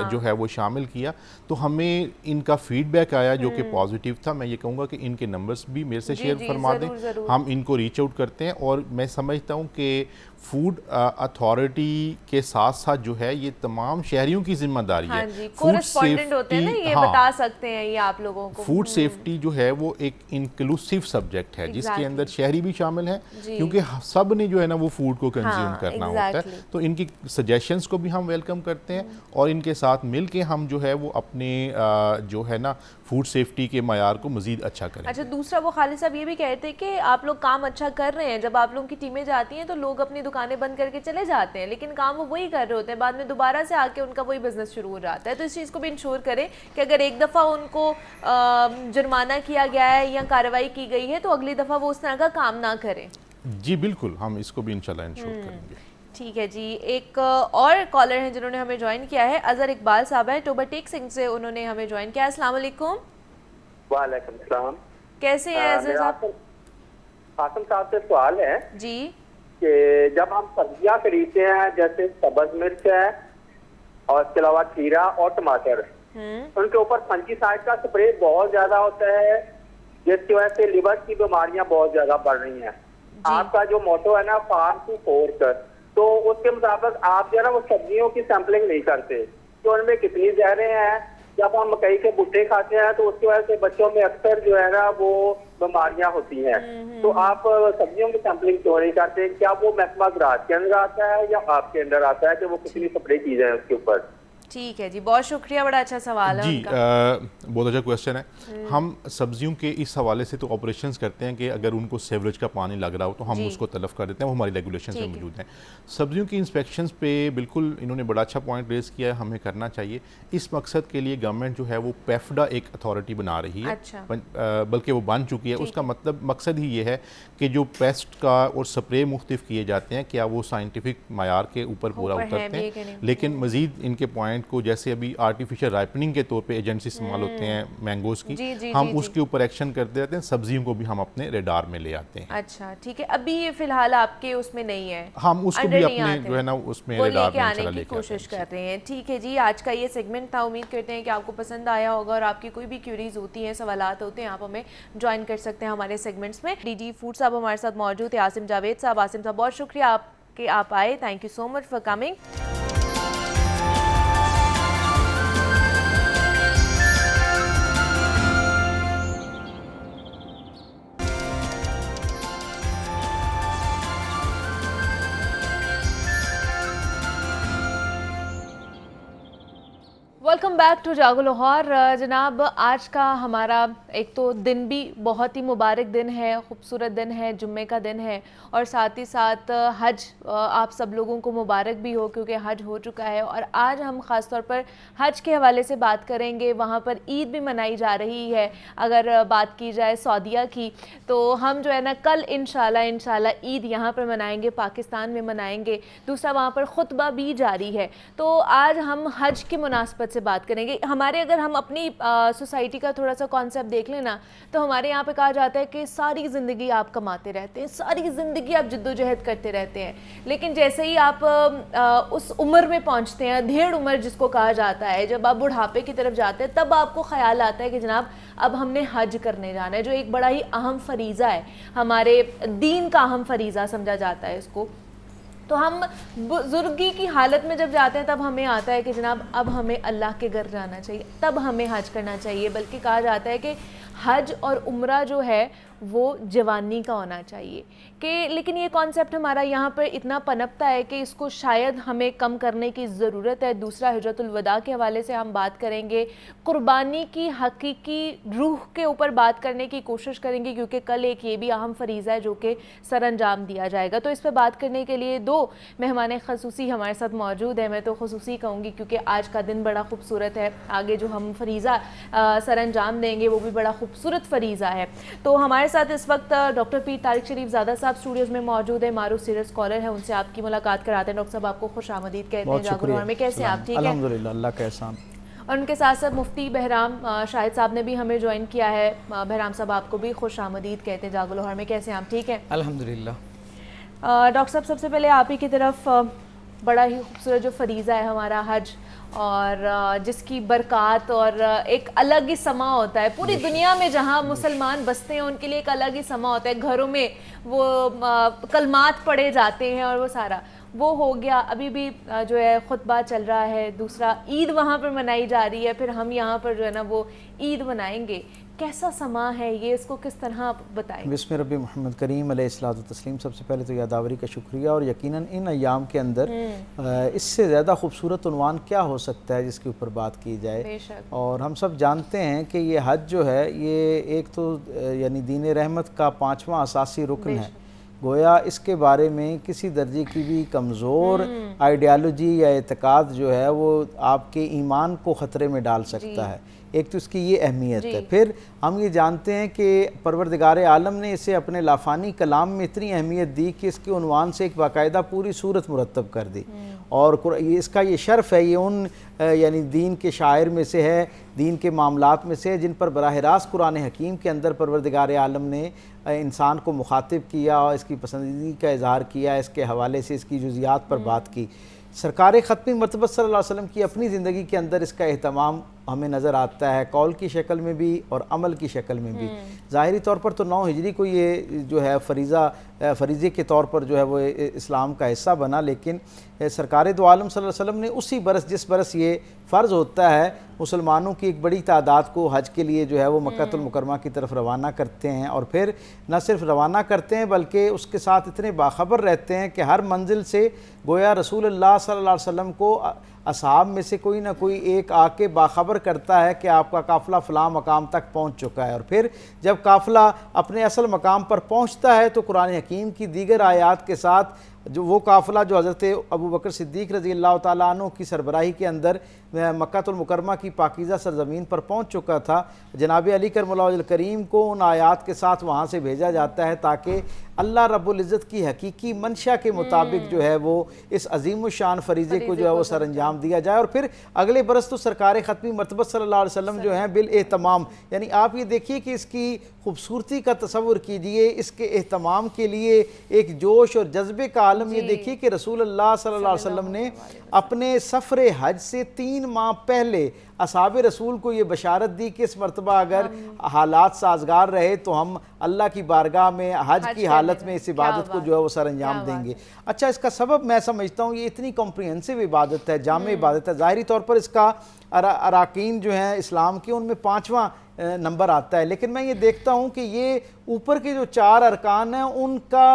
जो है वो शामिल किया, तो हमें इनका फीडबैक आया जो कि पॉजिटिव था। मैं ये कहूँगा कि इनके नंबर्स भी मेरे से शेयर फरमा दें, हम इनको रीच आउट करते हैं। और मैं समझता हूँ कि फूड अथॉरिटी के साथ साथ जो है ये तमाम शहरियों की जिम्मेदारी है। फूड सेफ्टी होते हैं ना, ये बता सकते हैं ये आप लोगों को। फूड सेफ्टी जो है वो एक इंक्लूसिव सब्जेक्ट है, जिसके अंदर शहरी भी शामिल हैं, क्योंकि सब ने जो है ना वो फूड को कंज्यूम करना होता है। तो इनकी सजेशंस को भी हम वेलकम करते हैं और इनके साथ मिल के हम जो है वो अपने जो है ना फूड सेफ्टी के मयार को मजीद अच्छा करें। अच्छा, दूसरा वो खालिद साहब ये भी कहते हैं कि आप लोग काम अच्छा कर रहे हैं, जब आप लोगों की टीमें जाती हैं तो लोग अपनी दुकानें बंद करके चले जाते हैं, लेकिन काम वो वही कर रहे होते हैं, बाद में दोबारा से आके उनका वही बिजनेस शुरू हो जाता है। तो इस चीज़ को भी इंश्योर करें कि अगर एक दफ़ा उनको जुर्माना किया गया है या कार्रवाई की गई है तो अगली दफ़ा वो उस तरह का काम ना करें। जी बिल्कुल, हम इसको भी इंशाल्लाह इंश्योर करेंगे। ठीक है जी, एक और कॉलर हैं जिन्होंने हमें ज्वाइन किया है, अजहर इकबाल साहब हैं टोबर टेक सिंह से, उन्होंने हमें ज्वाइन किया। अस्सलाम वालेकुम। वालेकुम सलाम। कैसे हैं अजहर साहब? आसम साहब से सवाल है जी कि जब हम सब्जियां खरीदते हैं, जैसे सब्ज मिर्च है और इसके अलावा खीरा और टमाटर, उनके ऊपर फंजीसाइड का स्प्रे बहुत ज्यादा होता है, जिसकी वजह से लिवर की बीमारियां बहुत ज्यादा बढ़ रही हैं। आपका जो मोटो है ना फार्म टू फोर्क, तो उसके मुताबिक आप जो है ना वो सब्जियों की सैंपलिंग नहीं करते तो उनमें कितनी जहरें हैं। जब हम मकई के भुट्टे खाते हैं तो उसकी वजह से बच्चों में अक्सर जो है ना वो बीमारियां होती हैं। तो आप सब्जियों की सैंपलिंग क्यों नहीं करते? क्या वो महकमा ज़राअत के अंदर आता है या आपके अंदर आता है कि वो कितनी स्प्रे की जाए उसके ऊपर? ठीक है जी, बहुत शुक्रिया, बड़ा अच्छा सवाल है जी। बहुत अच्छा क्वेश्चन है। हम सब्जियों के इस हवाले से तो ऑपरेशंस करते हैं कि अगर उनको सेवरेज का पानी लग रहा हो तो हम उसको तलफ कर देते हैं, वो हमारी रेगुलेशन में मौजूद हैं। सब्जियों की इंस्पेक्शंस पे बिल्कुल इन्होंने बड़ा अच्छा पॉइंट रेज किया है, हमें करना चाहिए। इस मकसद के लिए गवर्नमेंट जो है वो पेफडा एक अथॉरिटी बना रही है, बल्कि वो बन चुकी है। उसका मतलब मकसद ही ये है कि जो पेस्ट का और स्प्रे मुख्तलिफ किए जाते हैं, क्या वो साइंटिफिक मयार के ऊपर पूरा उतरते हैं। लेकिन मजीद इनके पॉइंट को, जैसे अभी आर्टिफिशियल राइपनिंग के तौर पे एजेंट्स इस्तेमाल होते हैं मैंगोज की, हम उसके ऊपर एक्शन करते रहते हैं। सब्जियों को भी हम अपने रेडार में ले आते हैं। अच्छा ठीक है, अभी ये फिलहाल आपके उसमें नहीं है, हम उसको भी अपने जो है ना उसमें रेडार में आने की कोशिश कर रहे हैं। ठीक है जी, आज का ये सेगमेंट था, उम्मीद करते हैं कि आपको पसंद आया होगा और आपकी कोई भी क्यूरीज होती हैं, सवालात होते हैं, आप हमें ज्वाइन कर सकते हैं हमारे सेगमेंट्स में। डीजी फूड साहब हमारे साथ मौजूद है, आसिम जावेद साहब। आसिम साहब बहुत शुक्रिया आपके, आप आए, thank you so much for coming. Welcome back to Jago Lahore. जनाब, आज का हमारा एक तो दिन भी बहुत ही मुबारक दिन है, खूबसूरत दिन है, जुम्मे का दिन है, और साथ ही साथ हज आप सब लोगों को मुबारक भी हो क्योंकि हज हो चुका है। और आज हम ख़ास तौर पर हज के हवाले से बात करेंगे। वहाँ पर ईद भी मनाई जा रही है। अगर बात की जाए सऊदीया की, तो हम जो है ना कल इंशाल्लाह ईद यहाँ पर मनाएंगे, पाकिस्तान में मनाएंगे। दूसरा वहाँ पर खुतबा भी जारी है। तो आज हम हज की मुनासबत से बात करेंगे। हमारे अगर हम अपनी सोसाइटी का थोड़ा सा कॉन्सेप्ट देख लेना, तो हमारे यहाँ पे कहा जाता है कि सारी ज़िंदगी आप कमाते रहते हैं, सारी ज़िंदगी आप जद्दोजहद करते रहते हैं, लेकिन जैसे ही आप उस उम्र में पहुँचते हैं, अधेड़ उम्र जिसको कहा जाता है, जब आप बुढ़ापे की तरफ जाते हैं, तब आपको ख्याल आता है कि जनाब अब हमने हज करने जाना है, जो एक बड़ा ही अहम फरीज़ा है, हमारे दीन का अहम फरीज़ा समझा जाता है इसको। तो हम बुजुर्गी की हालत में जब जाते हैं तब हमें आता है कि जनाब अब हमें अल्लाह के घर जाना चाहिए, तब हमें हज करना चाहिए। बल्कि कहा जाता है कि हज और उम्रा जो है वो जवानी का होना चाहिए कि, लेकिन ये कॉन्सेप्ट हमारा यहाँ पर इतना पनपता है कि इसको शायद हमें कम करने की ज़रूरत है। दूसरा, हिजरतुल वदा के हवाले से हम बात करेंगे, कुर्बानी की हकीकी रूह के ऊपर बात करने की कोशिश करेंगे, क्योंकि कल एक ये भी अहम फरीज़ा है जो कि सर अंजाम दिया जाएगा। तो इस पर बात करने के लिए 2 मेहमान ख़ुसूसी हमारे साथ मौजूद हैं। मैं तो ख़ुसूसी कहूँगी क्योंकि आज का दिन बड़ा खूबसूरत है, आगे जो हम फरीज़ा सर अंजाम देंगे वो भी बड़ा खूबसूरत फरीज़ा है। तो हमारे साथ इस वक्त डॉक्टर पीर तारिक शरीफ ज़ादा साहब स्टूडियोज़ में मौजूद है, मारूफ सीरियस स्कॉलर है, उनसे आपकी मुलाकात कराते हैं। डॉक्टर साहब आपको खुश आमदीद कहते हैं जागो में, कैसे आप? ठीक है अल्हम्दुलिल्लाह, अल्लाह का एहसान। और उनके साथ साथ मुफ्ती बहराम शाहिद साहब ने भी हमें ज्वाइन किया है। बहराम साहब आपको भी खुश आमदीद कहते हैं जागो लाहौर में, कैसे आप? ठीक है अल्हम्दुलिल्लाह। डॉक्टर साहब सबसे पहले आप ही की तरफ बड़ा ही खूबसूरत जो फरीज़ा है हमारा हज, और जिसकी बरक़ात और एक अलग ही समा होता है पूरी दुनिया में, जहाँ मुसलमान बसते हैं उनके लिए एक अलग ही समा होता है। घरों में वो कलमात पढ़े जाते हैं और वो सारा वो हो गया। अभी भी जो है खुतबा चल रहा है, दूसरा ईद वहाँ पर मनाई जा रही है, फिर हम यहाँ पर जो है ना वो ईद मनाएंगे। कैसा समा है ये, इसको किस तरह आप बताएं? बिस्मिल्लाह रब्बी मोहम्मद करीम अलैहिस्सलातु तस्लीम। सबसे पहले तो यादावरी का शुक्रिया, और यकीनन इन अय्याम के अंदर इससे ज़्यादा खूबसूरत उन्वान क्या हो सकता है जिसके ऊपर बात की जाए। और हम सब जानते हैं कि ये हज जो है ये एक तो यानी दीन रहमत का 5वां असासी रुकन है। गोया इसके बारे में किसी दर्जे की भी कमज़ोर आइडियालॉजी या एतकाद जो है वो आपके ईमान को ख़तरे में डाल सकता है। एक तो इसकी ये अहमियत है। फिर हम ये जानते हैं कि परवरदिगार आलम ने इसे अपने लाफानी कलाम में इतनी अहमियत दी कि इसके उन्वान से एक बाकायदा पूरी सूरत मुरतब कर दी। और इसका ये शर्फ़ है, ये उन यानी दीन के शायर में से है, दीन के मामलात में से है जिन पर बराह रास्त कुरान हकीम के अंदर परवरदिगार आलम ने इंसान को मुखातिब किया और इसकी पसंदीदी का इजहार किया, इसके हवाले से इसकी जुज़ियात पर बात की। सरकार ख़त्मी मरतबत सल्लल्लाहु अलैहि वसल्लम की अपनी ज़िंदगी के अंदर इसका एहतमाम हमें नज़र आता है, कौल की शक्ल में भी और अमल की शक्ल में भी। ज़ाहिरी तौर पर तो 9 हिजरी को ये जो है फरीज़े के तौर पर जो है वो इस्लाम का हिस्सा बना, लेकिन सरकार दो आलम सल्लल्लाहु अलैहि वसल्लम ने उसी बरस जिस बरस ये फ़र्ज़ होता है मुसलमानों की एक बड़ी तादाद को हज के लिए जो है वो मक्कातुल मुकर्रमा की तरफ रवाना करते हैं। और फिर न सिर्फ रवाना करते हैं बल्कि उसके साथ इतने बाखबर रहते हैं कि हर मंजिल से गोया रसूलुल्लाह सल्लल्लाहु अलैहि वसल्लम को असहाब में से कोई ना कोई एक आके बाखबर करता है कि आपका काफ़िला फ़लाँ मकाम तक पहुँच चुका है। और फिर जब काफ़िला अपने असल मकाम पर पहुँचता है तो कुरान हकीम की दीगर आयात के साथ जो वो काफ़िला जो हज़रत अबू बकर सिद्दीक़ रज़ी अल्लाह तआला अन्हु की सरबराही के अंदर मक्कातुल मुकर्रमा की पाकीज़ा सरज़मीन पर पहुँच चुका था, जनाब अली करमुल्लाह वजहुल करीम को उन आयात के साथ वहाँ से भेजा जाता है ताकि अल्लाह रब्बुल इज़्ज़त की हकीकी मंशा के मुताबिक जो है वो इस अजीम शान फरीज़े को जो है वो सर अंजाम दिया जाए। और फिर अगले बरस तो सरकार ख़त्मी मरतबत सल्लल्लाहु अलैहि वसल्लम जो हैं बिल एहतमाम, यानी आप ये देखिए कि इसकी खूबसूरती का तसव्वुर कीजिए, इसके एहतमाम के लिए एक जोश और जज्बे का आलम ये देखिए कि रसूलुल्लाह सल्लल्लाहु अलैहि वसल्लम ने अपने सफ़र हज से 3 माह पहले असहाब रसूल को ये बशारत दी कि इस मरतबा अगर हालात साजगार रहे तो हम अल्लाह की बारगाह में हज की हालत में इस इबादत को जो है वो सर अंजाम देंगे। अच्छा, इसका सबब मैं समझता हूँ ये इतनी कॉम्प्रिहेंसिव इबादत है, जामे इबादत है। ज़ाहिरी तौर पर इसका अराकीन जो हैं इस्लाम के उनमें 5वां नंबर आता है, लेकिन मैं ये देखता हूँ कि ये ऊपर के जो 4 अरकान हैं उनका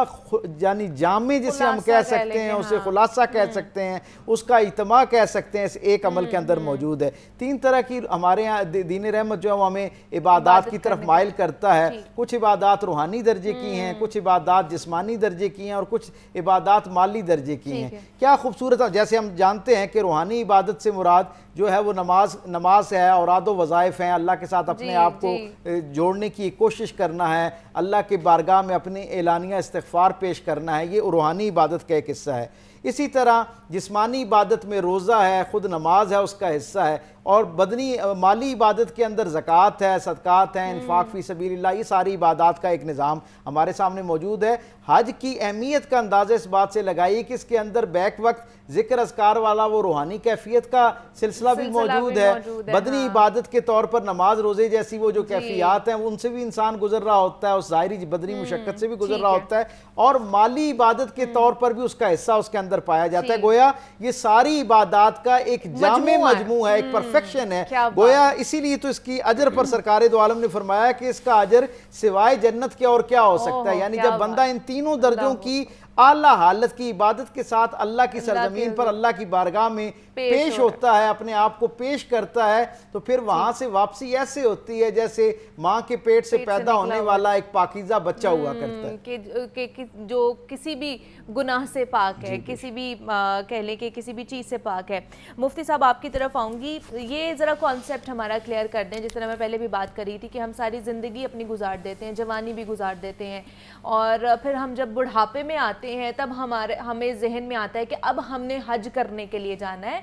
यानी जामे जिसे हम कह सकते हैं, उसे खुलासा कह सकते हैं, उसका इज्तिमा कह सकते हैं, इस एक अमल के अंदर मौजूद है। 3 तरह की हमारे यहाँ दीन रहमत जो है वो हमें इबादात की तरफ माइल करता है। कुछ इबादात रूहानी दर्जे की हैं, कुछ इबादात जिस्मानी दर्जे की हैं और कुछ इबादात माली दर्जे की हैं। क्या खूबसूरत, जैसे हम जानते हैं कि रूहानी इबादत से मुराद जो है वो नमाज है, औराद व वज़ाइफ हैं, अल्लाह के साथ अपने आप को जोड़ने की कोशिश करना है, अल्लाह के बारगाह में अपनी एलानिया इस्तिग़फ़ार पेश करना है, ये रूहानी इबादत का एक हिस्सा है। इसी तरह जिस्मानी इबादत में रोज़ा है, ख़ुद नमाज है, उसका हिस्सा है। और बदनी माली इबादत के अंदर ज़कात है, सदक़ात हैं, इन्फ़ाक़ फ़ी सबीलिल्लाह, ये सारी इबादात का एक निज़ाम हमारे सामने मौजूद है। हज की अहमियत का अंदाज़ा इस बात से लगाइए कि इसके अंदर बैक वक्त ज़िक्र अज़कार वाला वो रूहानी कैफियत का सिलसिला भी मौजूद है। बदनी इबादत के तौर पर नमाज रोज़े जैसी वो जो कैफियत हैं उनसे भी इंसान गुजर रहा होता है है, उस ज़ाहिरी बदनी मुशक्क़त से भी गुजर रहा होता है, और माली इबादत के तौर पर भी उसका हिस्सा उसके अंदर पाया जाता है। गोया ये सारी इबादत का एक जामे मजमू है, एक परफेक्शन है। गोया इसीलिए तो इसकी अजर पर सरकार दो आलम ने फरमाया कि इसका अजर सिवाय जन्नत के और क्या हो सकता है। यानी जब बंदा इन तीनों दर्जों की आला हालत की इबादत के साथ अल्लाह की सरजमीन पर अल्लाह की बारगाह में पेश होता है, अपने आप को पेश करता है, तो फिर वहां से वापसी ऐसे होती है जैसे माँ के पेट से पैदा होने वाला एक पाकीज़ा बच्चा हुआ करता है कि जो किसी भी गुनाह से पाक है, किसी भी कह लें कि किसी भी चीज़ से पाक है। मुफ्ती साहब आपकी तरफ आऊँगी, ये ज़रा कॉन्सेप्ट हमारा क्लियर कर दें। जिस तरह मैं पहले भी बात करी थी कि हम सारी ज़िंदगी अपनी गुजार देते हैं, जवानी भी गुजार देते हैं, और फिर हम जब बुढ़ापे में आते हैं तब हमें जहन में आता है कि अब हमने हज करने के लिए जाना है।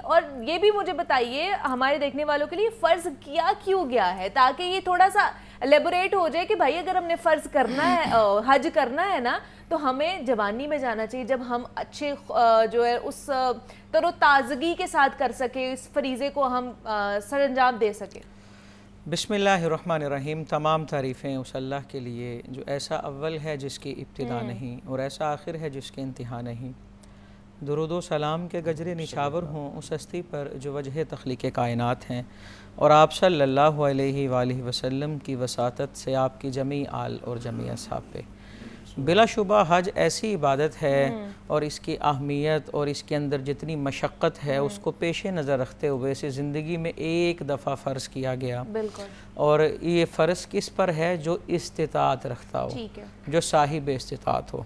और ये भी मुझे बताइए हमारे देखने वालों के लिए फ़र्ज़ किया क्यों गया है, ताकि ये थोड़ा सा एलेबोरेट हो जाए कि भाई अगर हमने फ़र्ज़ करना है, हज करना है ना, तो हमें जवानी में जाना चाहिए जब हम अच्छे जो है उस तरोताज़गी के साथ कर सके, इस फरीज़े को हम सरअंजाम दे सके। बिस्मिल्लाहिर्रहमानिर्रहीम। तमाम तारीफ़ें उस अल्लाह के लिए जो ऐसा अव्वल है जिसकी इब्तिदा नहीं और ऐसा आखिर है जिसकी इंतहा नहीं। दुरूद व सलाम के गजरे निछावर हों उस हस्ती पर जो वजह तख्लीक़ कायनात हैं, और आप सल्लल्लाहु अलैहि वसल्लम की वसातत से आपकी जमी आल और जमी असहाब पे। बिलाशुबा हज ऐसी इबादत है और इसकी अहमियत और इसके अंदर जितनी मशक्क़त है उसको पेश नज़र रखते हुए इसे ज़िंदगी में एक दफ़ा फ़र्ज़ किया गया। और ये फ़र्ज़ किस पर है? जो इस्तिताअत रखता हो, जो साहिब इस्तिताअत हो।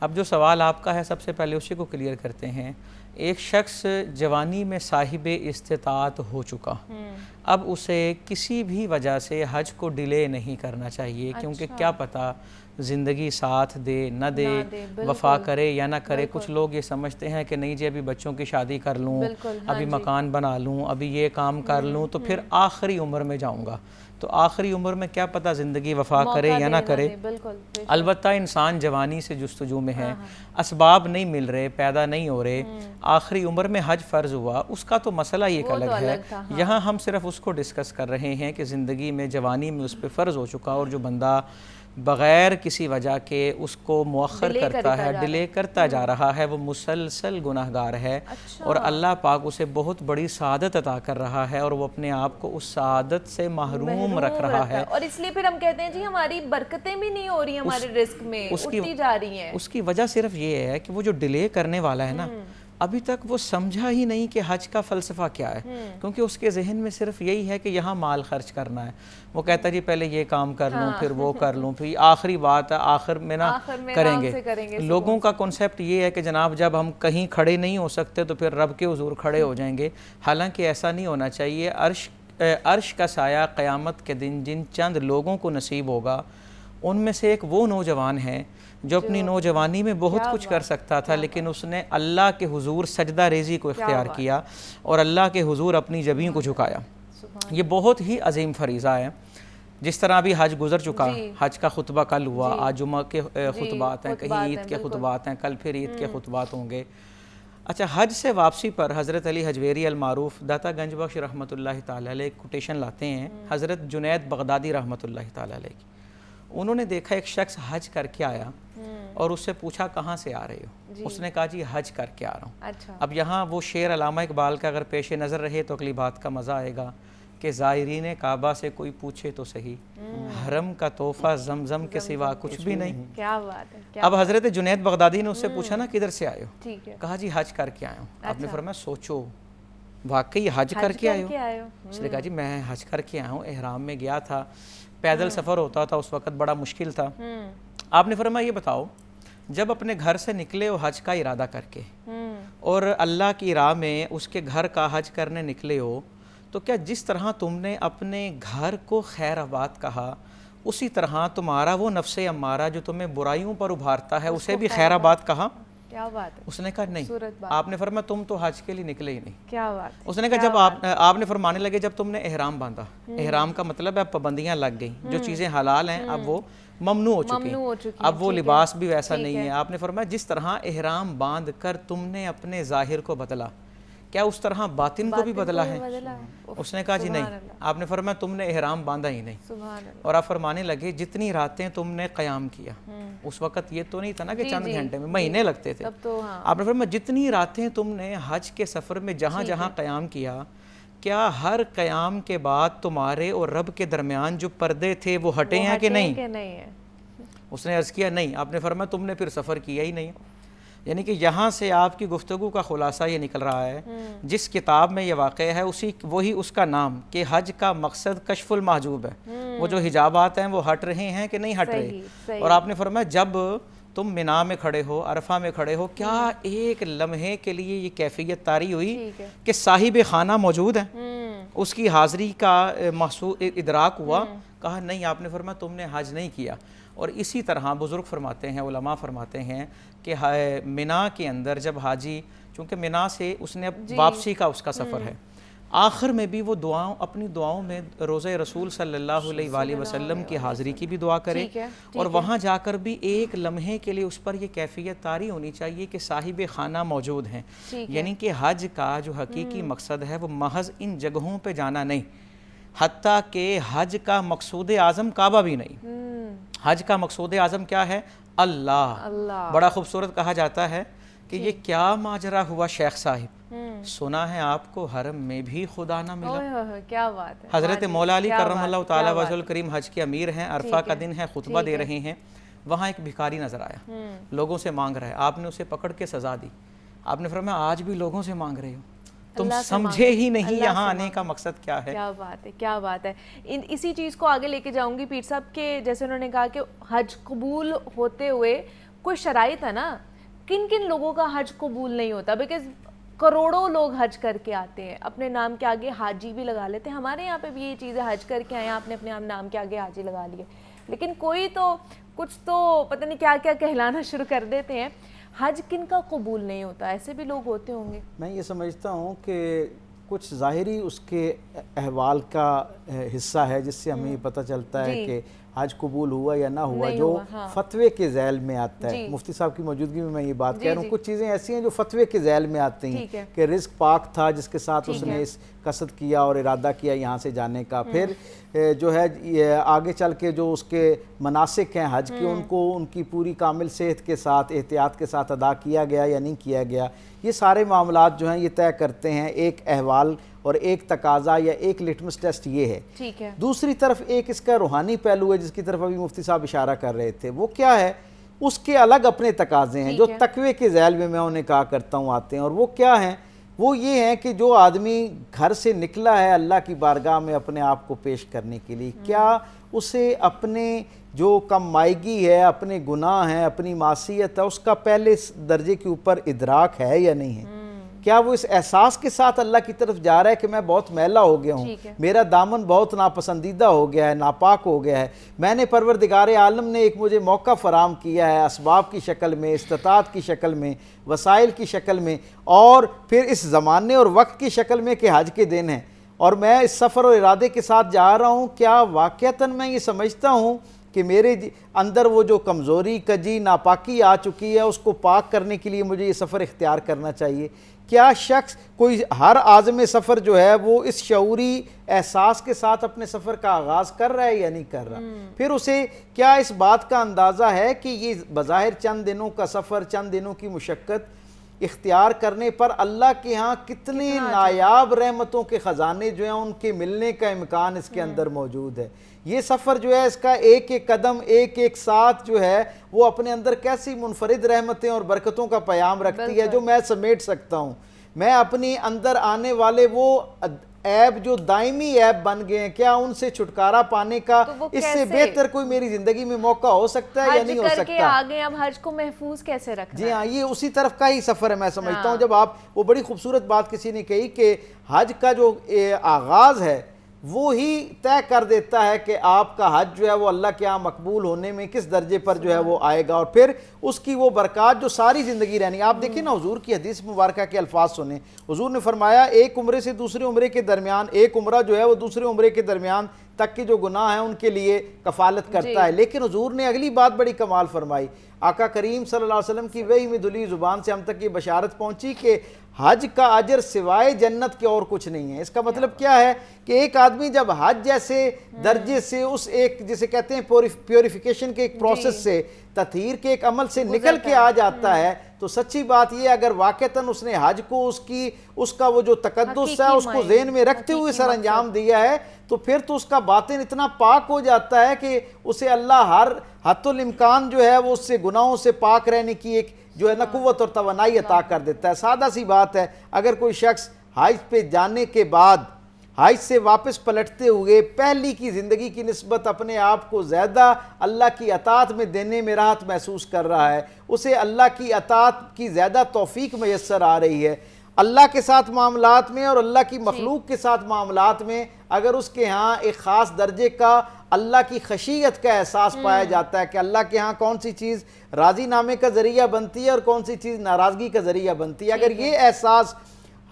अब जो सवाल आपका है सबसे पहले उसी को क्लियर करते हैं। एक शख्स जवानी में साहिब इस्तिताअत हो चुका, अब उसे किसी भी वजह से हज को डिले नहीं करना चाहिए, क्योंकि क्या पता ज़िंदगी साथ दे न दे, वफ़ा करे या ना करे। कुछ लोग ये समझते हैं कि नहीं जी अभी बच्चों की शादी कर लूँ, अभी मकान बना लूँ, अभी ये काम कर लूँ, तो फिर आखिरी उम्र में जाऊँगा। तो आखिरी उम्र में क्या पता ज़िंदगी वफ़ा करे या ना करे। अलबत्ता इंसान जवानी से जुस्तजू में है, असबाब नहीं मिल रहे, पैदा नहीं हो रहे, आखिरी उम्र में हज फ़र्ज़ हुआ, उसका तो मसला ही एक अलग है। यहाँ हम सिर्फ उसको डिस्कस कर रहे हैं कि ज़िंदगी में जवानी में उस पर फ़र्ज़ हो चुका, और जो बंदा बग़ैर किसी वजह के उसको मुअख्खर करता है, डिले करता जा रहा है, वो मुसलसल गुनाहगार है। और अल्लाह पाक उसे बहुत बड़ी सआदत अता कर रहा है और वो अपने आप को उस सआदत से महरूम रख रहा है। और इसलिए फिर हम कहते हैं जी हमारी बरकतें भी नहीं हो रही हमारे रिस्क में, उठती जा रही हैं। उसकी वजह सिर्फ ये है कि वो जो डिले करने वाला है ना, अभी तक वो समझा ही नहीं कि हज का फ़लसफ़ा क्या है, क्योंकि उसके जहन में सिर्फ यही है कि यहाँ माल खर्च करना है। वो कहता है जी पहले ये काम कर लूँ, फिर वो कर लूँ, फिर आखिरी बात है आखिर में ना करेंगे। लोगों का कॉन्सेप्ट ये है कि जनाब जब हम कहीं खड़े नहीं हो सकते तो फिर रब के हुजूर खड़े हो जाएंगे। हालांकि ऐसा नहीं होना चाहिए। अर्श का साया क़यामत के दिन जिन चंद लोगों को नसीब होगा उनमें से एक वो नौजवान है जो अपनी नौजवानी में बहुत कुछ कर सकता था, लेकिन उसने अल्लाह के हुजूर सजदा रेज़ी को इख्तियार किया और अल्लाह के हुजूर अपनी जबीं को झुकाया। ये बहुत ही अजीम फरीज़ा है। जिस तरह अभी हज गुजर चुका, हज का खुतबा कल हुआ, आज जुमा के खुतबात हैं, कहीं ईद के खुतबात हैं, कल फिर ईद के खुतबात होंगे। अच्छा, हज से वापसी पर हज़रत अली हजवेरी अल-मारूफ दाता गंज बख्श रहमतुल्लाहि ताला अलैह कोटेशन लाते हैं हज़रत जुनैद बगदादी रहमतुल्लाहि ताला अलैह की। उन्होंने देखा एक शख्स हज करके आया और उससे पूछा कहाँ से आ रहे हो? उसने कहा जी हज करके आ रहा हूँ। अच्छा। अब यहाँ वो शेर अल्लामा इकबाल का अगर पेश नज़र रहे तो अगली बात का मज़ा आएगा कि ज़ायरीन काबा से कोई पूछे तो सही, हरम का तोहफ़ा ज़मज़म के सिवा कुछ भी नहीं। क्या बात है। अब हज़रत जुनैद बगदादी ने उससे पूछा ना किधर से आए हो? कहा जी हज करके आया हूँ। आपने फरमाया सोचो वाकई हज करके आए हो? उसने कहा जी मैं हज करके आया हूँ, एहराम में गया था, पैदल सफ़र होता था, उस वक़्त बड़ा मुश्किल था। आपने फरमाया ये बताओ जब अपने घर से निकले हो हज का इरादा करके और अल्लाह की राह में उसके घर का हज करने निकले हो, तो क्या जिस तरह तुमने अपने घर को खैर आबाद कहा उसी तरह तुम्हारा वो नफ्से अम्मारा जो तुम्हें बुराइयों पर उभारता है उसे भी खैर आबाद कहा? क्या बात है। उसने कहा नहीं। आपने फरमाया तुम तो हज के लिए निकले ही नहीं। क्या बात। उसने कहा जब आपने फरमाने लगे जब तुमने एहराम बांधा, एहराम का मतलब है पाबंदियां लग गई, जो चीज़ें हलाल हैं अब वो ममनू हो चुकी, अब वो लिबास भी वैसा नहीं है। आपने फरमाया जिस तरह एहराम बांध कर तुमने अपने ज़ाहिर को बदला क्या उस तरह बातिन को भी बदला है? उसने कहा जी नहीं। आपने फरमाया तुमने एहराम बांधा ही नहीं। और आप फरमाने लगे जितनी रातें तुमने क़याम किया, उस वक़्त ये तो नहीं था ना कि चंद घंटे में, महीने लगते थे। आपने फरमाया जितनी रातें तुमने हज के सफ़र में जहाँ जहाँ क़याम किया, क्या हर क़याम के बाद तुम्हारे और रब के दरमियान जो पर्दे थे वो हटे हैं कि नहीं? उसने अर्ज़ किया नहीं। आपने फरमाया तुमने फिर सफ़र किया ही नहीं। यानी कि यहाँ से आपकी गुफ्तगू का खुलासा ये निकल रहा है, जिस किताब में ये वाक़ है वही उसका नाम कि हज का मकसद कशफुल महजूब है। वो जो हिजाबात हैं वो हट रहे हैं कि नहीं हट रहे। और आपने फरमाया जब तुम मिना में खड़े हो, अरफा में खड़े हो, क्या एक लम्हे के लिए ये कैफियत तारी हुई कि साहिब खाना मौजूद है, उसकी हाज़िरी का महसूस इदराक हुआ? कहा नहीं। आपने फरमाया तुमने हज नहीं किया। और इसी तरह बुज़ुर्ग फरमाते हैं, उलमा फरमाते हैं कि मिना के अंदर जब हाजी, चूँकि मिना से उसने अब वापसी का उसका सफ़र है, आखिर में भी वो दुआओं अपनी दुआओं में रोज़े रसूल सल्लल्लाहु अलैहि वसल्लम की हाज़िरी की भी दुआ करे। और वहाँ जाकर भी एक लम्हे के लिए उस पर ये कैफियत तारी होनी चाहिए कि साहिब खाना मौजूद हैं। यानी कि हज का जो हकीकी मकसद है वो महज इन जगहों पे जाना नहीं, हत्ता के हज का मकसूद आज़म काबा भी नहीं। हज का मकसूद आज़म क्या है? अल्लाह। बड़ा खूबसूरत कहा जाता है कि ये क्या माजरा हुआ शेख साहिब, सुना है आपको हरम में भी खुदा ना मिला। क्या बात है। हज़रत मौला अली करमल्लाहु तआला वजहुल करीम हज के अमीर हैं, अरफा का दिन है, खुतबा दे रहे हैं। वहाँ एक भिखारी नज़र आया, लोगों से मांग रहा है। आपने उसे पकड़ के सज़ा दी। आपने फरमाया आज भी लोगों से मांग रहे हो, तुम समझे ही नहीं यहाँ आने का मकसद क्या है। क्या बात है, क्या बात है। इसी चीज़ को आगे लेके जाऊंगी पीर साहब के, जैसे उन्होंने कहा कि हज कबूल होते हुए कोई शराइत है ना, किन किन लोगों का हज कबूल नहीं होता? बिकॉज करोड़ों लोग हज करके आते हैं, अपने नाम के आगे हाजी भी लगा लेते हैं। हमारे यहाँ पे भी ये चीज़ें, हज करके आए, आपने अपने नाम के आगे हाजी लगा लिए, लेकिन कोई तो कुछ तो पता नहीं क्या क्या कहलाना शुरू कर देते हैं। हज किन का कबूल नहीं होता? ऐसे भी लोग होते होंगे। मैं ये समझता हूँ कि कुछ ज़ाहिरी उसके अहवाल का हिस्सा है जिससे हमें पता चलता है कि हज कबूल हुआ या ना हुआ, जो फतवे के ज़ैल में आता है। मुफ्ती साहब की मौजूदगी में मैं ये बात कह रहा हूँ, कुछ चीज़ें ऐसी हैं जो फतवे के ज़ैल में आती हैं कि रिस्क पाक था जिसके साथ उसने इस कसद किया और इरादा किया यहाँ से जाने का, फिर जो है आगे चल के जो उसके मनासिक हैं हज के, उनको उनकी पूरी कामिल सेहत के साथ, एहतियात के साथ अदा किया गया या नहीं किया गया। ये सारे मामलात जो हैं ये तय करते हैं एक अहवाल और एक तकाजा या एक लिटमस टेस्ट ये है। ठीक है। दूसरी तरफ एक इसका रूहानी पहलू है जिसकी तरफ अभी मुफ्ती साहब इशारा कर रहे थे। वो क्या है? उसके अलग अपने तकाजे हैं जो तकवे के ज़ैल में मैं उन्हें कहा करता हूँ आते हैं। और वो क्या हैं? वो ये हैं कि जो आदमी घर से निकला है अल्लाह की बारगाह में अपने आप को पेश करने के लिए, क्या उसे अपने जो कमाईगी है, अपने गुनाह हैं, अपनी मासियत है, उसका पहले दर्जे के ऊपर इदराक है या नहीं है? क्या वो इस एहसास के साथ अल्लाह की तरफ जा रहा है कि मैं बहुत मैला हो गया हूँ, मेरा दामन बहुत नापसंदीदा हो गया है, नापाक हो गया है, मैंने परवरदिगार आलम ने एक मुझे मौका फ़राम किया है असबाब की शक्ल में, इस्तात की शक्ल में, वसाइल की शक्ल में, और फिर इस ज़माने और वक्त की शक्ल में कि हज के दिन है और मैं इस सफ़र और इरादे के साथ जा रहा हूँ। क्या वाक़तन मैं ये समझता हूँ कि मेरे अंदर वो जो कमज़ोरी, कजी, नापाकी आ चुकी है, उसको पाक करने के लिए मुझे ये सफ़र इख्तियार करना चाहिए? क्या शख्स कोई हर आज़म सफ़र जो है वो इस शऊरी एहसास के साथ अपने सफ़र का आगाज़ कर रहा है या नहीं कर रहा? फिर उसे क्या इस बात का अंदाज़ा है कि ये बज़ाहिर चंद दिनों का सफ़र, चंद दिनों की मुशक्क़त इख्तियार करने पर अल्लाह के यहाँ कितने नायाब रहमतों के ख़जाने जो हैं उनके मिलने का इम्कान इसके अंदर मौजूद है? ये सफ़र जो है इसका एक एक कदम, एक एक साथ जो है वो अपने अंदर कैसी मुनफरिद रहमतें और बरकतों का प्याम रखती है जो मैं समेट सकता हूँ। मैं अपनी अंदर आने वाले वो ऐब जो दायमी ऐब बन गए हैं, क्या उनसे छुटकारा पाने का तो इससे बेहतर कोई मेरी ज़िंदगी में मौका हो सकता है या नहीं हो सकता? आगे अब हज को महफूज कैसे रखना? जी हाँ, ये उसी तरफ का ही सफ़र है मैं समझता हूँ। जब आप वो बड़ी खूबसूरत बात किसी ने कही कि हज का जो आगाज़ है वो ही तय कर देता है कि आपका हज जो है वो अल्लाह के यहाँ मकबूल होने में किस दर्जे पर जो है वो आएगा, और फिर उसकी वो बरक़ात जो सारी ज़िंदगी रहनी। आप देखिए ना, हुजूर की हदीस मुबारक के अल्फाज सुने। हुजूर ने फरमाया एक उम्रे से दूसरे उम्रे के दरमियान, एक उम्रा जो है वो दूसरे उम्रे के दरमियान तक के जो गुनाह हैं उनके लिए कफ़ालत करता है। लेकिन हुजूर ने अगली बात बड़ी कमाल फरमाई, आका करीम सल्लल्लाहु अलैहि वसल्लम की वही मिदुली ज़ुबान से हम तक ये बशारत पहुंची कि हज का अजर सिवाय जन्नत के और कुछ नहीं है। इसका मतलब क्या है कि एक आदमी जब हज जैसे दर्जे से उस एक जिसे कहते हैं प्योरिफिकेशन के एक प्रोसेस से, ततहीर के एक अमल से निकल के आ जाता है, तो सच्ची बात ये अगर वाक़तन उसने हज को उसका वो जो तकद्दुस है उसको ज़हन में रखते हुए सर अंजाम दिया है, तो फिर तो उसका बातिन इतना पाक हो जाता है कि उसे अल्लाह हर हत्तुल इम्कान जो है वो उससे गुनाहों से पाक रहने की एक जो है ना कुव्वत और तवानाई अता कर देता है। सादा सी बात है, अगर कोई शख्स हज पे जाने के बाद हज से वापस पलटते हुए पहली की ज़िंदगी की निस्बत अपने आप को ज़्यादा अल्लाह की अतात में देने में राहत महसूस कर रहा है, उसे अल्लाह की अतात की ज़्यादा तौफीक मैसर आ रही है, अल्लाह के साथ मामलात में और अल्लाह की मखलूक के साथ मामलात में अगर उसके यहाँ एक ख़ास दर्जे का अल्लाह की खशियत का एहसास पाया जाता है कि अल्लाह के यहाँ कौन सी चीज़ राज़ी नामे का ज़रिया बनती है और कौन सी चीज़ नाराज़गी का ज़रिया बनती है, अगर ये एहसास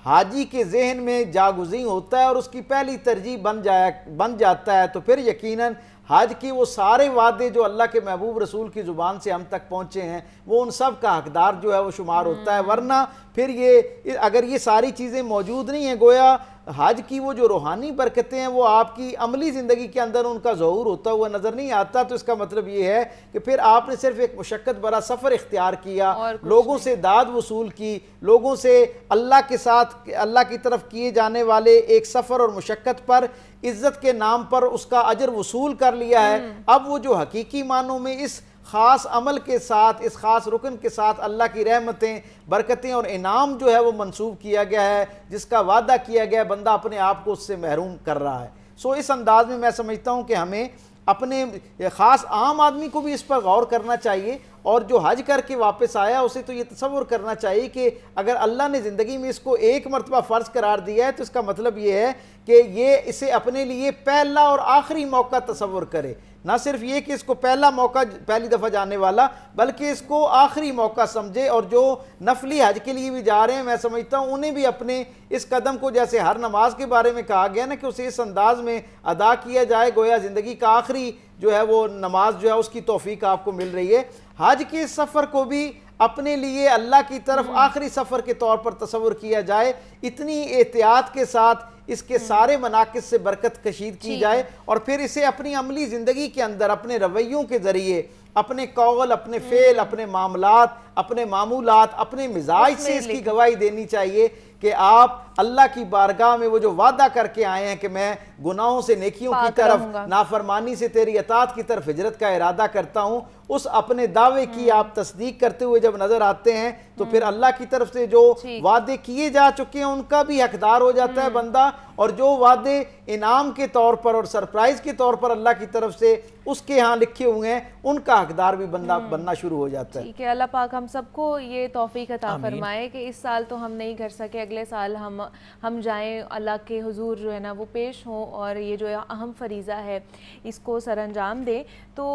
हाजी के जहन में जागुज़ी होता है और उसकी पहली तरजीह बन जाता है, तो फिर यकीनन हज की वो सारे वादे जो अल्लाह के महबूब रसूल की ज़ुबान से हम तक पहुँचे हैं वो उन सब का हकदार जो है वो शुमार होता है। वरना फिर ये अगर ये सारी चीज़ें मौजूद नहीं हैं, गोया हज की वो जो रूहानी बरकतें हैं वो आपकी अमली ज़िंदगी के अंदर उनका ज़हूर होता हुआ नज़र नहीं आता, तो इसका मतलब ये है कि फिर आपने सिर्फ एक मुशक्क़त भरा सफ़र इख्तियार किया, लोगों से दाद वसूल की, लोगों से अल्लाह के साथ अल्लाह की तरफ किए जाने वाले एक सफ़र और मुशक्क़त पर इज़्ज़त के नाम पर उसका अजर वसूल कर लिया है। अब वो जो हकीकी मानों में इस ख़ास अमल के साथ, इस ख़ास रुकन के साथ अल्लाह की रहमतें, बरकतें और इनाम जो है वो मंसूब किया गया है, जिसका वादा किया गया है, बंदा अपने आप को उससे महरूम कर रहा है। सो इस अंदाज में मैं समझता हूँ कि हमें अपने ख़ास आम आदमी को भी इस पर गौर करना चाहिए, और जो हज करके वापस आया उसे तो ये तसव्वुर करना चाहिए कि अगर अल्लाह ने ज़िंदगी में इसको एक मरतबा फ़र्ज़ करार दिया है तो इसका मतलब ये है कि ये इसे अपने लिए पहला और आखिरी मौका तसव्वुर करे, ना सिर्फ ये कि इसको पहला मौका पहली दफ़ा जाने वाला, बल्कि इसको आखिरी मौका समझे। और जो नफली हज के लिए भी जा रहे हैं, मैं समझता हूँ उन्हें भी अपने इस कदम को, जैसे हर नमाज के बारे में कहा गया ना कि उसे इस अंदाज में अदा किया जाए गोया ज़िंदगी का आखिरी जो है वो नमाज जो है उसकी तौफीक आपको मिल रही है। हज के सफ़र को भी अपने लिए अल्लाह की तरफ आखिरी सफ़र के तौर पर तसव्वुर किया जाए, इतनी एहतियात के साथ इसके सारे मनाकिस से बरकत कशीद की जाए, और फिर इसे अपनी अमली ज़िंदगी के अंदर अपने रवैयों के ज़रिए, अपने कौल, अपने फ़ेल, अपने मामलात, अपने मामूलात, अपने मिजाज से इसकी गवाही देनी चाहिए कि आप अल्लाह की बारगाह में वो जो वादा करके आए हैं कि मैं गुनाहों से नेकियों की तरफ, नाफरमानी से तेरी अतात की तरफ हिजरत का इरादा करता हूँ, उस अपने दावे की आप तस्दीक करते हुए जब नज़र आते हैं तो फिर अल्लाह की तरफ से जो वादे किए जा चुके हैं उनका भी हकदार हो जाता है बंदा, और जो वादे इनाम के तौर पर और सरप्राइज़ के तौर पर अल्लाह की तरफ से उसके यहाँ लिखे हुए हैं उनका हकदार भी बनना शुरू हो जाता है। ठीक है, अल्लाह पाक हम सबको ये तौफीक अता फरमाए कि इस साल तो हम नहीं कर सके, अगले साल हम जाएं, अल्लाह के हुजूर जो है ना वो पेश हों और ये जो अहम फरीज़ा है इसको सर अंजाम दें। तो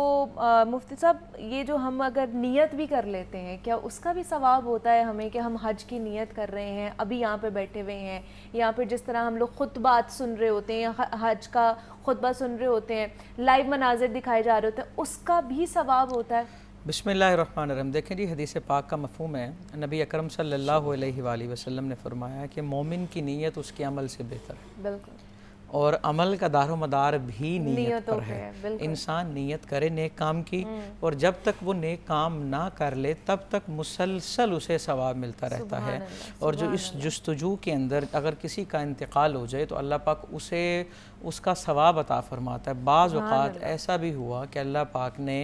मुफ्ती साहब, ये जो हम अगर नियत भी कर लेते हैं, क्या उसका भी सवाब होता है हमें कि हम हज की नियत कर रहे हैं, अभी यहाँ पे बैठे हुए हैं, या फिर जिस तरह हम लोग खुतबात सुन रहे होते हैं या हज का खुतबा सुन रहे होते हैं, लाइव मनाजिर दिखाए जा रहे होते हैं, उसका भी सवाब होता है? बिस्मिल्लाहिर्रहमानिर्रहीम। देखें जी, हदीस पाक का मफ़हूम है, नबी अकरम सल्लल्लाहु अलैहि वसल्लम ने फरमाया कि मोमिन की नीयत उसके अमल से बेहतर है। बिल्कुल। और अमल का दारो मदार भी नीयत पर है। इंसान नीयत करे नेक काम की, और जब तक वो नेक काम ना कर ले तब तक मुसलसल उसे सवाब मिलता रहता है। और जो इस जुस्तजू के अंदर अगर किसी का इंतकाल हो जाए तो अल्लाह पाक उसे उसका सवाब अता फरमाता है। बाज़ औक़ात ऐसा भी हुआ कि अल्लाह पाक ने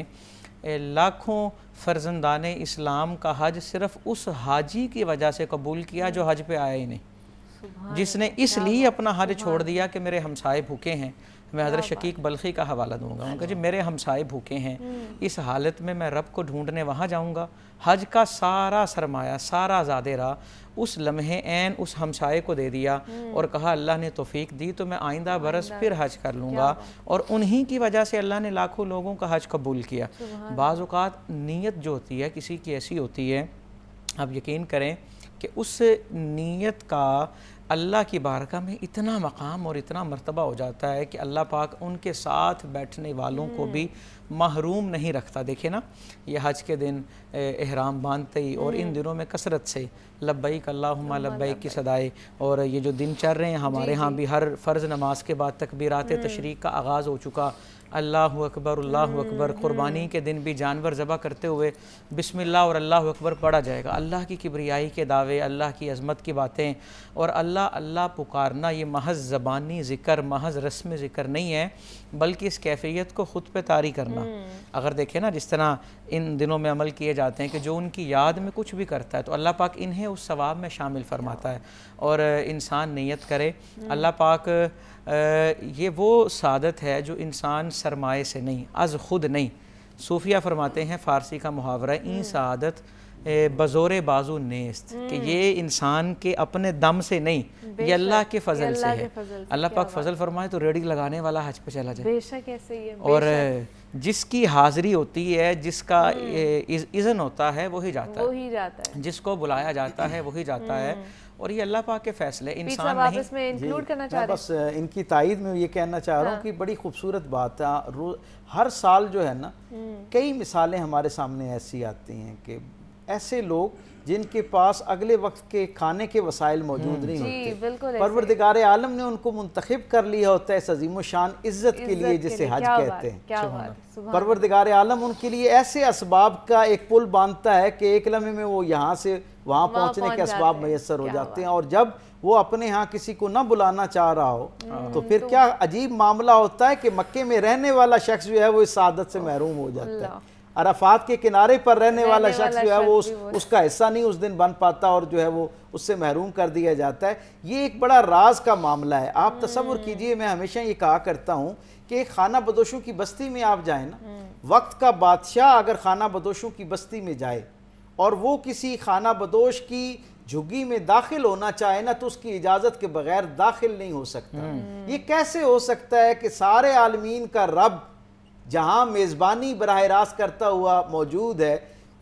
लाखों फ़र्जंदान इस्लाम का हज सिर्फ़ उस हाजी की वजह से कबूल किया जो हज पे आया ही नहीं, जिसने इसलिए अपना हज छोड़ दिया कि मेरे हमसाए भूखे हैं। मैं हज़रत शकीक बल्खी का हवाला दूंगा, उनका जी मेरे हमसाए भूखे हैं, इस हालत में मैं रब को ढूंढने वहाँ जाऊँगा। हज का सारा सरमाया, सारा ज़ादेरा उस लम्हे ऐन उस हमसाए को दे दिया और कहा अल्लाह ने तौफीक दी तो मैं आइंदा बरस फिर हज कर लूँगा, और उन्हीं की वजह से अल्लाह ने लाखों लोगों का हज कबूल किया। बाज़ औक़ात नीयत जो होती है किसी की ऐसी होती है, आप यकीन करें कि उस नीयत का अल्लाह की बारगाह में इतना मकाम और इतना मर्तबा हो जाता है कि अल्लाह पाक उनके साथ बैठने वालों को भी महरूम नहीं रखता। देखिए ना, ये हज के दिन एहराम बांधते ही और इन दिनों में कसरत से लब्बैक अल्लाहुम्मा लब्बैक की सदाएं, और ये जो दिन चल रहे हैं हमारे यहाँ भी हर फ़र्ज़ नमाज के बाद तकबीरात तशरीक का आगाज़ हो चुका। अल्लाहु अकबर, क़ुरबानी के दिन भी जानवर ज़बह करते हुए बिस्मिल्लाह और अल्लाहु अकबर पढ़ा जाएगा। अल्लाह की किब्रियाई के दावे, अल्लाह की अज़मत की बातें और अल्लाह अल्लाह पुकारना, ये महज़ ज़बानी ज़िक्र, महज़ रस्म ज़िक्र नहीं है, बल्कि इस कैफियत को ख़ुद पे तारी करना। अगर देखें ना, जिस तरह इन दिनों में अमल किए जाते हैं कि जो उनकी याद में कुछ भी करता है तो अल्लाह पाक इन्हें उस सवाब में शामिल फरमाता है। और इंसान नियत करे, अल्लाह पाक ये वो सादत है जो इंसान सरमाए से नहीं, अज़ खुद नहीं। सूफिया फरमाते हैं, फ़ारसी का मुहावरा, ई सादत बज़ोरे बाजू नेस्त, कि ये इंसान के अपने दम से नहीं, ये अल्लाह के फ़ज़ल से है। अल्लाह पाक फ़ज़ल फरमाए तो रेडी लगाने वाला हज पे चला जाए। बेशक ऐसे ही है। और जिसकी हाज़िरी होती है, जिसका इज़न होता है, वही जाता है, जिसको बुलाया जाता है वही जाता है। और ये अल्लाह पाक के फ़ैसले, इंसान नहीं। इसमें इंक्लूड करना चाह रहे हैं? बस इनकी तायद में ये कहना चाह रहा हूँ कि बड़ी खूबसूरत बात है। हर साल जो है ना, कई मिसालें हमारे सामने ऐसी आती हैं कि ऐसे लोग जिनके पास अगले वक्त के खाने के वसाइल मौजूद नहीं होते, परवरदिगार आलम ने उनको मुंतखब कर लिया होता है इस अज़ीम शान इज़्ज़त के लिए, जिसे हज कहते हैं। परवरदिगार आलम उनके लिए ऐसे असबाब का एक पुल बांधता है कि एक लम्हे में वो यहाँ से वहाँ पहुँचने के असबाब मैसर हो जाते हैं। और जब वो अपने यहाँ किसी को न बुलाना चाह रहा हो तो फिर क्या अजीब मामला होता है कि मक्के में रहने वाला शख्स जो है वो इस सादत से महरूम हो जाता है। अराफात के किनारे पर रहने वाला शख्स जो है वो उसका हिस्सा नहीं उस दिन बन पाता और जो है वो उससे महरूम कर दिया जाता है। ये एक बड़ा राज का मामला है। आप तसव्वुर कीजिए, मैं हमेशा ये कहा करता हूँ कि एक खाना बदोशों की बस्ती में आप जाए ना, वक्त का बादशाह अगर खाना बदोशों की बस्ती में जाए और वो किसी खाना बदोश की झुग्गी में दाखिल होना चाहे ना, तो उसकी इजाज़त के बगैर दाखिल नहीं हो सकता। ये कैसे हो सकता है कि सारे आलमीन का रब जहाँ मेज़बानी बराह रास्त करता हुआ मौजूद है,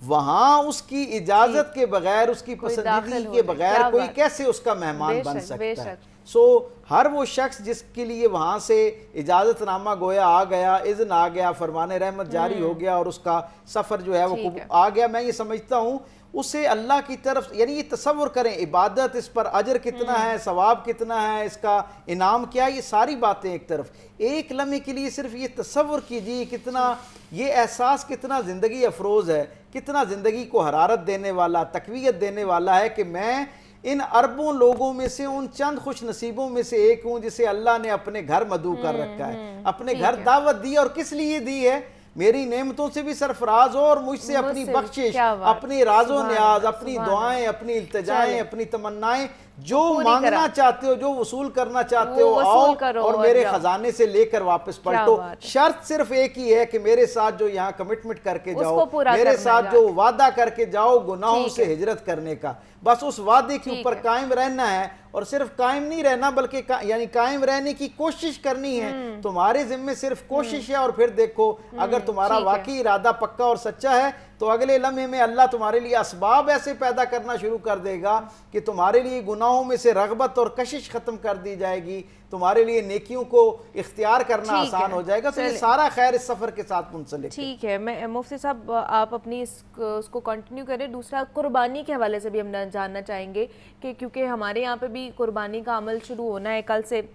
वहाँ उसकी इजाज़त के बगैर, उसकी पसंदीदगी के बगैर कोई कैसे उसका मेहमान बन सकता है। सो हर वो शख्स जिसके लिए वहाँ से इजाज़तनामा गोया आ गया, इज़्न आ गया, फरमाने रहमत जारी हो गया और उसका सफ़र जो है वो आ गया, मैं ये समझता हूँ उसे अल्लाह की तरफ, यानी ये तसव्वुर करें इबादत, इस पर अजर कितना है, सवाब कितना है, इसका इनाम क्या है, ये सारी बातें एक तरफ, एक लम्हे के लिए सिर्फ ये तसव्वुर कीजिए कितना ये एहसास कितना ज़िंदगी अफरोज़ है, कितना ज़िंदगी को हरारत देने वाला, तकवीयत देने वाला है कि मैं इन अरबों लोगों में से उन चंद खुश नसीबों में से एक हूँ जिसे अल्लाह ने अपने घर मदू कर रखा है, अपने घर दावत दी। और किस लिए दी है? मेरी नेमतों से भी सरफराज हो और मुझसे अपनी बख्शिश, अपनी राजो न्याज, अपनी दुआएं, अपनी इल्तिजाएं, अपनी तमन्नाएं जो मांगना चाहते हो, जो वसूल करना चाहते हो, आओ और मेरे खजाने से लेकर वापस पलटो। शर्त सिर्फ एक ही है कि मेरे साथ जो यहाँ कमिटमेंट करके जाओ, मेरे साथ जो वादा करके जाओ गुनाहों से हिजरत करने का, बस उस वादे के ऊपर कायम रहना है। और सिर्फ कायम नहीं रहना बल्कि यानी कायम रहने की कोशिश करनी है। तुम्हारे जिम्मे सिर्फ कोशिश है और फिर देखो अगर तुम्हारा वाकई इरादा पक्का और सच्चा है तो अगले लम्हे में अल्लाह तुम्हारे लिए असबाब ऐसे पैदा करना शुरू कर देगा कि तुम्हारे लिए गुनाहों में से रग़बत और कशिश ख़त्म कर दी जाएगी, तुम्हारे लिए नेकियों को इख्तियार करना आसान हो जाएगा। तो ये सारा खैर इस सफ़र के साथ मुंसलिक। ठीक है, मैं मुफ्ती साहब आप अपनी उसको कंटिन्यू करें। दूसरा कुर्बानी के हवाले से भी हम जानना चाहेंगे कि क्योंकि हमारे यहाँ पे भी कुर्बानी का अमल शुरू होना है कल से,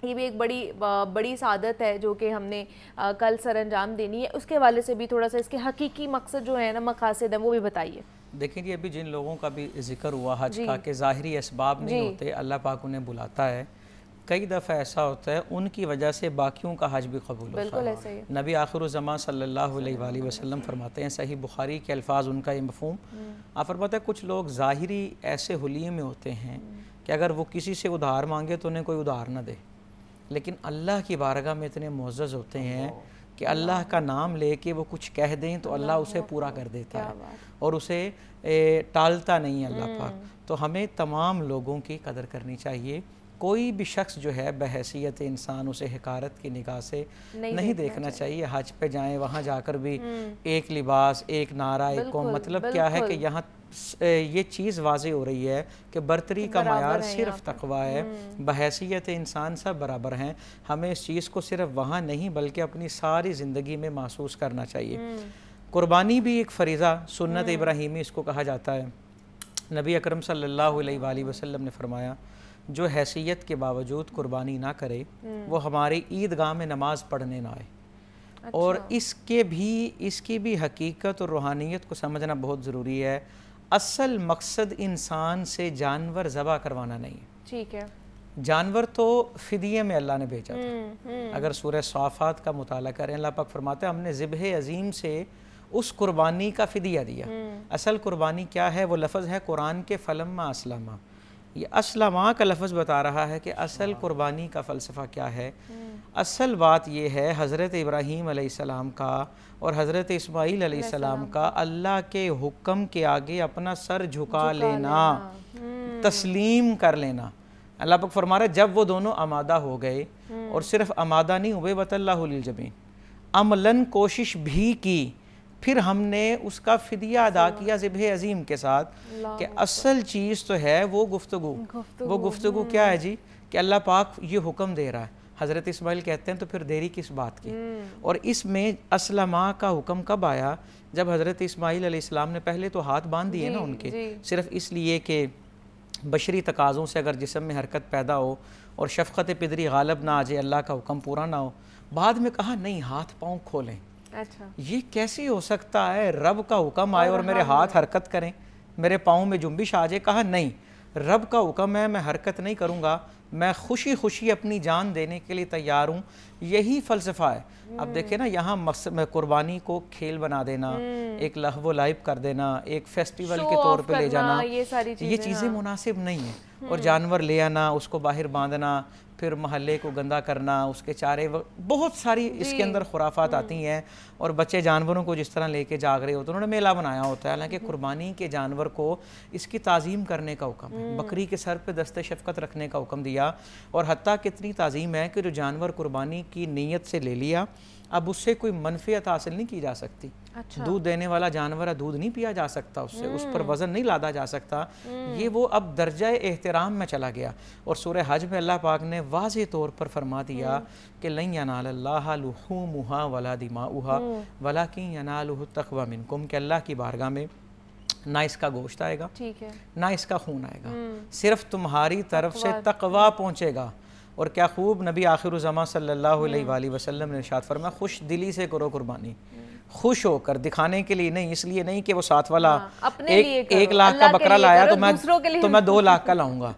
ये भी एक बड़ी सादत है जो कि हमने कल सर अंजाम देनी है, उसके हवाले से भी थोड़ा सा इसके हकीकी मकसद जो है ना, मकासद है, वो भी बताइए। देखिए ये अभी जिन लोगों का भी जिक्र हुआ हज का कि ज़ाहिरी असबाब नहीं होते, अल्लाह पाक उन्हें बुलाता है। कई दफ़ा ऐसा होता है उनकी वजह से बाकियों का हज भी कबूल होता है। नबी आखिरुज़्ज़मान सल्लल्लाहु अलैहि वसल्लम फरमाते हैं, सही बुखारी के अल्फाज उनका ये मफ़हूम, आप फरमाते हैं कुछ लोग ज़ाहिरी ऐसे हुलिये में होते हैं कि अगर वो किसी से उधार मांगे तो उन्हें कोई उधार न दे, लेकिन अल्लाह की बारगाह में इतने मुअज़्ज़ज़ होते हैं कि अल्लाह का नाम लेके वो कुछ कह दें तो अल्लाह उसे पूरा कर देता है और उसे टालता नहीं है अल्लाह पाक। तो हमें तमाम लोगों की कदर करनी चाहिए। कोई भी शख्स जो है बहैसियत इंसान उसे हकारत की निगाह से नहीं देखना चाहिए। हज पे जाएं, वहाँ जाकर भी एक लिबास, एक नारा, एक कौम, मतलब क्या है कि यहाँ ये चीज़ वाज़े हो रही है कि बरतरी का मायार सिर्फ तकवा है, बहैसियत इंसान सब बराबर हैं। हमें इस चीज़ को सिर्फ वहाँ नहीं बल्कि अपनी सारी ज़िंदगी में महसूस करना चाहिए। कुर्बानी भी एक फ़रीज़ा, सुन्नत इब्राहीमी इसको कहा जाता है। नबी अकरम सल्लल्लाहु अलैहि वसल्लम ने फरमाया, जो हैसियत के बावजूद कुर्बानी ना करे वो हमारी ईदगाह में नमाज पढ़ने ना आए। अच्छा। और इसकी भी हकीकत और रूहानियत को समझना बहुत ज़रूरी है। असल मकसद इंसान से जानवर ज़बह करवाना नहीं है। ठीक है। जानवर तो फ़िदिये में अल्लाह ने भेजा था। अगर सूरह साफ़ात का मुताला करें, अल्लाह पाक फरमाते हैं हमने ज़िब्ह अज़ीम से उस कुर्बानी का फ़िदिया दिया। असल कुर्बानी क्या है? वो लफ्ज़ है कुरान के फलम्मा असलमा। ये असलमा का लफ्ज़ बता रहा है कि असल कुर्बानी का फ़लसफ़ा क्या है। असल बात ये है हज़रत इब्राहीम अलैहिस्सलाम का और हज़रत इस्माईल अलैहिस्सलाम का अल्लाह के हुक्म के आगे अपना सर झुका लेना, तस्लीम कर लेना। अल्लाह पाक फरमा रहे जब वो दोनों आमादा हो गए, और सिर्फ आमादा नहीं हुए, वतल्लाहु लिल जमीन, अमलन कोशिश भी की, फिर हमने उसका फ़िदिया अदा किया ज़िब्ह अज़ीम के साथ। कि असल चीज़ तो है वो गुफ्तगू क्या है जी? कि अल्लाह पाक ये हुक्म दे रहा है। हज़रत इस्माइल कहते हैं तो फिर देरी किस बात की? और इसमें असलमा का हुक्म कब आया? जब हज़रत इस्माइल अलैहिस्सलाम ने पहले तो हाथ बांध दिए ना उनके, सिर्फ इसलिए कि बशरी तकाज़ों से अगर जिस्म में हरकत पैदा हो और शफ़क़त पिदरी गालब ना आ जाए, अल्लाह का हुक्म पूरा ना हो। बाद में कहा नहीं, हाथ पाँव खोलें। अच्छा, ये कैसे हो सकता है? रब का हुक्म आए और मेरे हाथ हरकत करें, मेरे पाँव में जुम्बिश आ जाए। कहा नहीं, रब का हुक्म है, मैं हरकत नहीं करूँगा, मैं खुशी खुशी अपनी जान देने के लिए तैयार हूँ। यही फ़लसफ़ा है। अब देखें ना, यहाँ मकसद कुर्बानी को खेल बना देना, एक लहव लाइव कर देना, एक फेस्टिवल के तौर पे ले जाना, ये चीज़ें मुनासिब नहीं है। और जानवर ले आना, उसको बाहर बांधना, फिर महल्ले को गंदा करना, उसके चारे, बहुत सारी इसके अंदर खुराफात आती हैं। और बच्चे जानवरों को जिस तरह लेके जाग रहे होते हैं, उन्होंने मेला बनाया होता है। हालांकि कुर्बानी के जानवर को इसकी ताज़ीम करने का हुक्म है। बकरी के सर पे दस्ते शफ़क़त रखने का हुक्म दिया। और हत्ता कितनी ताज़ीम है कि जो जानवर कुर्बानी की नीयत से ले लिया, अब उससे कोई मनफ़ियत हासिल नहीं की जा सकती। अच्छा। दूध देने वाला जानवर है, दूध नहीं पिया जा सकता उससे, उस पर वज़न नहीं लादा जा सकता। ये वो अब दर्जा एहतराम में चला गया। और सूरह हज में अल्लाह पाक ने वाज़े तौर पर फरमा दिया कि लन यनालल्लाह लुहूमुहा वला दिमाउहा वलाकिन यनालुहु तक़वा मिनकुम, कि अल्लाह की बारगाह में ना इसका गोश्त आएगा, ठीक है, ना इसका खून आएगा, सिर्फ तुम्हारी तरफ से तक़वा पहुँचेगा। और क्या खूब नबी आखिरुज़्ज़मा सल्लल्लाहु अलैहि वसल्लम ने इरशाद फरमाया, खुश दिली से करो कुर्बानी, खुश होकर, दिखाने के लिए नहीं। इसलिए नहीं कि वो साथ वाला एक लाख का बकरा लाया तो मैं 2 लाख का लाऊंगा,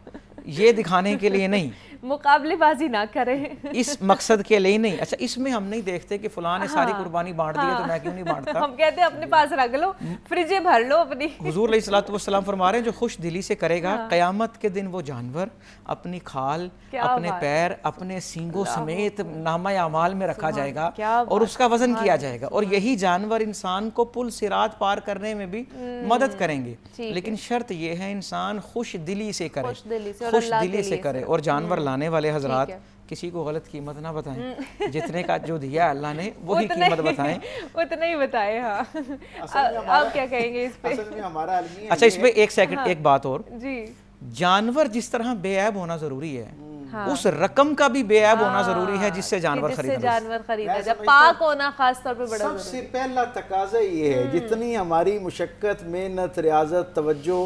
ये दिखाने के लिए नहीं, मुकाबलेबाजी ना करें, इस मकसद के लिए नहीं। अच्छा, इसमें हम नहीं देखते कि फलां ने सारी कुर्बानी बांट दी है तो मैं क्यों नहीं बांटता। हम कहते हैं अपने पास रख लो, फ्रिजे भर लो अपनी। हुजूर अलैहिस्सलातु वस्सलाम फरमा रहे हैं जो खुश दिली से करेगा, क़यामत के दिन वो जानवर अपनी खाल, अपने पैर, अपने सींगों समेत नामा अमाल में रखा जाएगा और उसका वजन किया जाएगा। और यही जानवर इंसान को पुल सिरात पार करने में भी मदद करेंगे। लेकिन शर्त यह है इंसान खुश दिली से करे, खुश दिली से करे। और जानवर लाने वाले हजरात किसी को गलत कीमत ना बताएं, जितने का जो दिया अल्लाह ने वही कीमत बताएं, उतना ही बताएं। हाँ, आप क्या कहेंगे इस पे? अच्छा, इसमें एक सेकंड, एक बात और जी, जानवर जिस तरह बेऐब होना जरूरी है, हाँ, उस रकम का भी बेऐब होना जरूरी है जिससे जानवर खरीदा जब पाक होना खास तौर पे बड़ा सबसे पहला तकाजा ये है। जितनी हमारी मुशक्कत, मेहनत, रियाजत, तवज्जो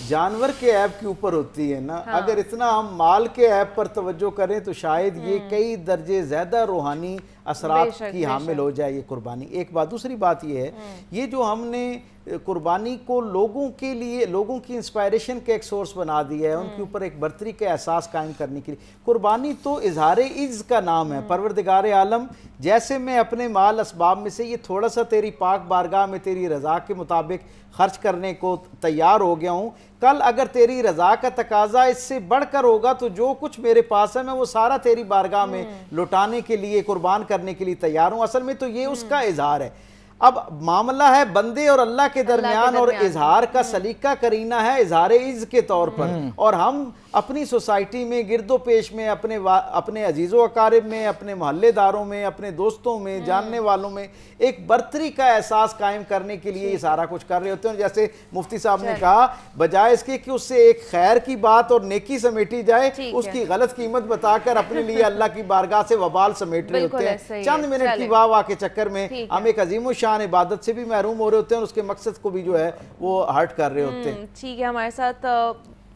जानवर के ऐब के ऊपर होती है ना, हाँ, अगर इतना हम माल के ऐब पर तवज्जो करें तो शायद ये कई दर्जे ज्यादा रूहानी असरात की हामिल हो जाए ये कुर्बानी। एक बात, दूसरी बात ये है, ये जो हमने कुर्बानी को लोगों के लिए, लोगों की इंस्पायरेशन का एक सोर्स बना दिया है, उनके ऊपर एक बर्तरी का एहसास कायम करने के लिए। कुर्बानी तो इजहार इज़्ज़ का नाम है। परवरदिगार आलम, जैसे मैं अपने माल असबाब में से ये थोड़ा सा तेरी पाक बारगाह में तेरी रज़ा के मुताबिक खर्च करने को तैयार हो गया हूँ, कल अगर तेरी रज़ा का तकाजा इससे बढ़कर होगा तो जो कुछ मेरे पास है मैं वो सारा तेरी बारगाह में लुटाने के लिए, कुर्बान करने के लिए तैयार हूँ। असल में तो ये उसका इजहार है। अब मामला है बंदे और अल्लाह के दरमियान, और इजहार का सलीका करीना है इजहार इज़्ज़ के तौर पर। और हम अपनी सोसाइटी में, गिरदो पेश में, अपने अजीज़ो अकारिब में, अपने मोहल्लेदारों में, अपने दोस्तों में, जानने वालों में एक बर्तरी का एहसास कायम करने के लिए ये सारा कुछ कर रहे होते हैं। जैसे मुफ्ती साहब ने कहा, बजाय इसके कि उससे एक खैर की बात और नेकी समेटी जाए, उसकी गलत कीमत बताकर अपने लिए अल्लाह की बारगाह से वबाल समेट रहे होते हैं। चंद मिनट की वाह वाह के चक्कर में हम एक अजीम शान इबादत से भी महरूम हो रहे होते हैं और उसके मकसद को भी जो है वो हर्ट कर रहे होते हैं। ठीक है, हमारे साथ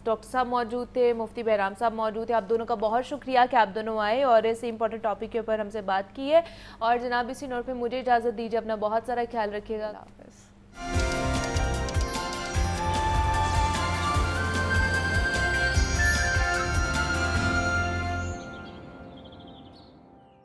डॉक्टर साहब मौजूद थे, मुफ्ती बहराम साहब मौजूद थे। आप दोनों का बहुत शुक्रिया कि आप दोनों आए और इस इम्पोर्टेंट टॉपिक के ऊपर हमसे बात की है। और जनाब इसी नोट पे मुझे इजाज़त दीजिए, अपना बहुत सारा ख्याल रखिएगा।